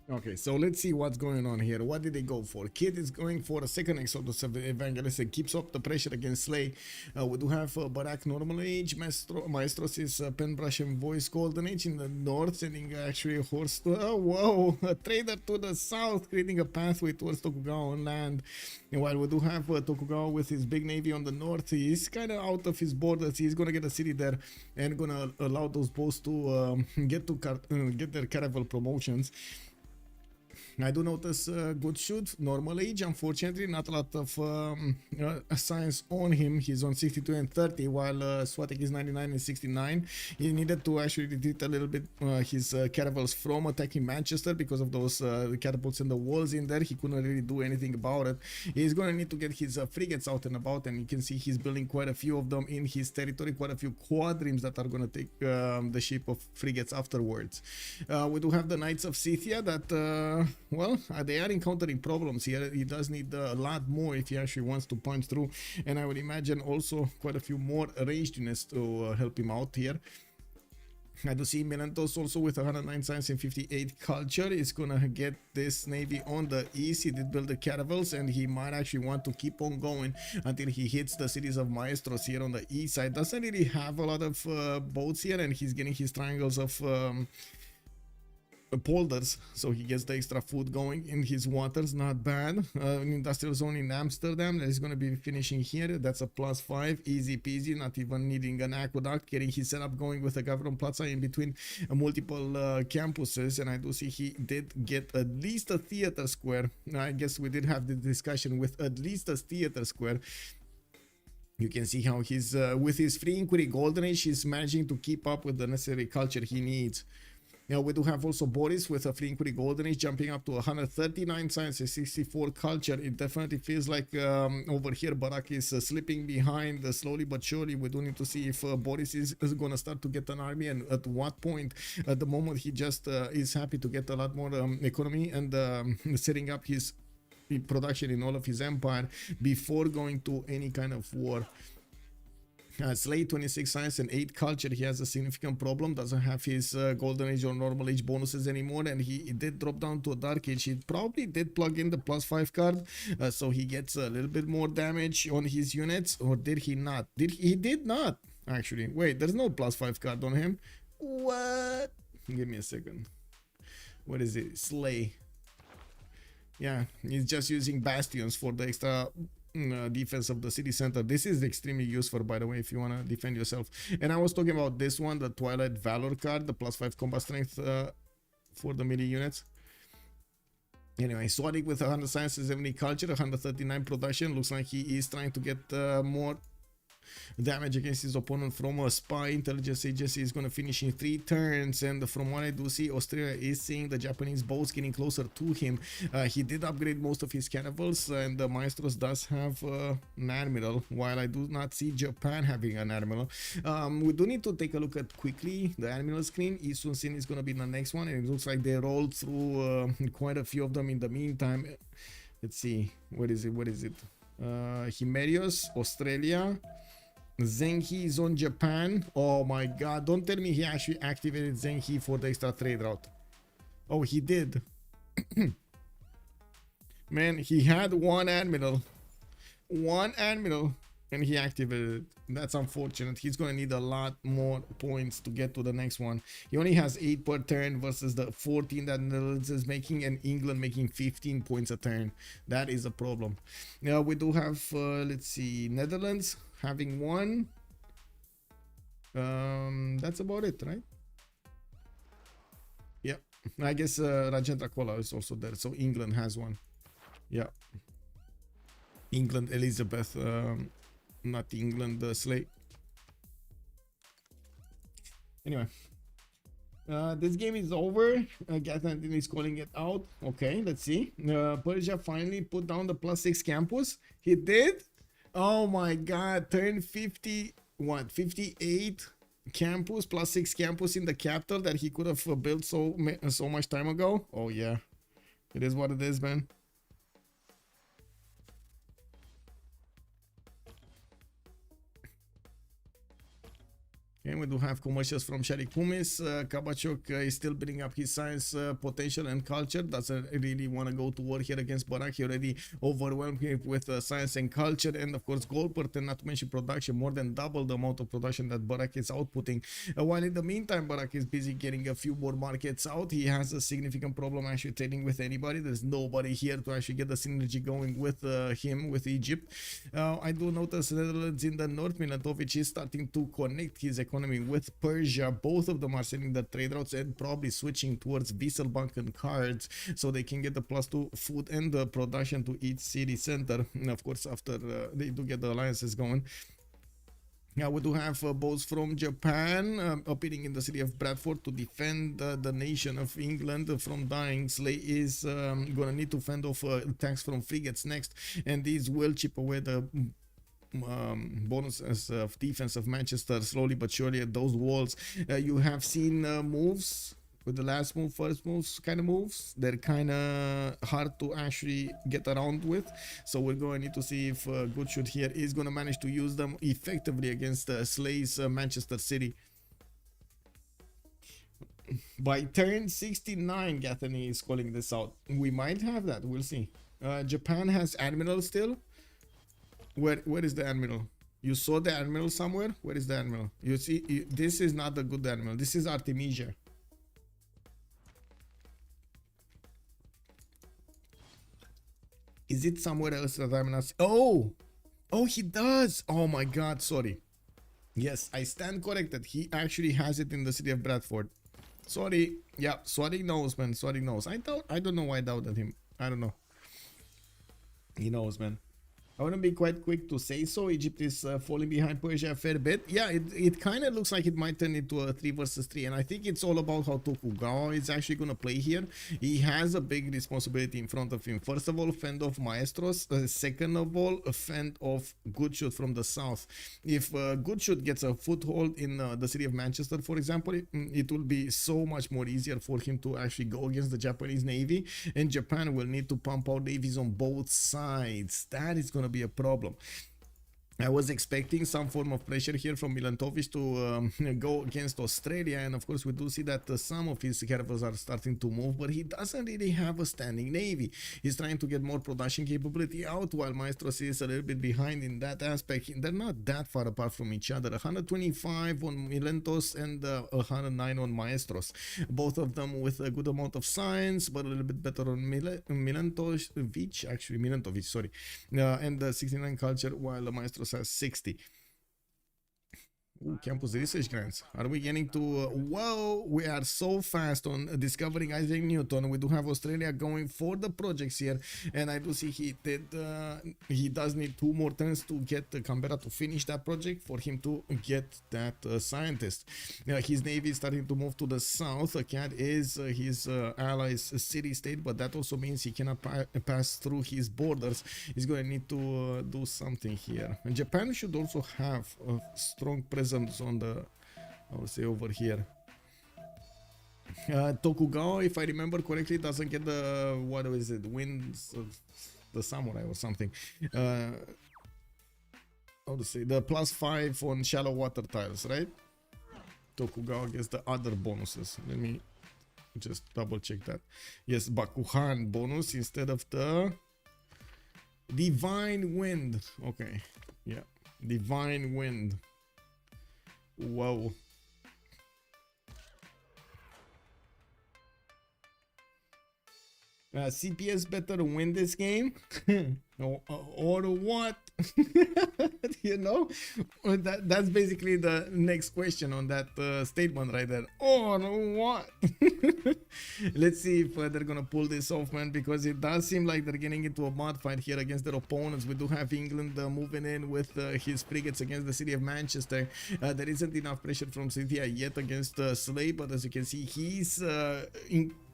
Okay, so let's see what's going on here. What did they go for? Kid is going for a second Exodus of the Evangelist and keeps up the pressure against Slay. We do have Barak Normal Age, Maestros is Penbrush and Voice Golden Age in the north, sending actually a horse to, oh whoa, a trader to the south, creating a pathway towards Tokugawa on land. And while we do have Tokugawa with his big navy on the north, he's kind of out of his borders. He's gonna get a city there and gonna allow those boats to get their caravel promotions. I do notice good shoot, normal age, unfortunately not a lot of science on him. He's on 62 and 30 while Swatek is 99 and 69. He needed to actually retreat a little bit his caravels from attacking Manchester because of those catapults and the walls in there. He couldn't really do anything about it. He's gonna need to get his frigates out and about, and you can see he's building quite a few of them in his territory, quite a few quadrims that are gonna take the shape of frigates afterwards. We do have the Knights of Scythia that well, they are encountering problems here. He does need a lot more if he actually wants to punch through, and I would imagine also quite a few more ranged units to help him out here. I do see Melantos also with 109 science and 58 culture is gonna get this navy on the east. He did build the caravels, and he might actually want to keep on going until he hits the cities of Maestros here on the east side. Doesn't really have a lot of boats here, and he's getting his triangles of polders, so he gets the extra food going in his waters. Not bad. An industrial zone in Amsterdam that is going to be finishing here. That's a +5, easy peasy, not even needing an aqueduct. Getting his setup going with a government plaza in between multiple campuses, and I do see he did get at least a theater square. I guess we did have the discussion with at least a theater square. You can see how he's with his free inquiry golden age, he's managing to keep up with the necessary culture he needs. Now we do have also Boris with a free inquiry golden age jumping up to 139 science and 64 culture. It definitely feels like over here Barak is slipping behind slowly but surely. We do need to see if Boris is going to start to get an army, and at what point. At the moment he just is happy to get a lot more economy and setting up his production in all of his empire before going to any kind of war. Slay 26 science and 8 culture. He has a significant problem, doesn't have his golden age or normal age bonuses anymore, and he did drop down to a dark age. He probably did plug in the +5 card, so he gets a little bit more damage on his units. Or did he not? He did not actually. Wait, there's no +5 card on him. What? Give me a second. What is it? Slay. Yeah, he's just using bastions for the extra defense of the city center. This is extremely useful, by the way, if you want to defend yourself. And I was talking about this one, the Twilight Valor card, the +5 combat strength for the melee units. Anyway, Swadik with 100 science, 70 culture, 139 production. Looks like he is trying to get more damage against his opponent from a spy intelligence agency. Is going to finish in 3 turns, and from what I do see, Australia is seeing the Japanese boats getting closer to him. He did upgrade most of his caravels, and the Maestros does have an admiral, while I do not see Japan having an admiral. We do need to take a look at quickly the admiral screen. Isun Sin is going to be the next one, and it looks like they rolled through quite a few of them in the meantime. Let's see, what is it? Himerios, Australia. Zenki is on Japan. Oh my god, don't tell me he actually activated Zenki for the extra trade route. Oh, he did. Man, he had one admiral, and he activated it. That's unfortunate. He's gonna need a lot more points to get to the next one. He only has 8 per turn versus the 14 that Netherlands is making, and England making 15 points a turn. That is a problem. Now we do have let's see, Netherlands having 1. That's about it, right? Yeah, I guess Rajendra Kola is also there, so England has 1. Yeah, England Elizabeth, not England Slay. Anyway, this game is over. Gathan is calling it out. Okay, let's see. Persia finally put down the +6 campus. He did. Oh my god, turn 50, what, 58 campus, +6 campus in the capital that he could have built so much time ago. Oh yeah, it is what it is, man. Okay, we do have commercials from Shari Kumis. Kabachok is still building up his science potential and culture. Doesn't really want to go to war here against Barak. He already overwhelmed him with science and culture. And of course, Goldpert, and not to mention production, more than double the amount of production that Barak is outputting. While in the meantime, Barak is busy getting a few more markets out. He has a significant problem actually trading with anybody. There's nobody here to actually get the synergy going with him, with Egypt. I do notice Netherlands in the north. Milatovic is starting to connect his economy with Persia. Both of them are selling the trade routes and probably switching towards Wieselbank and cards so they can get the +2 food and the production to each city center. And of course, after they do get the alliances going. Now we do have boats from Japan appearing in the city of Bradford to defend the nation of England from dying. Slay is gonna need to fend off attacks from frigates next, and these will chip away the bonuses of defense of Manchester slowly but surely at those walls. You have seen moves with the last move, first moves kind of moves. They're kind of hard to actually get around with, so we're going to need to see if Good Shoot here is going to manage to use them effectively against Slay's Manchester City. By turn 69, Gathany is calling this out. We might have that, we'll see. Japan has Admiral still. Where is the Admiral? You saw the Admiral somewhere? Where is the Admiral? You see, this is not the good Admiral. This is Artemisia. Is it somewhere else that I'm not? Oh, he does. Oh my God, sorry. Yes, I stand corrected. He actually has it in the city of Bradford. Sorry. Yeah, Swadi knows, man. Swadi knows. I don't know why I doubted him. I don't know. He knows, man. I want to be quite quick to say so. Egypt is falling behind Persia a fair bit. Yeah, it kind of looks like it might turn into a 3 versus 3. And I think it's all about how Tokugawa is actually going to play here. He has a big responsibility in front of him. First of all, fend off Maestros. Second of all, fend off Good Shoot from the south. If Good Shoot gets a foothold in the city of Manchester, for example, it will be so much more easier for him to actually go against the Japanese Navy. And Japan will need to pump out navies on both sides. That is going to be a problem. I was expecting some form of pressure here from Milantovic to go against Australia, and of course we do see that some of his caravels are starting to move, but he doesn't really have a standing navy. He's trying to get more production capability out, while Maestros is a little bit behind in that aspect. They're not that far apart from each other. 125 on Milentos and 109 on Maestros. Both of them with a good amount of science, but a little bit better on Milentovic, sorry. And 69 culture, while Maestros has 60. Ooh, campus research grants. Are we getting to whoa, we are so fast on discovering Isaac Newton. We do have Australia going for the projects here, and I do see he does need 2 more turns to get Canberra to finish that project for him to get that scientist. His navy is starting to move to the south. CAD is his allies city state, but that also means he cannot pass through his borders. He's going to need to do something here. And Japan should also have a strong presence on the, I would say, over here. Tokugawa, if I remember correctly, doesn't get the, what is it, winds of the samurai or something. How to say, the +5 on shallow water tiles, right? Tokugawa gets the other bonuses. Let me just double check that. Yes, Bakuhan bonus instead of the Divine Wind. Okay, yeah, Divine Wind. Whoa. CPS better win this game? or what? You know, that's basically the next question on that statement right there. Or what? Let's see if they're gonna pull this off, man, because it does seem like they're getting into a mud fight here against their opponents. We do have England moving in with his frigates against the city of Manchester. There isn't enough pressure from Cynthia yet against Slay, but as you can see, he's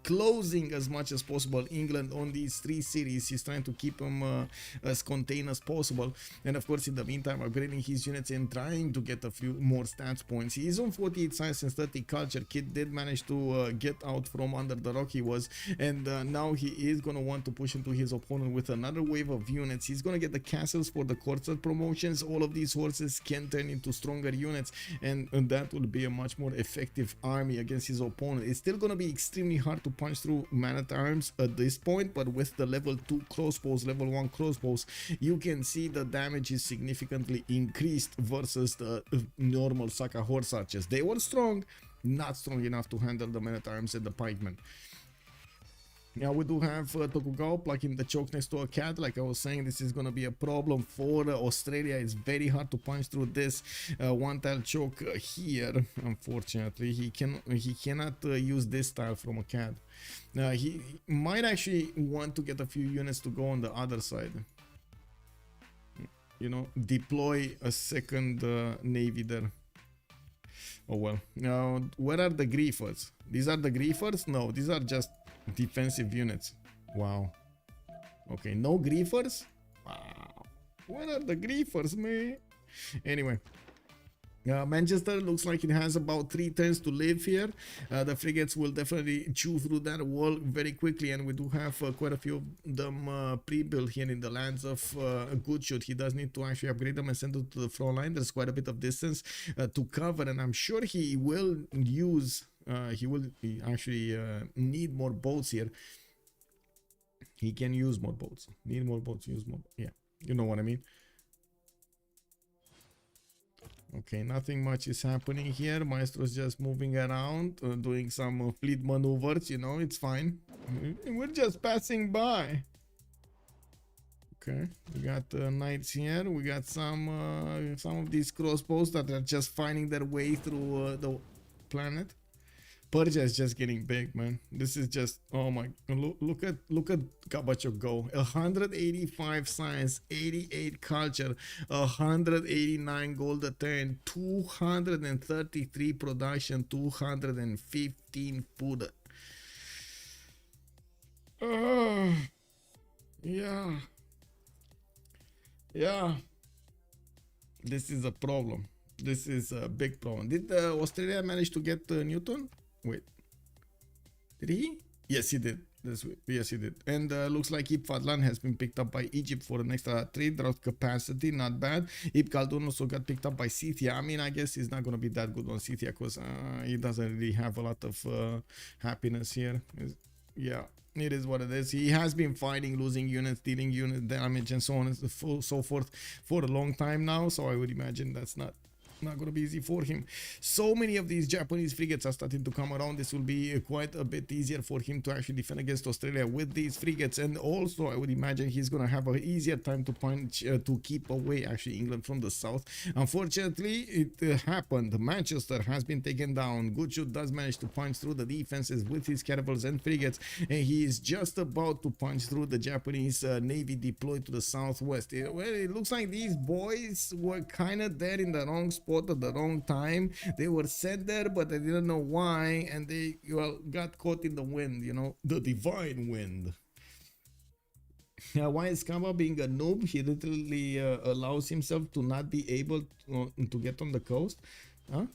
closing as much as possible England on these 3 cities. He's trying to keep them as contained as possible, and of course in the meantime upgrading his units and trying to get a few more stats points. He is on 48 science and 30 culture. Kid did manage to get out from under the rock he was, and now he is going to want to push into his opponent with another wave of units. He's going to get the castles for the courtside promotions. All of these horses can turn into stronger units, and that will be a much more effective army against his opponent. It's still going to be extremely hard to punch through man-at-arms at this point, but with the level 2 crossbows, level 1 crossbows, you can see the damage is significantly increased versus the normal Saka horse archers. They were strong, not strong enough to handle the man-at-arms and the pikemen. Now we do have Tokugawa plucking the choke next to a cat. Like I was saying, this is going to be a problem for Australia. It's very hard to punch through this one tile choke here. Unfortunately, he cannot use this tile from a cat. He might actually want to get a few units to go on the other side. You know, deploy a second navy there. Oh well. Now, where are the griefers? These are the griefers? No, these are just defensive units. Wow. Okay, no griefers? Wow. Where are the griefers, man? Anyway. Manchester looks like it has about 3 turns to live here. The frigates will definitely chew through that wall very quickly, and we do have quite a few of them pre-built here in the lands of Good Shoot. He does need to actually upgrade them and send them to the front line. There's quite a bit of distance to cover, and I'm sure he will use he actually need more boats here. He can use more boats. Need more boats, use more. Yeah, you know what I mean. Okay, nothing much is happening here. Maestro's just moving around, doing some fleet maneuvers, you know, it's fine. We're just passing by. Okay, we got knights here. We got some of these crossbows that are just finding their way through the planet. Persia is just getting big, man. This is just, oh my, look at Kabachok go. 185 science, 88 culture, 189 gold a turn, 233 production, 215 food. Yeah. This is a problem. This is a big problem. Did Australia manage to get Newton? Wait, did he? Yes, he did. Yes, he did. And looks like Ib Fadlan has been picked up by Egypt for an extra trade route capacity. Not bad. Ib Khaldun also got picked up by Scythia. I mean, I guess he's not going to be that good on Scythia because he doesn't really have a lot of happiness here. Yeah, it is what it is. He has been fighting, losing units, dealing unit damage, and so on and so forth for a long time now. So I would imagine that's not going to be easy for him. So many of these Japanese frigates are starting to come around. This will be quite a bit easier for him to actually defend against Australia with these frigates, and also I would imagine he's going to have an easier time to punch to keep away actually England from the south. Unfortunately, it happened. Manchester has been taken down. Gucci does manage to punch through the defenses with his caravels and frigates, and he is just about to punch through the Japanese navy deployed to the southwest. Well, it looks like these boys were kind of there in the wrong spot at the wrong time. They were sent there, but they didn't know why, and they got caught in the wind, you know, the divine wind. Why is Kaba being a noob? He literally allows himself to not be able to get on the coast. Huh?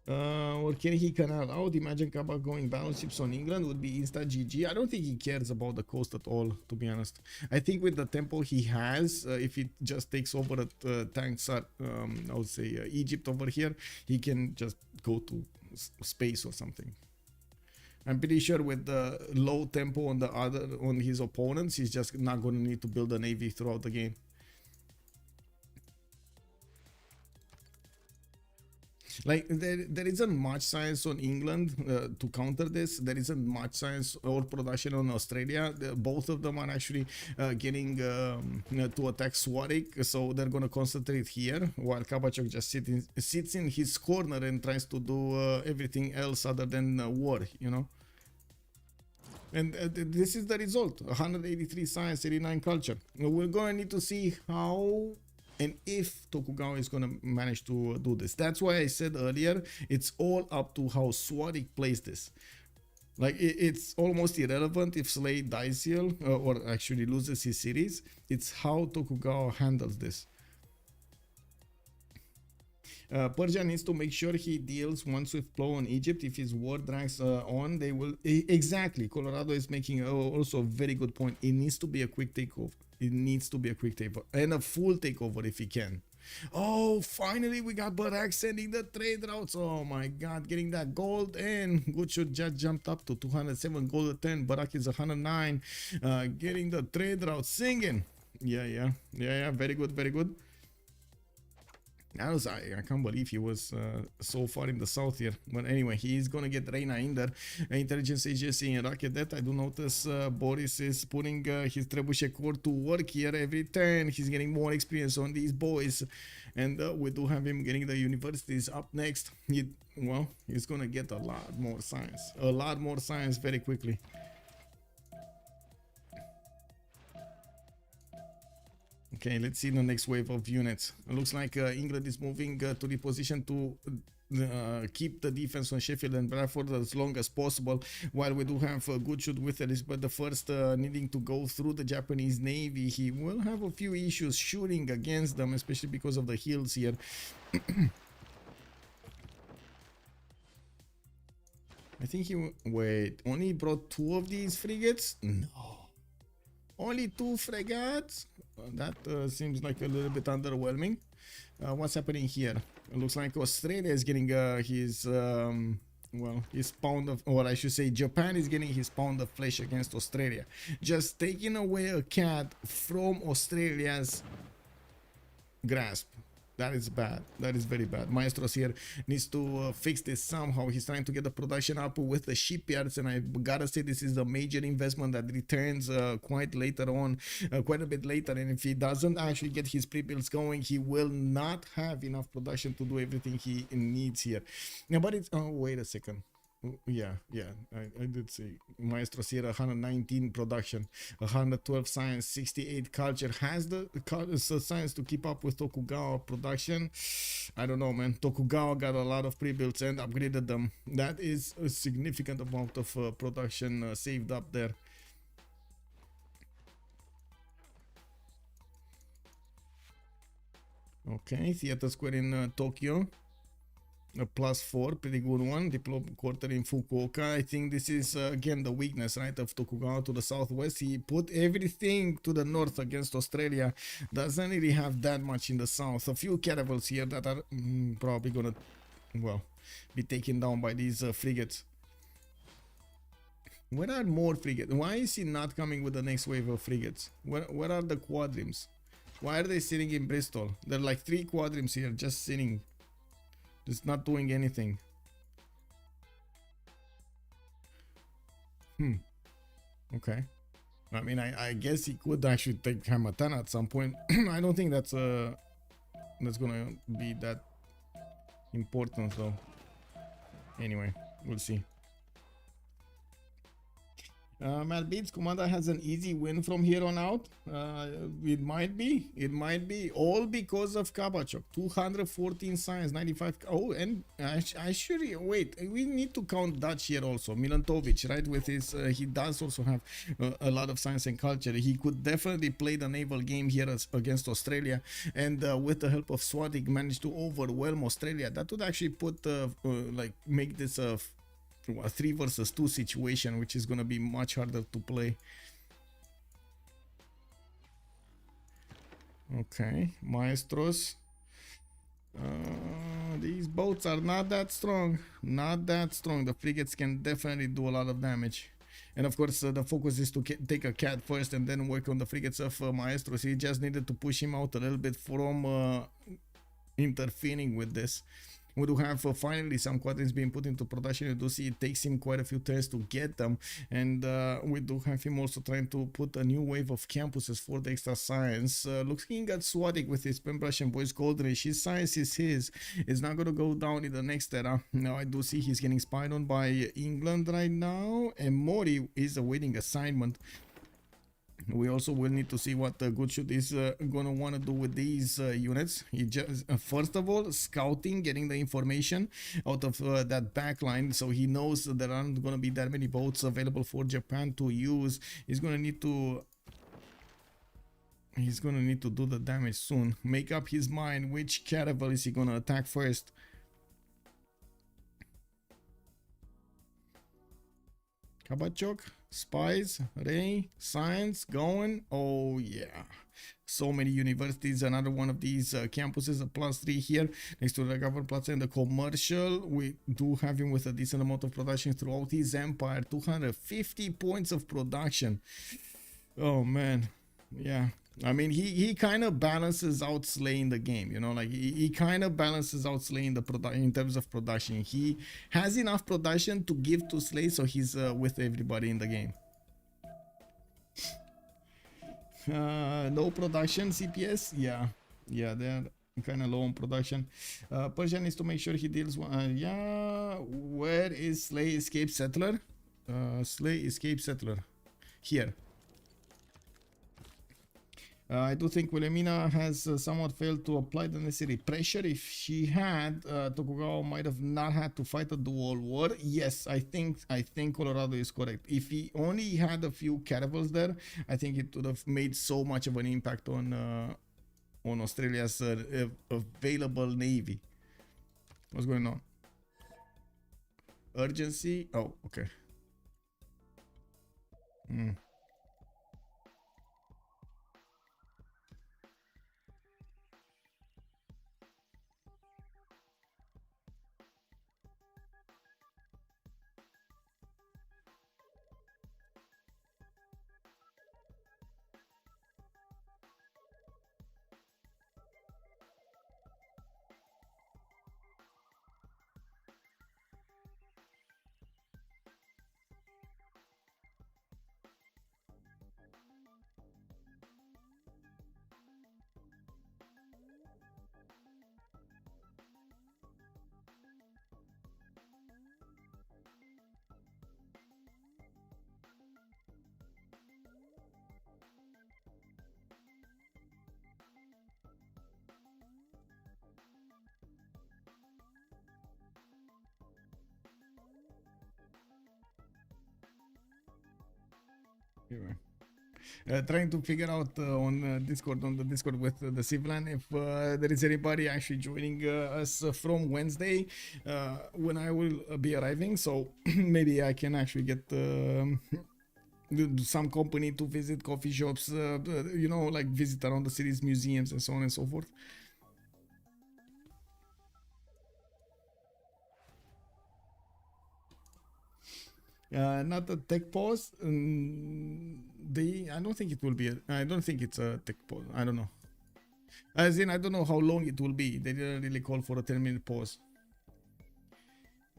Or can he canal out? Imagine Kaba going battleships on England would be insta GG. I don't think he cares about the coast at all, to be honest. I think with the tempo he has, if he just takes over at tanks at, I would say Egypt over here, he can just go to space or something. I'm pretty sure with the low tempo on his opponents, he's just not going to need to build a navy throughout the game. Like there isn't much science on England to counter this. There isn't much science or production on Australia. Both of them are actually getting to attack Swarik, so they're gonna concentrate here while Kabachok just sits in his corner and tries to do everything else other than war, you know. And this is the result: 183 science, 89 culture. We're gonna need to see how and if Tokugawa is going to manage to do this. That's why I said earlier, it's all up to how Swarik plays this. Like it's almost irrelevant if Slade dies here or actually loses his series. It's how Tokugawa handles this. Persia needs to make sure he deals one swift blow on Egypt. If his war drags on, they will... Exactly. Colorado is making also a very good point. It needs to be a quick takeover. It needs to be a quick takeover. And a full takeover if he can. Oh, finally we got Barak sending the trade routes. Oh my god, getting that gold. And Gucci just jumped up to 207 gold at 10. Barak is 109. Getting the trade route singing. Yeah. Very good, very good. I can't believe he was so far in the south here. But anyway, he's gonna get Reina in there. Intelligence agency in Rocket that I do notice Boris is putting his trebuchet core to work here every turn. He's getting more experience on these boys. And we do have him getting the universities up next. He's gonna get a lot more science. A lot more science very quickly. Okay, let's see the next wave of units. It looks like England is moving to the position to keep the defense on Sheffield and Bradford as long as possible, while we do have a good shoot with Elizabeth I needing to go through the Japanese Navy. He will have a few issues shooting against them, especially because of the hills here. I think he... Wait, only brought 2 of these frigates? No. Only 2 frigates? That seems like a little bit underwhelming. What's happening here? It looks like Australia is getting his pound of, or I should say Japan is getting his pound of flesh against Australia. Just taking away a cat from Australia's grasp. That is bad. That is very bad. Maestros here needs to fix this somehow. He's trying to get the production up with the shipyards, and I gotta say this is a major investment that returns quite later on, quite a bit later. And if he doesn't actually get his pre-builds going, he will not have enough production to do everything he needs here. Yeah, but it's... Oh, wait a second. Yeah, I did say Maestros here 119 production, 112 science, 68 culture. Has the science to keep up with Tokugawa production? I don't know, man. Tokugawa got a lot of pre-builds and upgraded them. That is a significant amount of production saved up there. Okay, Theater Square in Tokyo. A +4, pretty good one. Diplomatic quarter in Fukuoka. I think this is again the weakness, right, of Tokugawa to the southwest. He put everything to the north against Australia. Doesn't really have that much in the south. A few caravels here that are probably gonna, well, be taken down by these frigates. Where are more frigates? Why is he not coming with the next wave of frigates? Where are the quadrims? Why are they sitting in Bristol? There are like 3 quadrims here just sitting. Just not doing anything. Okay. I mean, I guess he could actually take Hamatan at some point. I don't think that's gonna be that important though. Anyway, we'll see. Matt Beats, Komanda has an easy win from here on out. It might be all because of Kabachok. 214 science, 95. Oh, and actually, wait, we need to count Dutch here also. Milantovic, right? With his, he does also have a lot of science and culture. He could definitely play the naval game here against Australia, and with the help of Swadik, managed to overwhelm Australia. That would actually put, like, make this a 3 versus 2 situation, which is going to be much harder to play. Okay, Maestros. These boats are not that strong. Not that strong. The frigates can definitely do a lot of damage. And of course, the focus is to take a cat first and then work on the frigates of Maestros. He just needed to push him out a little bit from interfering with this. We do have finally some quadrants being put into production. You do see it takes him quite a few turns to get them, and we do have him also trying to put a new wave of campuses for the extra science. Looking at Swadik with his Pembrush and Boys Goldrich, his science is his. It's not going to go down in the next era. Now I do see he's getting spied on by England right now, and Mori is awaiting assignment. We also will need to see what Good Shoot is gonna want to do with these units. He just first of all, scouting, getting the information out of that back line, so he knows that there aren't gonna be that many boats available for Japan to use. He's gonna need to do the damage soon. Make up his mind which caravel is he gonna attack first. Kabachok, Spies, Ray, Science, going. Oh yeah, so many universities. Another one of these campuses, a +3 here next to the government plaza and the commercial. We do have him with a decent amount of production throughout his empire. 250 points of production. Oh man, yeah. I mean, he kind of balances out Slay in the game, you know, like he kind of balances out Slay in the in terms of production. He has enough production to give to Slay, so he's with everybody in the game. Low production CPS, yeah, they're kind of low on production. Persian needs to make sure he deals. Yeah, where is Slay Escape Settler? Slay Escape Settler, here. I do think Wilhelmina has somewhat failed to apply the necessary pressure. If she had, Tokugawa might have not had to fight a dual war. Yes, I think Colorado is correct. If he only had a few caravels there, I think it would have made so much of an impact on Australia's available navy. What's going on? Urgency? Oh, okay. Trying to figure out on the Discord with the Civlan if there is anybody actually joining us from Wednesday when I will be arriving, so maybe I can actually get some company to visit coffee shops, you know, like visit around the city's museums and so on and so forth. Not a tech pause. I don't think it will be. I don't think it's a tech pause. I don't know. As in, I don't know how long it will be. They didn't really call for a 10-minute pause.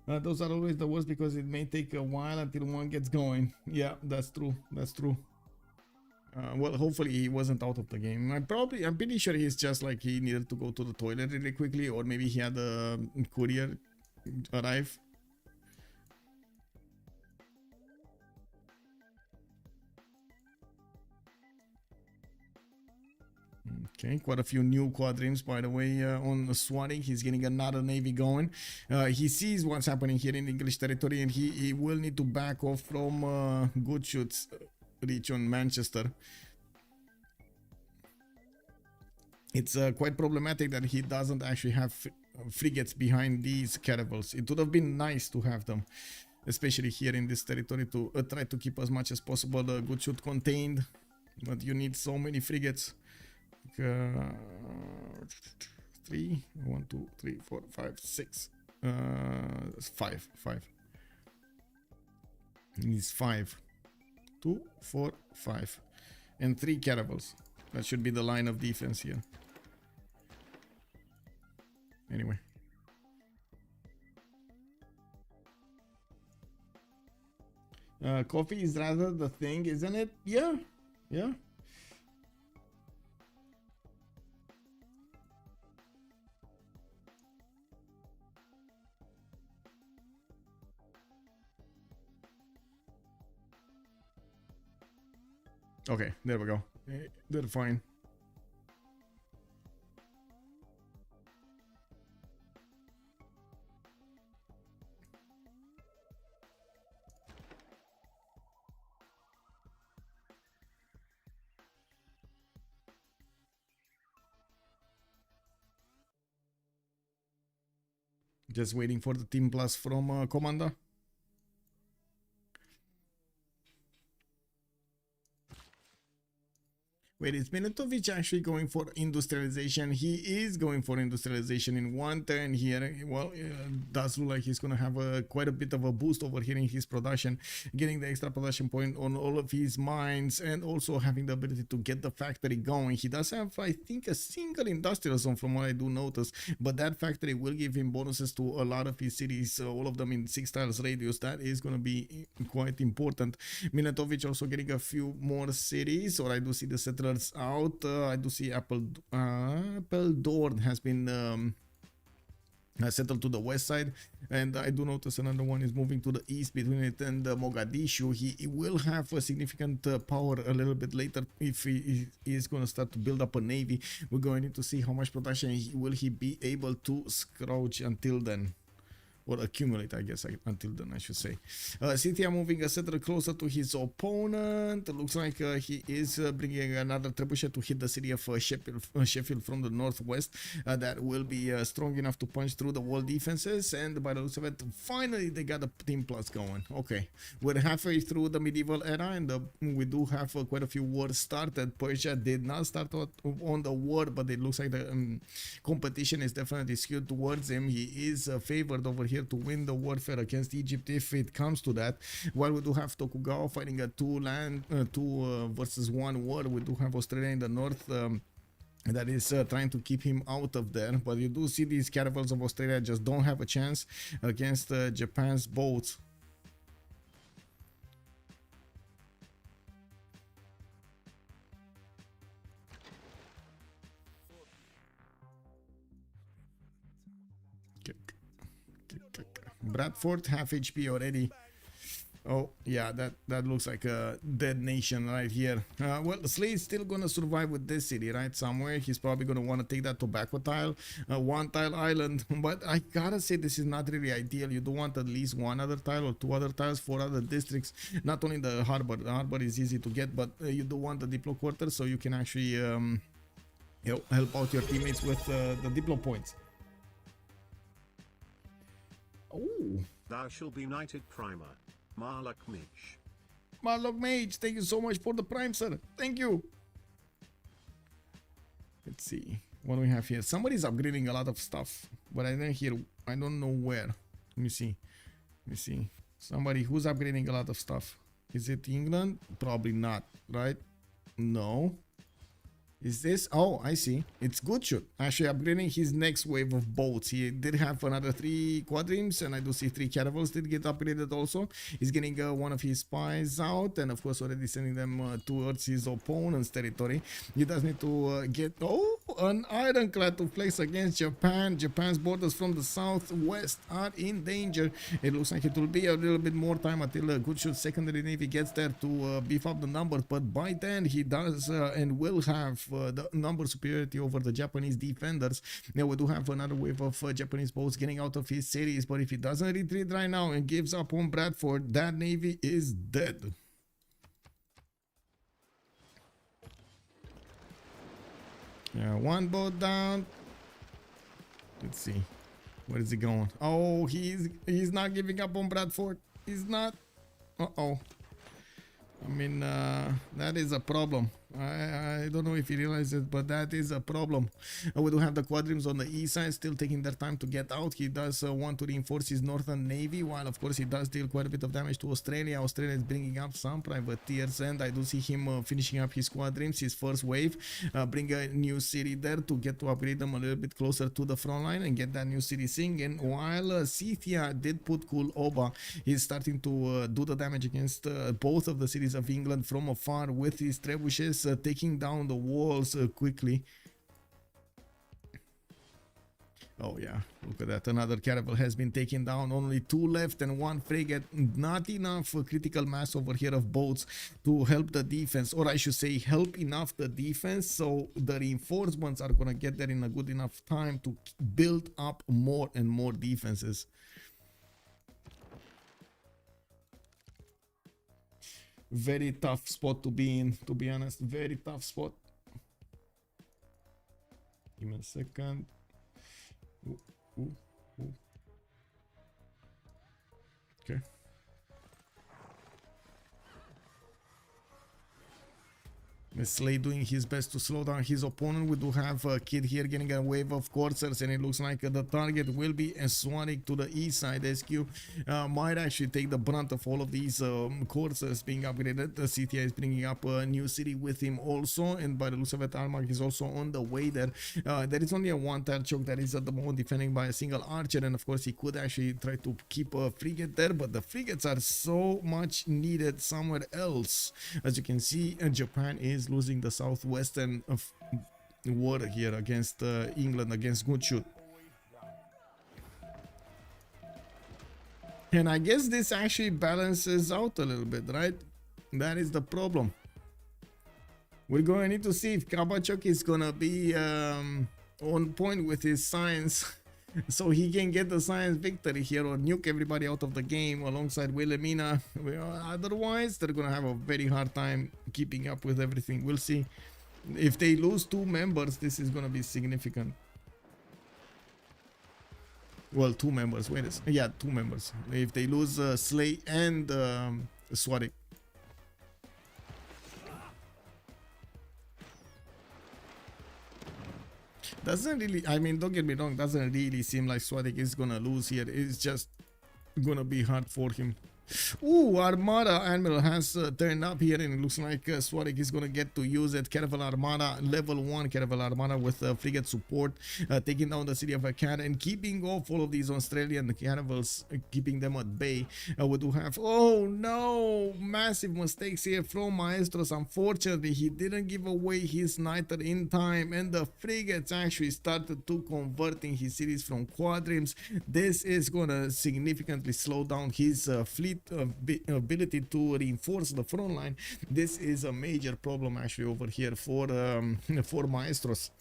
Those are always the worst because it may take a while until one gets going. Yeah, that's true. That's true. Well, hopefully he wasn't out of the game. I'm pretty sure he's just like he needed to go to the toilet really quickly, or maybe he had a courier arrive. Okay, quite a few new quadrims, by the way, on swatting. He's getting another navy going. He sees what's happening here in English territory, and he will need to back off from Good Shoot's reach on Manchester. It's quite problematic that he doesn't actually have frigates behind these caravels. It would have been nice to have them, especially here in this territory, to try to keep as much as possible Good Shoot contained, but you need so many frigates. 3, 1, 2, 3, 4, 5, 6, 5. It needs 5, 2, 4, 5, and 3 caravels. That should be the line of defense here. Anyway. Coffee is rather the thing, isn't it? Yeah. Okay, there we go. They're fine. Just waiting for the team plus from Komanda. Wait, is Miletovic actually going for industrialization? He is going for industrialization in one turn here. Well, does look like he's going to have quite a bit of a boost over here in his production, getting the extra production point on all of his mines and also having the ability to get the factory going. He does have, I think, a single industrial zone from what I do notice, but that factory will give him bonuses to a lot of his cities, all of them in 6 tiles radius. That is going to be quite important. Miletovic also getting a few more cities, or I do see the settlers out. I do see Appeldorn has been settled to the west side, and I do notice another one is moving to the east between it and Mogadishu. He will have a significant power a little bit later if he is going to start to build up a navy. We're going to see how much production will he be able to scrouge until then. Or accumulate, I guess, until then, I should say. Cynthia moving a settler closer to his opponent. It looks like he is bringing another trebuchet to hit the city of Sheffield from the northwest. That will be strong enough to punch through the wall defenses. And by the looks of it, finally they got a team plus going. Okay, we're halfway through the medieval era, and we do have quite a few wars started. Persia did not start on the war, but it looks like the competition is definitely skewed towards him. He is favored over here to win the warfare against Egypt if it comes to that. While we do have Tokugawa fighting a 2 versus 1 war, we do have Australia in the north that is trying to keep him out of there, but you do see these caravels of Australia just don't have a chance against Japan's boats. Bradford half HP already. Oh yeah, that looks like a dead nation right here. Well, Slade's still gonna survive with this city, right? Somewhere he's probably gonna want to take that tobacco tile, 1 tile island. But I gotta say, this is not really ideal. You do want at least 1 other tile or 2 other tiles, 4 other districts. Not only the harbor. The harbor is easy to get, but you do want the diplo quarter so you can actually help out your teammates with the diplo points. Oh, Thou shall be knighted primer. Marlok Mage. Marlok Mage, thank you so much for the prime, sir. Thank you. Let's see what do we have here. Somebody's upgrading a lot of stuff, but I don't hear. I don't know where. Let me see. Somebody who's upgrading a lot of stuff. Is it England? Probably not, right? No. Is this? Oh, I see. It's Goodshot. Actually upgrading his next wave of boats. He did have another 3 quadrims, and I do see 3 caravels did get upgraded also. He's getting one of his spies out, and of course already sending them towards his opponent's territory. He does need to get an ironclad to flex against Japan. Japan's borders from the southwest are in danger. It looks like it will be a little bit more time until Goodshot's secondary navy gets there to beef up the numbers, but by then he does and will have the number superiority over the Japanese defenders. Now we do have another wave of Japanese boats getting out of his cities, but if he doesn't retreat right now and gives up on Bradford, that navy is dead. Yeah, 1 boat down. Let's see, where is he going? Oh, he's not giving up on Bradford. He's not. Uh-oh. I mean, that is a problem. I don't know if you realize it, but that is a problem. We do have the quadrims on the east side still taking their time to get out. He does want to reinforce his northern navy, while of course he does deal quite a bit of damage to Australia. Australia is bringing up some privateers, and I do see him finishing up his quadrims, his first wave, bring a new city there to get to upgrade them a little bit closer to the front line and get that new city singing. While Scythia did put Kul Oba, he's starting to do the damage against both of the cities of England from afar with his trebuchets, taking down the walls quickly. Oh yeah, look at that. Another caravel has been taken down. Only 2 left and 1 frigate. Not enough critical mass over here of boats to help the defense, or I should say help enough the defense, so the reinforcements are gonna get there in a good enough time to build up more and more defenses. Very tough spot to be in, to be honest. Very tough spot. Give me a second. Ooh. Okay. Slay doing his best to slow down his opponent. We do have a kid here getting a wave of coursers, and it looks like the target will be a Swanwick to the east side. SQ might actually take the brunt of all of these coursers being upgraded. The CTI is bringing up a new city with him also, and by the looks of it, Armag is also on the way there. There is only a 1-tile choke that is at the moment defending by a single archer, and of course he could actually try to keep a frigate there, but the frigates are so much needed somewhere else. As you can see, Japan is losing the southwestern war here against England, against Gutschut. And I guess this actually balances out a little bit, right? That is the problem. We're going to need to see if Kabachok is going to be on point with his science so he can get the science victory here, or nuke everybody out of the game alongside Wilhelmina. Otherwise, they're gonna have a very hard time keeping up with everything. We'll see. If they lose 2 members, this is gonna be significant. Well, 2 members. Wait a second. Yeah, 2 members. If they lose Slay and Swadik. Doesn't really, I mean, don't get me wrong, doesn't really seem like Swadik is gonna lose here. It's just gonna be hard for him. Ooh, Armada Admiral has turned up here, and it looks like Swadik is gonna get to use it. Caravel Armada, level 1 Caravel Armada with frigate support, taking down the city of Akara and keeping off all of these Australian caravels, keeping them at bay. We do have, oh no, massive mistakes here from Maestros. Unfortunately, he didn't give away his niter in time, and the frigates actually started to converting his cities from quadrims. This is gonna significantly slow down his fleet ability to reinforce the front line. This is a major problem actually over here for Maestros.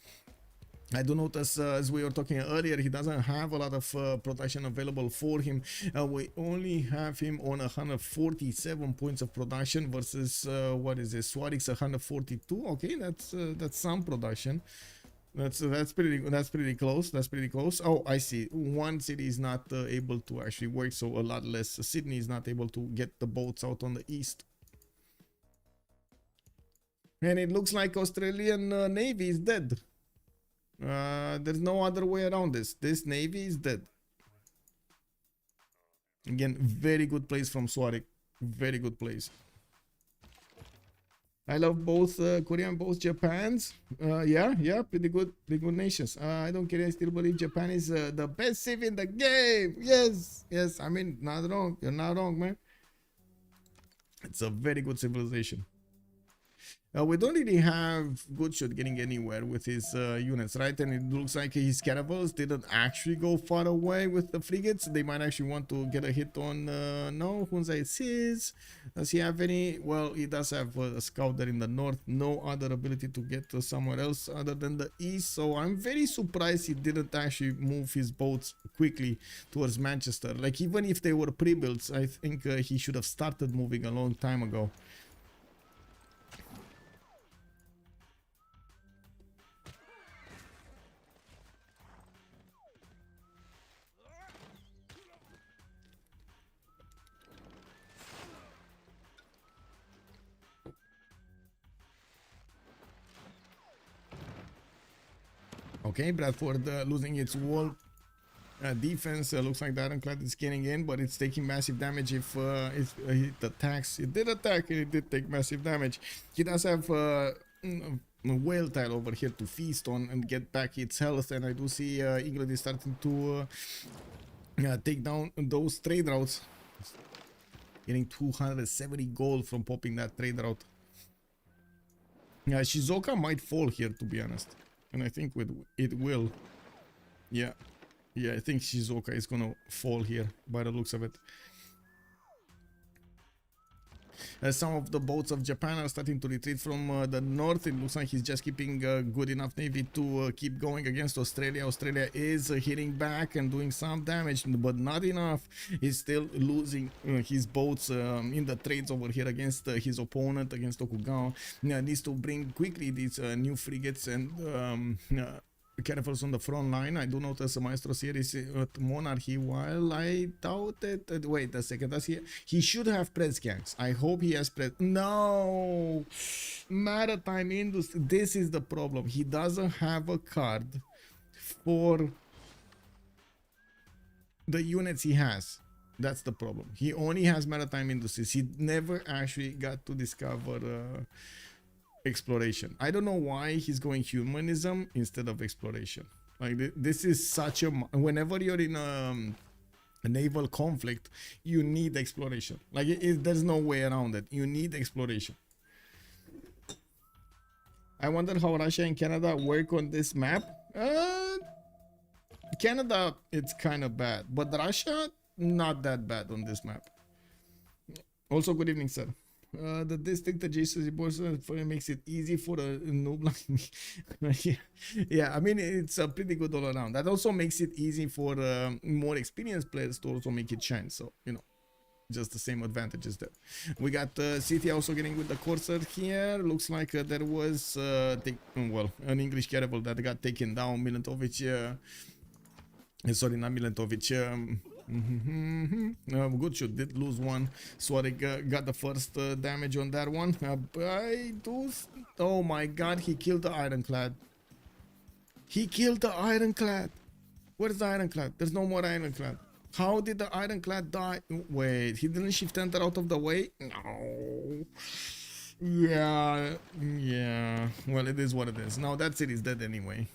I do notice, as we were talking earlier, he doesn't have a lot of production available for him. We only have him on 147 points of production versus what is this? Swadik's 142. Okay, that's some production. That's pretty close. That's pretty close. Oh, I see. One city is not able to actually work, so a lot less. Sydney is not able to get the boats out on the east. And it looks like Australian Navy is dead. There's no other way around this. This Navy is dead. Again, very good plays from Swadik. Very good plays. I love both Korea and both Japans. Yeah, pretty good nations. I don't care. I still believe Japan is the best civ in the game. Yes. I mean, not wrong. You're not wrong, man. It's a very good civilization. We don't really have Gutschut getting anywhere with his units, right? And it looks like his caravels didn't actually go far away with the frigates. They might actually want to get a hit on, no, Hunza is his. Does he have any? Well, he does have a scout there in the north. No other ability to get to somewhere else other than the east. So I'm very surprised he didn't actually move his boats quickly towards Manchester. Like, even if they were pre-builds, I think he should have started moving a long time ago. Okay, Bradford losing its wall defense. Looks like the Ironclad is getting in, but it's taking massive damage if it attacks. It did attack and it did take massive damage. He does have a whale tile over here to feast on and get back its health, and I do see England is starting to take down those trade routes. Getting 270 gold from popping that trade route. Shizuoka might fall here, to be honest. And I think it will. Yeah. Yeah, I think Shizuoka is gonna fall here by the looks of it. Some of the boats of Japan are starting to retreat from the north. It looks like he's just keeping good enough navy to keep going against Australia. Australia is hitting back and doing some damage, but not enough. He's still losing his boats in the trades over here against his opponent, against Tokugawa. Needs to bring quickly these new frigates and caravels on the front line. I do notice Maestro here is at Monarchy, while I doubt it. Wait a second, does he should have press gangs. I hope he has press. No, maritime industry. This is the problem. He doesn't have a card for the units he has. That's the problem. He only has maritime industries. He never actually got to discover exploration. I don't know why he's going humanism instead of exploration. Like this is such a, whenever you're in a naval conflict, you need exploration. Like there's no way around it. You need exploration. I wonder how Russia and Canada work on this map. Canada, it's kind of bad, but Russia, not that bad on this map. Also, good evening, sir. The district adjacent makes it easy for a noob like me. Yeah, I mean, it's pretty good all around. That also makes it easy for more experienced players to also make it shine. So, you know, just the same advantages there. We got City also getting with the Corsair here. Looks like there was, well, an English caravel that got taken down. Milentovic, sorry, not Milentovic. Good shoot, did lose one. Suareg got the first damage on that one. Oh my god, he killed the Ironclad. He killed the Ironclad. Where's the Ironclad? There's no more Ironclad. How did the Ironclad die? Wait, he didn't shift enter out of the way? No. Yeah. Well, it is what it is. Now that city's dead anyway.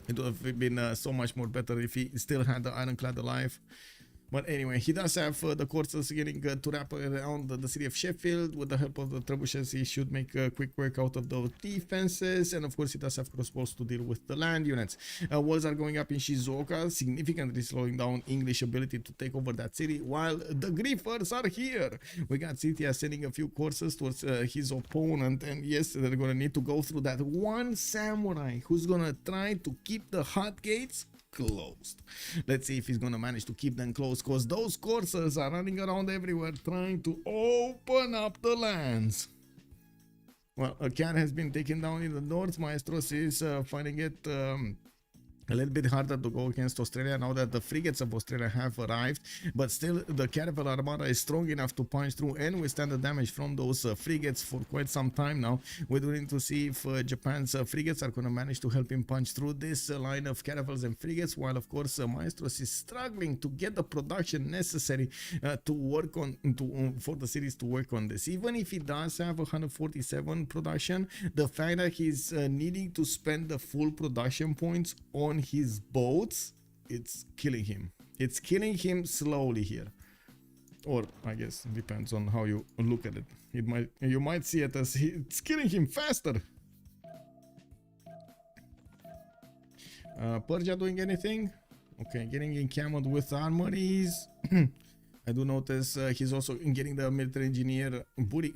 It would have been so much more better if he still had the Ironclad alive. But anyway, he does have the Corsairs getting to wrap around the city of Sheffield. With the help of the trebuchets, he should make quick work out of those defenses. And of course, he does have crossbows to deal with the land units. Walls are going up in Shizuoka, significantly slowing down English ability to take over that city, while the Griffers are here. We got Cithia sending a few courses towards his opponent. And yes, they're going to need to go through that one samurai who's going to try to keep the hot gates closed. Let's see if he's gonna manage to keep them closed, because those coursers are running around everywhere trying to open up the lands. Well, a cat has been taken down in the north. Maestros is finding it a little bit harder to go against Australia now that the frigates of Australia have arrived, but still the Caravel Armada is strong enough to punch through and withstand the damage from those frigates for quite some time now. We're going to see if Japan's frigates are going to manage to help him punch through this line of caravels and frigates, while of course Maestros is struggling to get the production necessary to work on for the series to work on this. Even if he does have 147 production, the fact that he's needing to spend the full production points on his boats, it's killing him. It's killing him slowly here, or I guess it depends on how you look at it. You might see it as it's killing him faster. Persia doing anything? Okay, getting encamped with armories. I do notice he's also getting the military engineer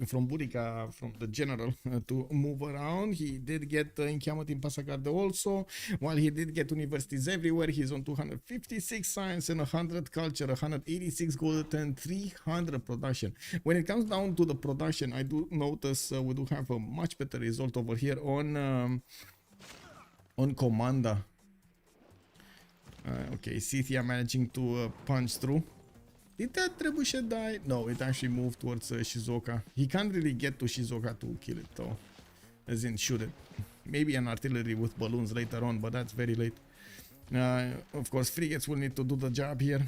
from Burica, from the general, to move around. He did get encampment in Pasagarde also. While he did get universities everywhere, he's on 256 science and 100 culture, 186 gold and 300 production. When it comes down to the production, I do notice we do have a much better result over here on Komanda. Okay, Cithia managing to punch through. Did that trebuchet die? No, it actually moved towards Shizuoka. He can't really get to Shizuoka to kill it though. As in shoot it. Maybe an artillery with balloons later on, but that's very late. Of course, frigates will need to do the job here.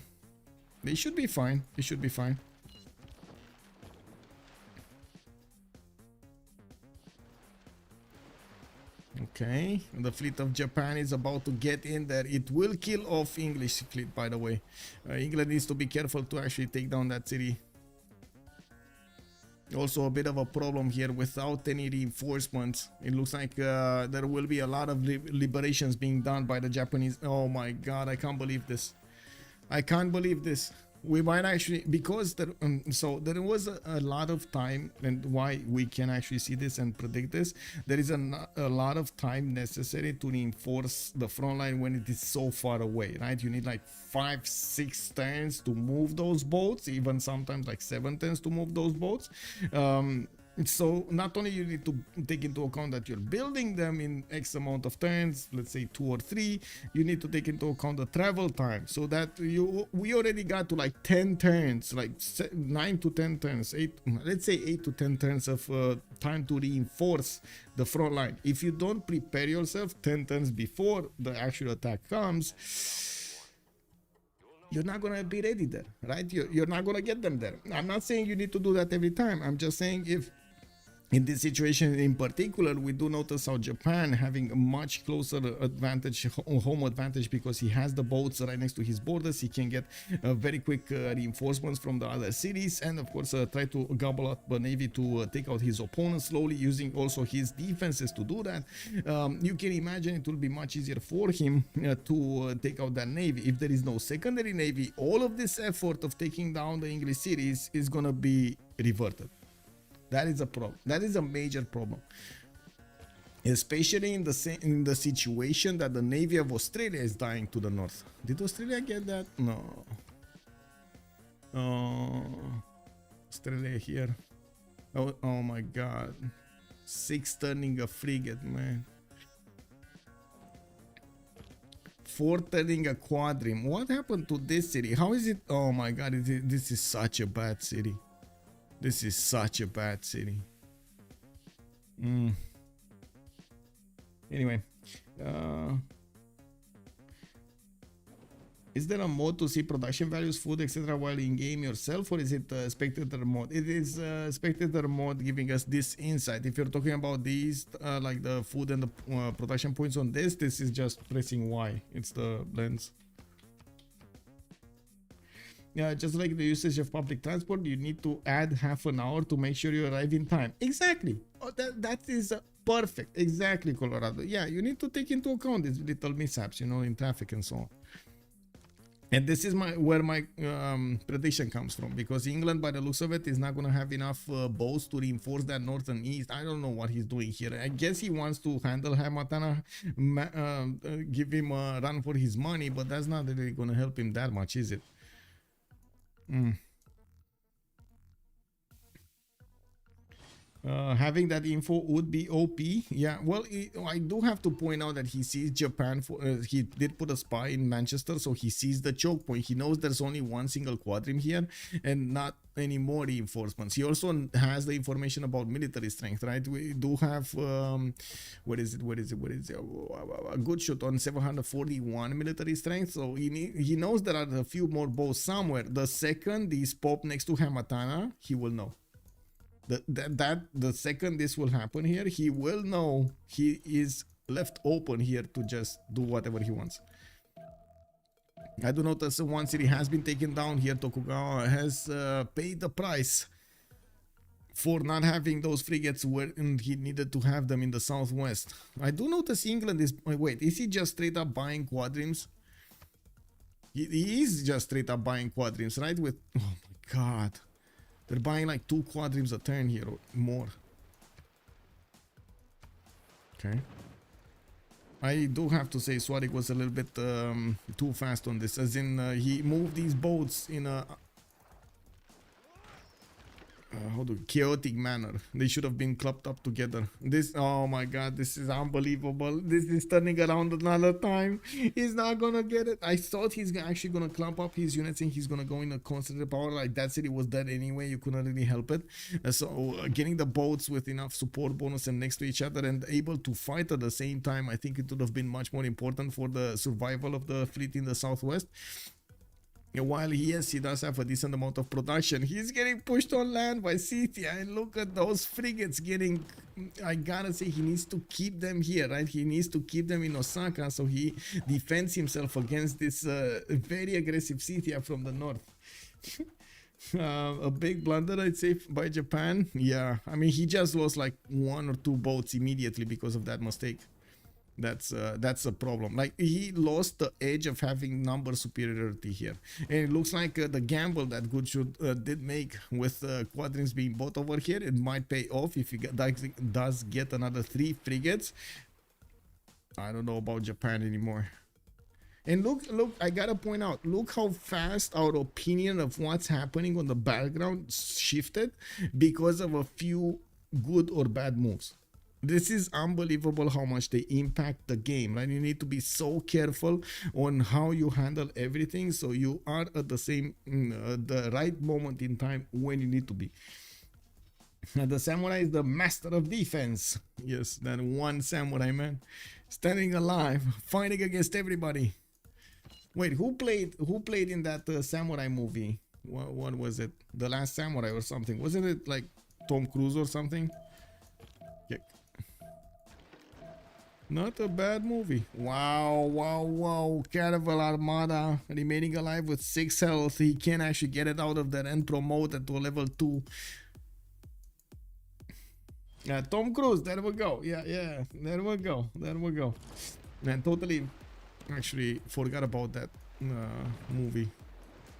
They should be fine. They should be fine. Okay, the fleet of Japan is about to get in there. It will kill off English fleet, by the way. England needs to be careful to actually take down that city. Also a bit of a problem here without any reinforcements. It looks like there will be a lot of liberations being done by the Japanese. Oh my god, I can't believe this. I can't believe this. We might actually, because there, so there was a lot of time, and why we can actually see this and predict this, there is a lot of time necessary to reinforce the front line when it is so far away, right? You need like 5-6 turns to move those boats, even sometimes like 7 turns to move those boats. So not only you need to take into account that you're building them in X amount of turns, let's say 2 or 3, you need to take into account the travel time, so that we already got to like 10 turns, like 9 to 10 turns, let's say 8 to 10 turns of time to reinforce the front line. If you don't prepare yourself 10 turns before the actual attack comes, you're not gonna be ready there, right? You're not gonna get them there. I'm not saying you need to do that every time. I'm just saying, if in this situation in particular, we do notice how Japan having a much closer advantage, home advantage, because he has the boats right next to his borders. He can get very quick reinforcements from the other cities, and of course try to gobble up the navy to take out his opponents slowly, using also his defenses to do that. You can imagine it will be much easier for him to take out that navy. If there is no secondary navy, all of this effort of taking down the English cities is gonna be reverted. That is a problem. That is a major problem, especially in the situation that the Navy of Australia is dying to the north. Did Australia get that? No. Australia here. Oh my god. 6 turning a frigate, man. 4 turning a quadrim. What happened to this city? How is it? Oh my god, this is such a bad city. This is such a bad city. Anyway, is there a mode to see production values, food, etc. while in game yourself, or is it spectator mode? It is spectator mode, giving us this insight. If you're talking about these, like the food and the production points on this is just pressing Y. It's the lens. Yeah, just like the usage of public transport, you need to add half an hour to make sure you arrive in time. Exactly. Oh, that is perfect. Exactly, Colorado. Yeah, you need to take into account these little mishaps, you know, in traffic and so on. And this is where my prediction comes from, because England, by the looks of it, is not going to have enough boats to reinforce that north and east. I don't know what he's doing here. I guess he wants to handle Hamatana, give him a run for his money, but that's not really going to help him that much, is it? Having that info would be OP. Yeah, well, I do have to point out that he sees Japan. He did put a spy in Manchester, so he sees the choke point. He knows there's only one single quadrim here and not any more reinforcements. He also has the information about military strength, right? We do have what is it? A good shot on 741 military strength. So he knows there are a few more bows somewhere. The second these pop next to Hamatana, he will know. The second this will happen here, he will know he is left open here to just do whatever he wants. I do notice one city has been taken down here. Tokugawa has paid the price for not having those frigates where he needed to have them in the southwest. I do notice England is... Wait, is he just straight up buying quadrims? He is just straight up buying quadrims, right? With... Oh my god. They're buying like 2 quadrims a turn here or more. Okay. I do have to say Swarik was a little bit too fast on this, as in he moved these boats in a chaotic manner. They should have been clubbed up together. This, oh my god, this is unbelievable. This is turning around another time. He's not gonna get it. I thought he's actually gonna clump up his units and he's gonna go in a concentrated power. Like, that city was dead anyway. You couldn't really help it. So getting the boats with enough support bonus and next to each other and able to fight at the same time, I think it would have been much more important for the survival of the fleet in the southwest. While yes, he does have a decent amount of production, he's getting pushed on land by Scythia, and look at those frigates getting... I gotta say, he needs to keep them here, right? He needs to keep them in Osaka so he defends himself against this very aggressive Scythia from the north. A big blunder, I'd say, by Japan. Yeah, I mean, he just lost like 1 or 2 boats immediately because of that mistake. That's a problem. Like, he lost the edge of having number superiority here, and it looks like the gamble that Goodshoot did make with quadrants being bought over here, it might pay off if he does get another 3 frigates. I don't know about Japan anymore. And look, I gotta point out, look how fast our opinion of what's happening on the battleground shifted because of a few good or bad moves. This is unbelievable how much they impact the game. Right? You need to be so careful on how you handle everything, so you are at the right moment in time when you need to be. The samurai is the master of defense. Yes, that one samurai, man, standing alive, fighting against everybody. Wait, who played in that samurai movie? What was it? The Last Samurai or something? Wasn't it like Tom Cruise or something? Yeah. Not a bad movie. Wow. Caravel Armada remaining alive with 6 health. He can actually get it out of there and promote it to a level 2. Tom Cruise, there we go. Yeah, there we go. Man, totally actually forgot about that movie.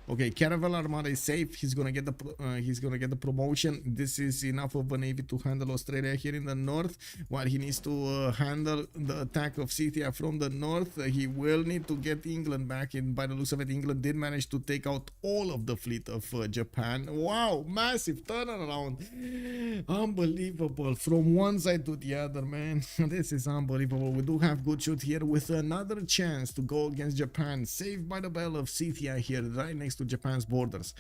Okay, Caravel Armada is safe. He's gonna get the promotion. This is enough of a navy to handle Australia here in the north, while he needs to handle the attack of Scythia from the north. He will need to get England back, and by the looks of it, England did manage to take out all of the fleet of Japan. Wow, massive turnaround. Unbelievable. From one side to the other, man. This is unbelievable. We do have Goodshoot here with another chance to go against Japan. Saved by the Battle of Scythia here, right next to Japan's borders.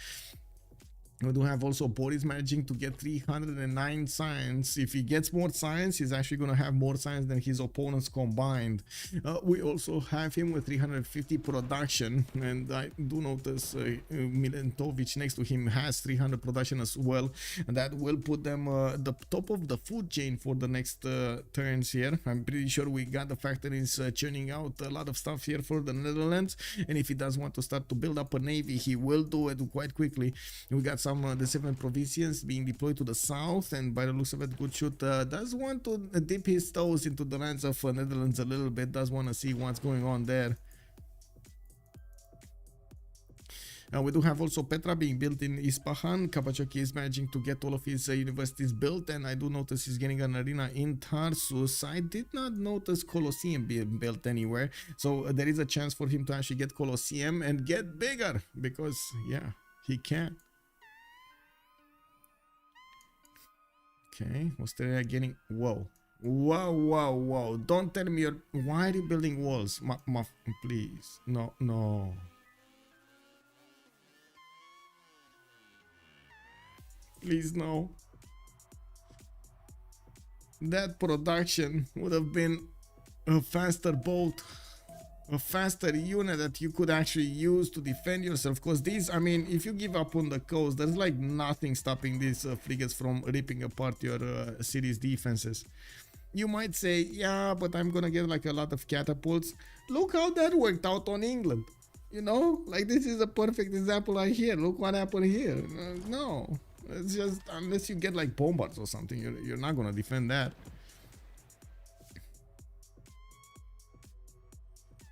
We do have also Boris managing to get 309 science. If he gets more science, he's actually going to have more science than his opponents combined. We also have him with 350 production, and I do notice Milentovic next to him has 300 production as well, and that will put them the top of the food chain for the next turns here. I'm pretty sure we got the factories churning out a lot of stuff here for the Netherlands, and if he does want to start to build up a navy, he will do it quite quickly. We got some the 7 provincials being deployed to the south, and by the looks of it, Goodshoot does want to dip his toes into the lands of Netherlands a little bit, does want to see what's going on there. We do have also Petra being built in Ispahan. Kapachaki is managing to get all of his universities built, and I do notice he's getting an arena in Tarsus. I did not notice Colosseum being built anywhere, so there is a chance for him to actually get Colosseum and get bigger, because yeah, he can. Okay, Australia getting... Whoa. Don't tell me you're... Why are you building walls? Please. No. Please, no. That production would have been a faster boat, a faster unit that you could actually use to defend yourself. Because these, I mean, if you give up on the coast, there's like nothing stopping these frigates from ripping apart your city's defenses. You might say, yeah, but I'm gonna get like a lot of catapults. Look how that worked out on England. You know, like this is a perfect example right here. Look what happened here. No, it's just, unless you get like bombards or something, you're not gonna defend that.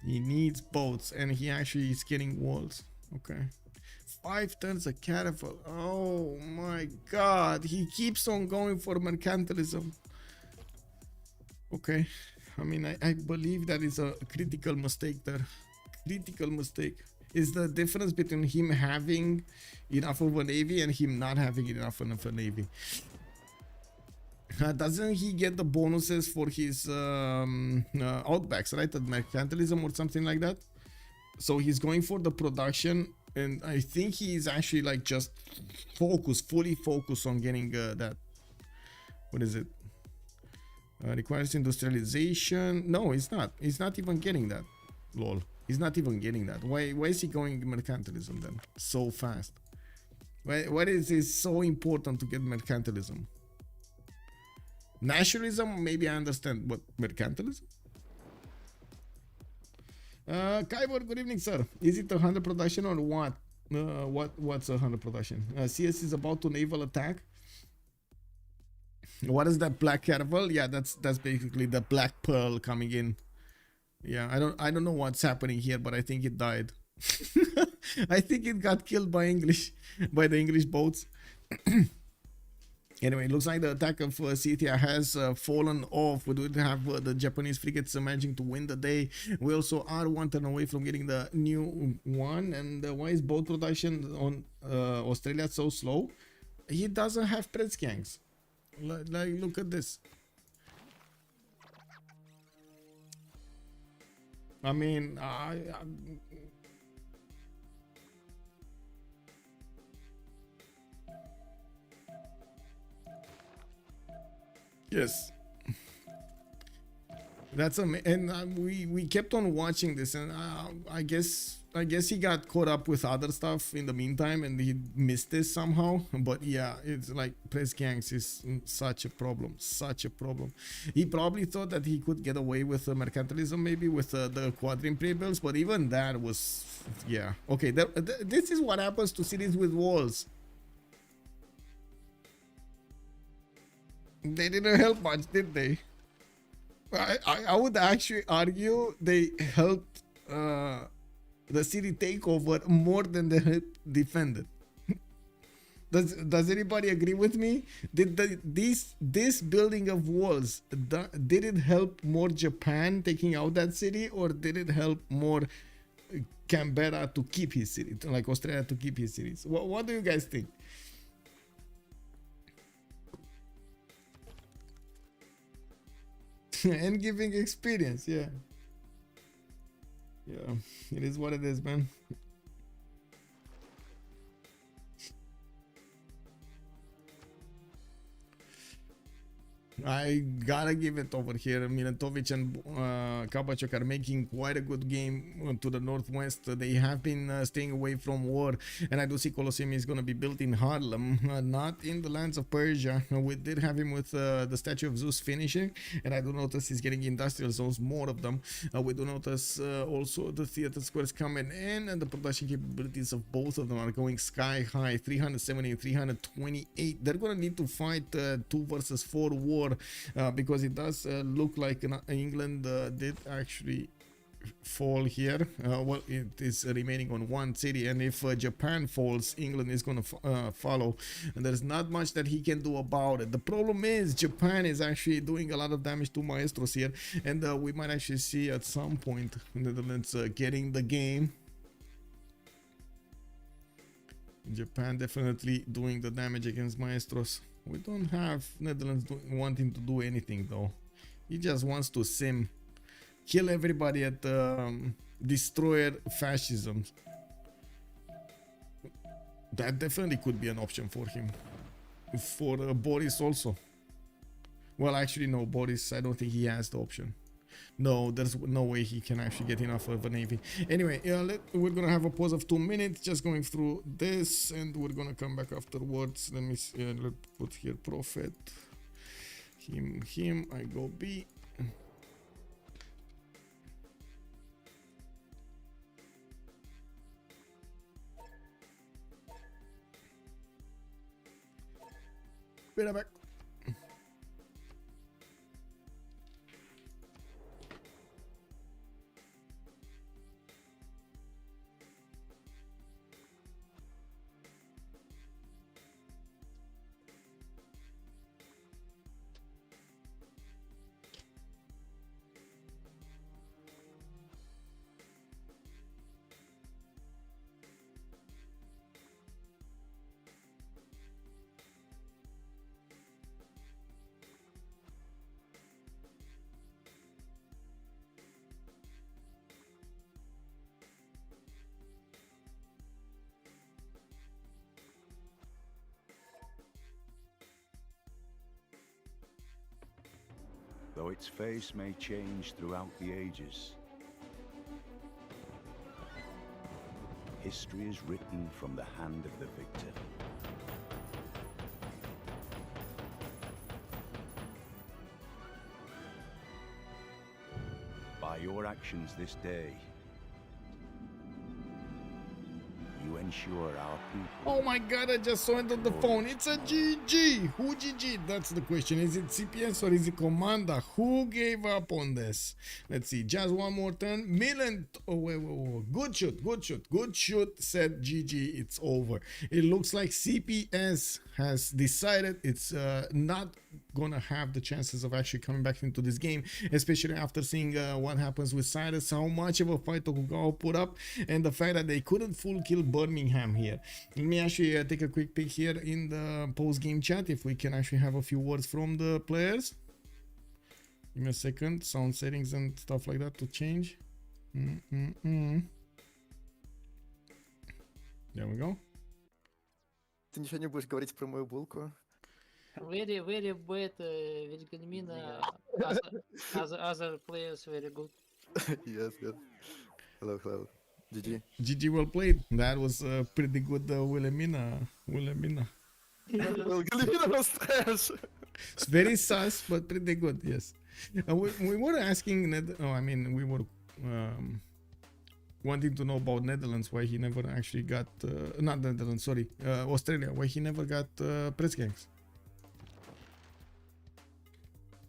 He needs boats, and he actually is getting walls. Okay. 5 turns a caravel. Oh my god. He keeps on going for mercantilism. Okay. I mean, I believe that is a critical mistake there. Critical mistake. Is the difference between him having enough of a navy and him not having enough of a navy. Doesn't he get the bonuses for his outbacks, right? At mercantilism or something like that? So he's going for the production, and I think he's actually like just fully focused on getting that. What is it? Requires industrialization. No, he's not. He's not even getting that. Lol. He's not even getting that. Why is he going mercantilism then so fast? Why is it so important to get mercantilism? Nationalism, maybe I understand, but mercantilism? Kyber, good evening, sir. Is it 100 production or what? What's a 100 production? CS is about to naval attack. What is that black caravel? Yeah, that's basically the black pearl coming in. Yeah, I don't know what's happening here, but I think it died. I think it got killed by the English boats. Anyway, it looks like the attack of Scythia has fallen off. We do have the Japanese frigates managing to win the day. We also are 1 turn away from getting the new one. And why is boat production on Australia so slow? He doesn't have press gangs. Like, look at this. I mean, yes, that's and we kept on watching this, and I guess he got caught up with other stuff in the meantime, and he missed this somehow. But yeah, it's like press gangs is such a problem. He probably thought that he could get away with mercantilism, maybe with the quadrine pre-builds, but even that was, yeah, okay. This is what happens to cities with walls. They didn't help much, did they? I would actually argue they helped the city takeover more than they helped defend it. Does anybody agree with me? Did this building of walls, did it help more Japan taking out that city, or did it help more Canberra to keep his city, like Australia to keep his cities? What do you guys think? And giving experience, yeah, it is what it is, man. I gotta give it over here. Milentovic and Kabachok are making quite a good game to the northwest. They have been staying away from war, and I do see Colosseum is going to be built in Harlem, not in the lands of Persia. We did have him with the statue of Zeus finishing, and I do notice he's getting industrial zones, more of them. We do notice also the theater squares coming in, and the production capabilities of both of them are going sky high, 370 and 328. They're going to need to fight 2 versus 4 war, because it does look like England did actually fall here. Well, it is remaining on 1 city, and if Japan falls, England is going to follow, and there's not much that he can do about it. The problem is Japan is actually doing a lot of damage to Maestros here, and we might actually see at some point the Netherlands getting the game. Japan definitely doing the damage against Maestros. We don't have Netherlands wanting to do anything though. He just wants to sim, kill everybody at destroyer fascism. That definitely could be an option for him. For Boris also. Well, actually no, Boris, I don't think he has the option. No, there's no way he can actually get enough of a navy. Anyway, we're gonna have a pause of 2 minutes, just going through this, and we're gonna come back afterwards. Let me see, let's put here prophet. Him, I go B. Be right back. Though its face may change throughout the ages, history is written from the hand of the victor. By your actions this day, you ensure ensure our people. Oh my god, I just saw it on the phone. It's a GG. Who GG? That's the question. Is it CPS or is it Komanda? Who gave up on this? Let's see. Just one more turn. Milan. Oh, wait. Good shoot. Good shoot. Said GG. It's over. It looks like CPS has decided it's not gonna have the chances of actually coming back into this game, especially after seeing what happens with Cyrus, how much of a fight Tokugawa put up, and the fact that they couldn't full kill Birmingham here. Let me actually take a quick peek here in the post-game chat if we can actually have a few words from the players. Give me a second. Sound settings and stuff like that to change. There we go. Ты ничего не будешь говорить про мою булку? Very bad, Virgilmina. Other players very good. Yes. Hello. GG. GG, well played. That was pretty good, Wilhelmina. Well, Galina was trash. It's very sus, but pretty good, yes. We were asking, we were wanting to know about Netherlands, why he never actually got, not Netherlands, sorry, Australia, why he never got press gangs.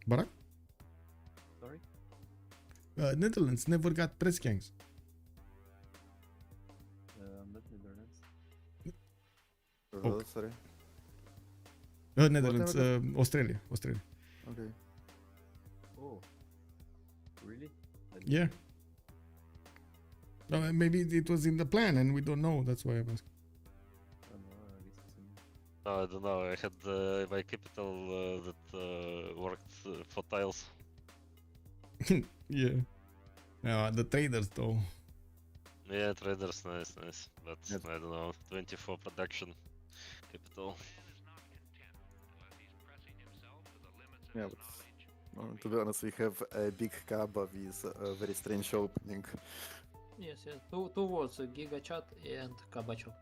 Barak? Sorry? Netherlands never got press gangs. Not Netherlands. Okay. Sorry. Netherlands, Australia. Okay. Oh. Really? I didn't Yeah. Maybe it was in the plan and we don't know, that's why I'm asking. know, I guess it's in- No, I don't know. I had my capital that worked for tiles. Yeah. The traders though. Yeah, traders, nice. But Yes. I don't know, 24 production capital. Yeah, but to be honest, we have a big Kaba with a very strange opening. Yes. Two words, Giga Chat and Kabacho.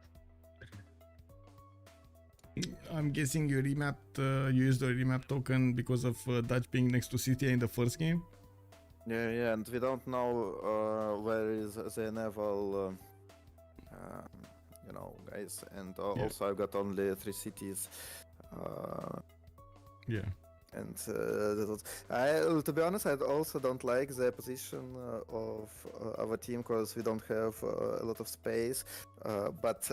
I'm guessing you remapped, you used the remap token because of Dutch being next to CTA in the first game. Yeah, and we don't know where is the naval, guys. And Yeah. also I've got only 3 cities. Yeah. And to be honest, I also don't like the position of our team because we don't have a lot of space. But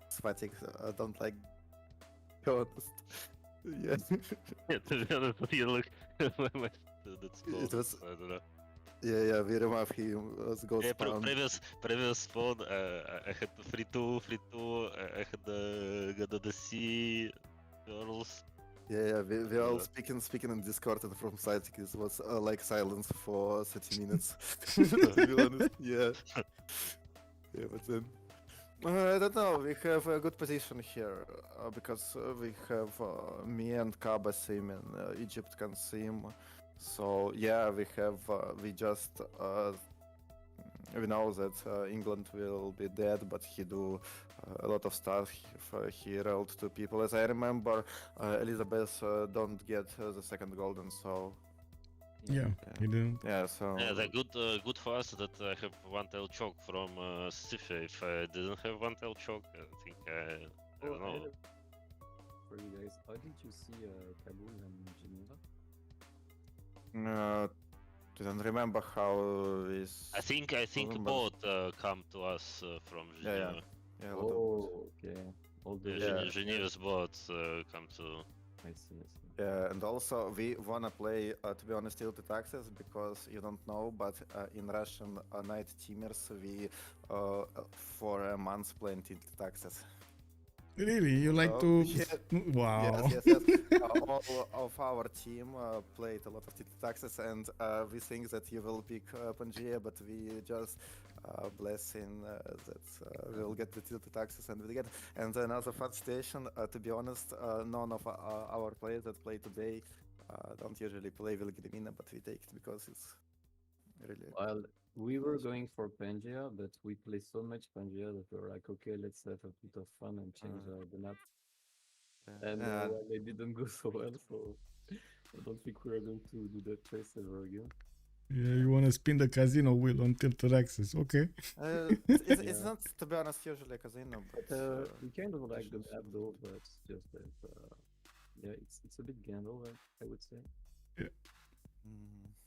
Svatik, I don't like. Be honest. Yeah. Yeah, to be honest, you look. That's cool. It was- I don't know. Yeah, we remove him as ghost Yeah, spawn. previous spawn, I had free two. I had the sea girls. Yeah, we all Yeah. speaking in Discord and from Svatik it was like silence for 30 minutes. To be honest, yeah. Yeah, but then. I don't know, we have a good position here because we have me and Kaba sim and Egypt can sim. So yeah, we know that England will be dead, but he do a lot of stuff. He rolled 2 people. As I remember, Elizabeth don't get the second golden, so Yeah, he didn't. yeah, so Yeah, the good for us that I have one tail choke from Civ6. If I didn't have one tail choke, I think I don't know. For you guys, how did you see Kabul and Geneva? didn't remember how is. I think Remember. both come to us from Yeah, yeah. Geneva. Yeah, a lot of- Oh, okay. All the Yeah, Yeah. Geneva's bots come to. I see. Yeah, and also we wanna play, to be honest, tilted access because you don't know, but in Russian night teamers we for a month playing tilted access. Really? You like Oh, to... yeah. Wow. Yes. All of our team played a lot of tilted access, and we think that you will pick Pangea, but we just blessing that we'll get the tilted access and we get. And another fun station. To be honest, none of our players that play today don't usually play Vilgrimina, but we take it because it's really. Well, we were going for Pangea, but we play so much Pangea that we were like, okay, let's have a bit of fun and change the map. And well, it didn't go so well, so I don't think we're going to do that choice ever again. Yeah, you want to spin the casino wheel on tilted axis. Okay. It's not, to be honest, usually a casino, but We kind of like the map though, but it's just that yeah, it's a bit gamble, I would say.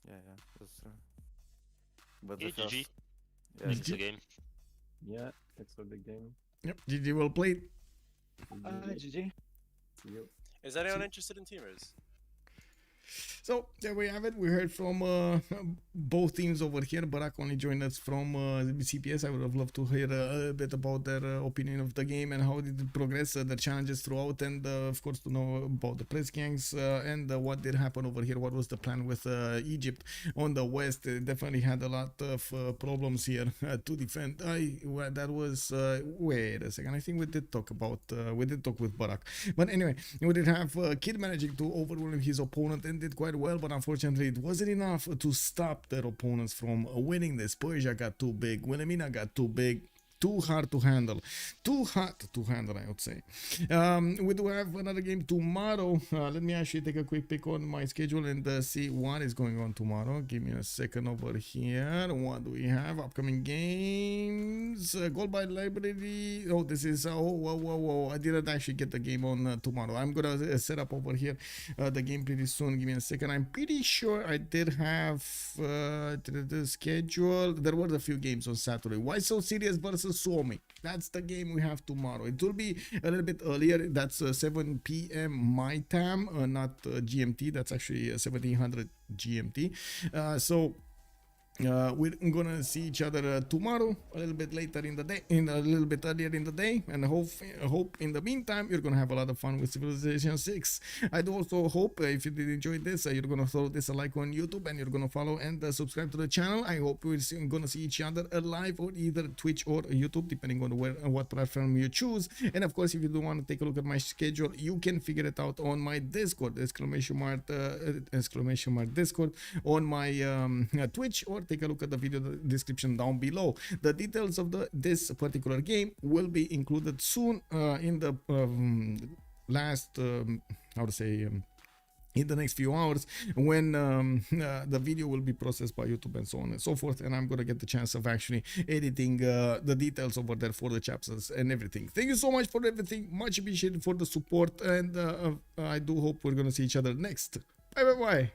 yeah, that's true. But the GG. first, yeah, It's a game. Yeah, it's a big game. Yep. GG, well played. GG. See you. Is anyone interested in teamers? So there we have it. We heard from both teams over here. Barack only joined us from CPS. I would have loved to hear a bit about their opinion of the game and how did it progress, their challenges throughout, and of course to know about the press gangs and what did happen over here. What was the plan with Egypt on the west? They definitely had a lot of problems here to defend. That was wait a second. I think we did talk about we did talk with Barack, but anyway, we did have Kid managing to overwhelm his opponent and did quite well, but unfortunately it wasn't enough to stop their opponents from winning this. Persia got too big, Wilhelmina got too big, too hard to handle, I would say. We do have another game tomorrow. Let me actually take a quick pick on my schedule and see what is going on tomorrow. Give me a second over here. What do we have? Upcoming games. Goal by Library. Oh, this is whoa. I didn't actually get the game on tomorrow. I'm gonna set up over here the game pretty soon. Give me a second. I'm pretty sure I did have the schedule. There were a few games on Saturday. Why So Serious versus Suomi. That's the game we have tomorrow. It will be a little bit earlier. That's 7 p.m. my time, not GMT. That's actually 1700 GMT. We're gonna see each other tomorrow, a little bit later in the day, a little bit earlier in the day, and hope in the meantime you're gonna have a lot of fun with Civilization 6. I do also hope if you did enjoy this, you're gonna throw this a like on YouTube and you're gonna follow and subscribe to the channel. I hope we're gonna see each other live on either Twitch or YouTube, depending on what platform you choose. And of course, if you do want to take a look at my schedule, you can figure it out on my Discord, exclamation mark Discord, on my Twitch, or take a look at the video description down below. The details of this particular game will be included soon in the in the next few hours, when the video will be processed by YouTube and so on and so forth, and I'm gonna get the chance of actually editing the details over there for the chapters and everything. Thank you so much for everything, much appreciated for the support, and I do hope we're gonna see each other next. Bye.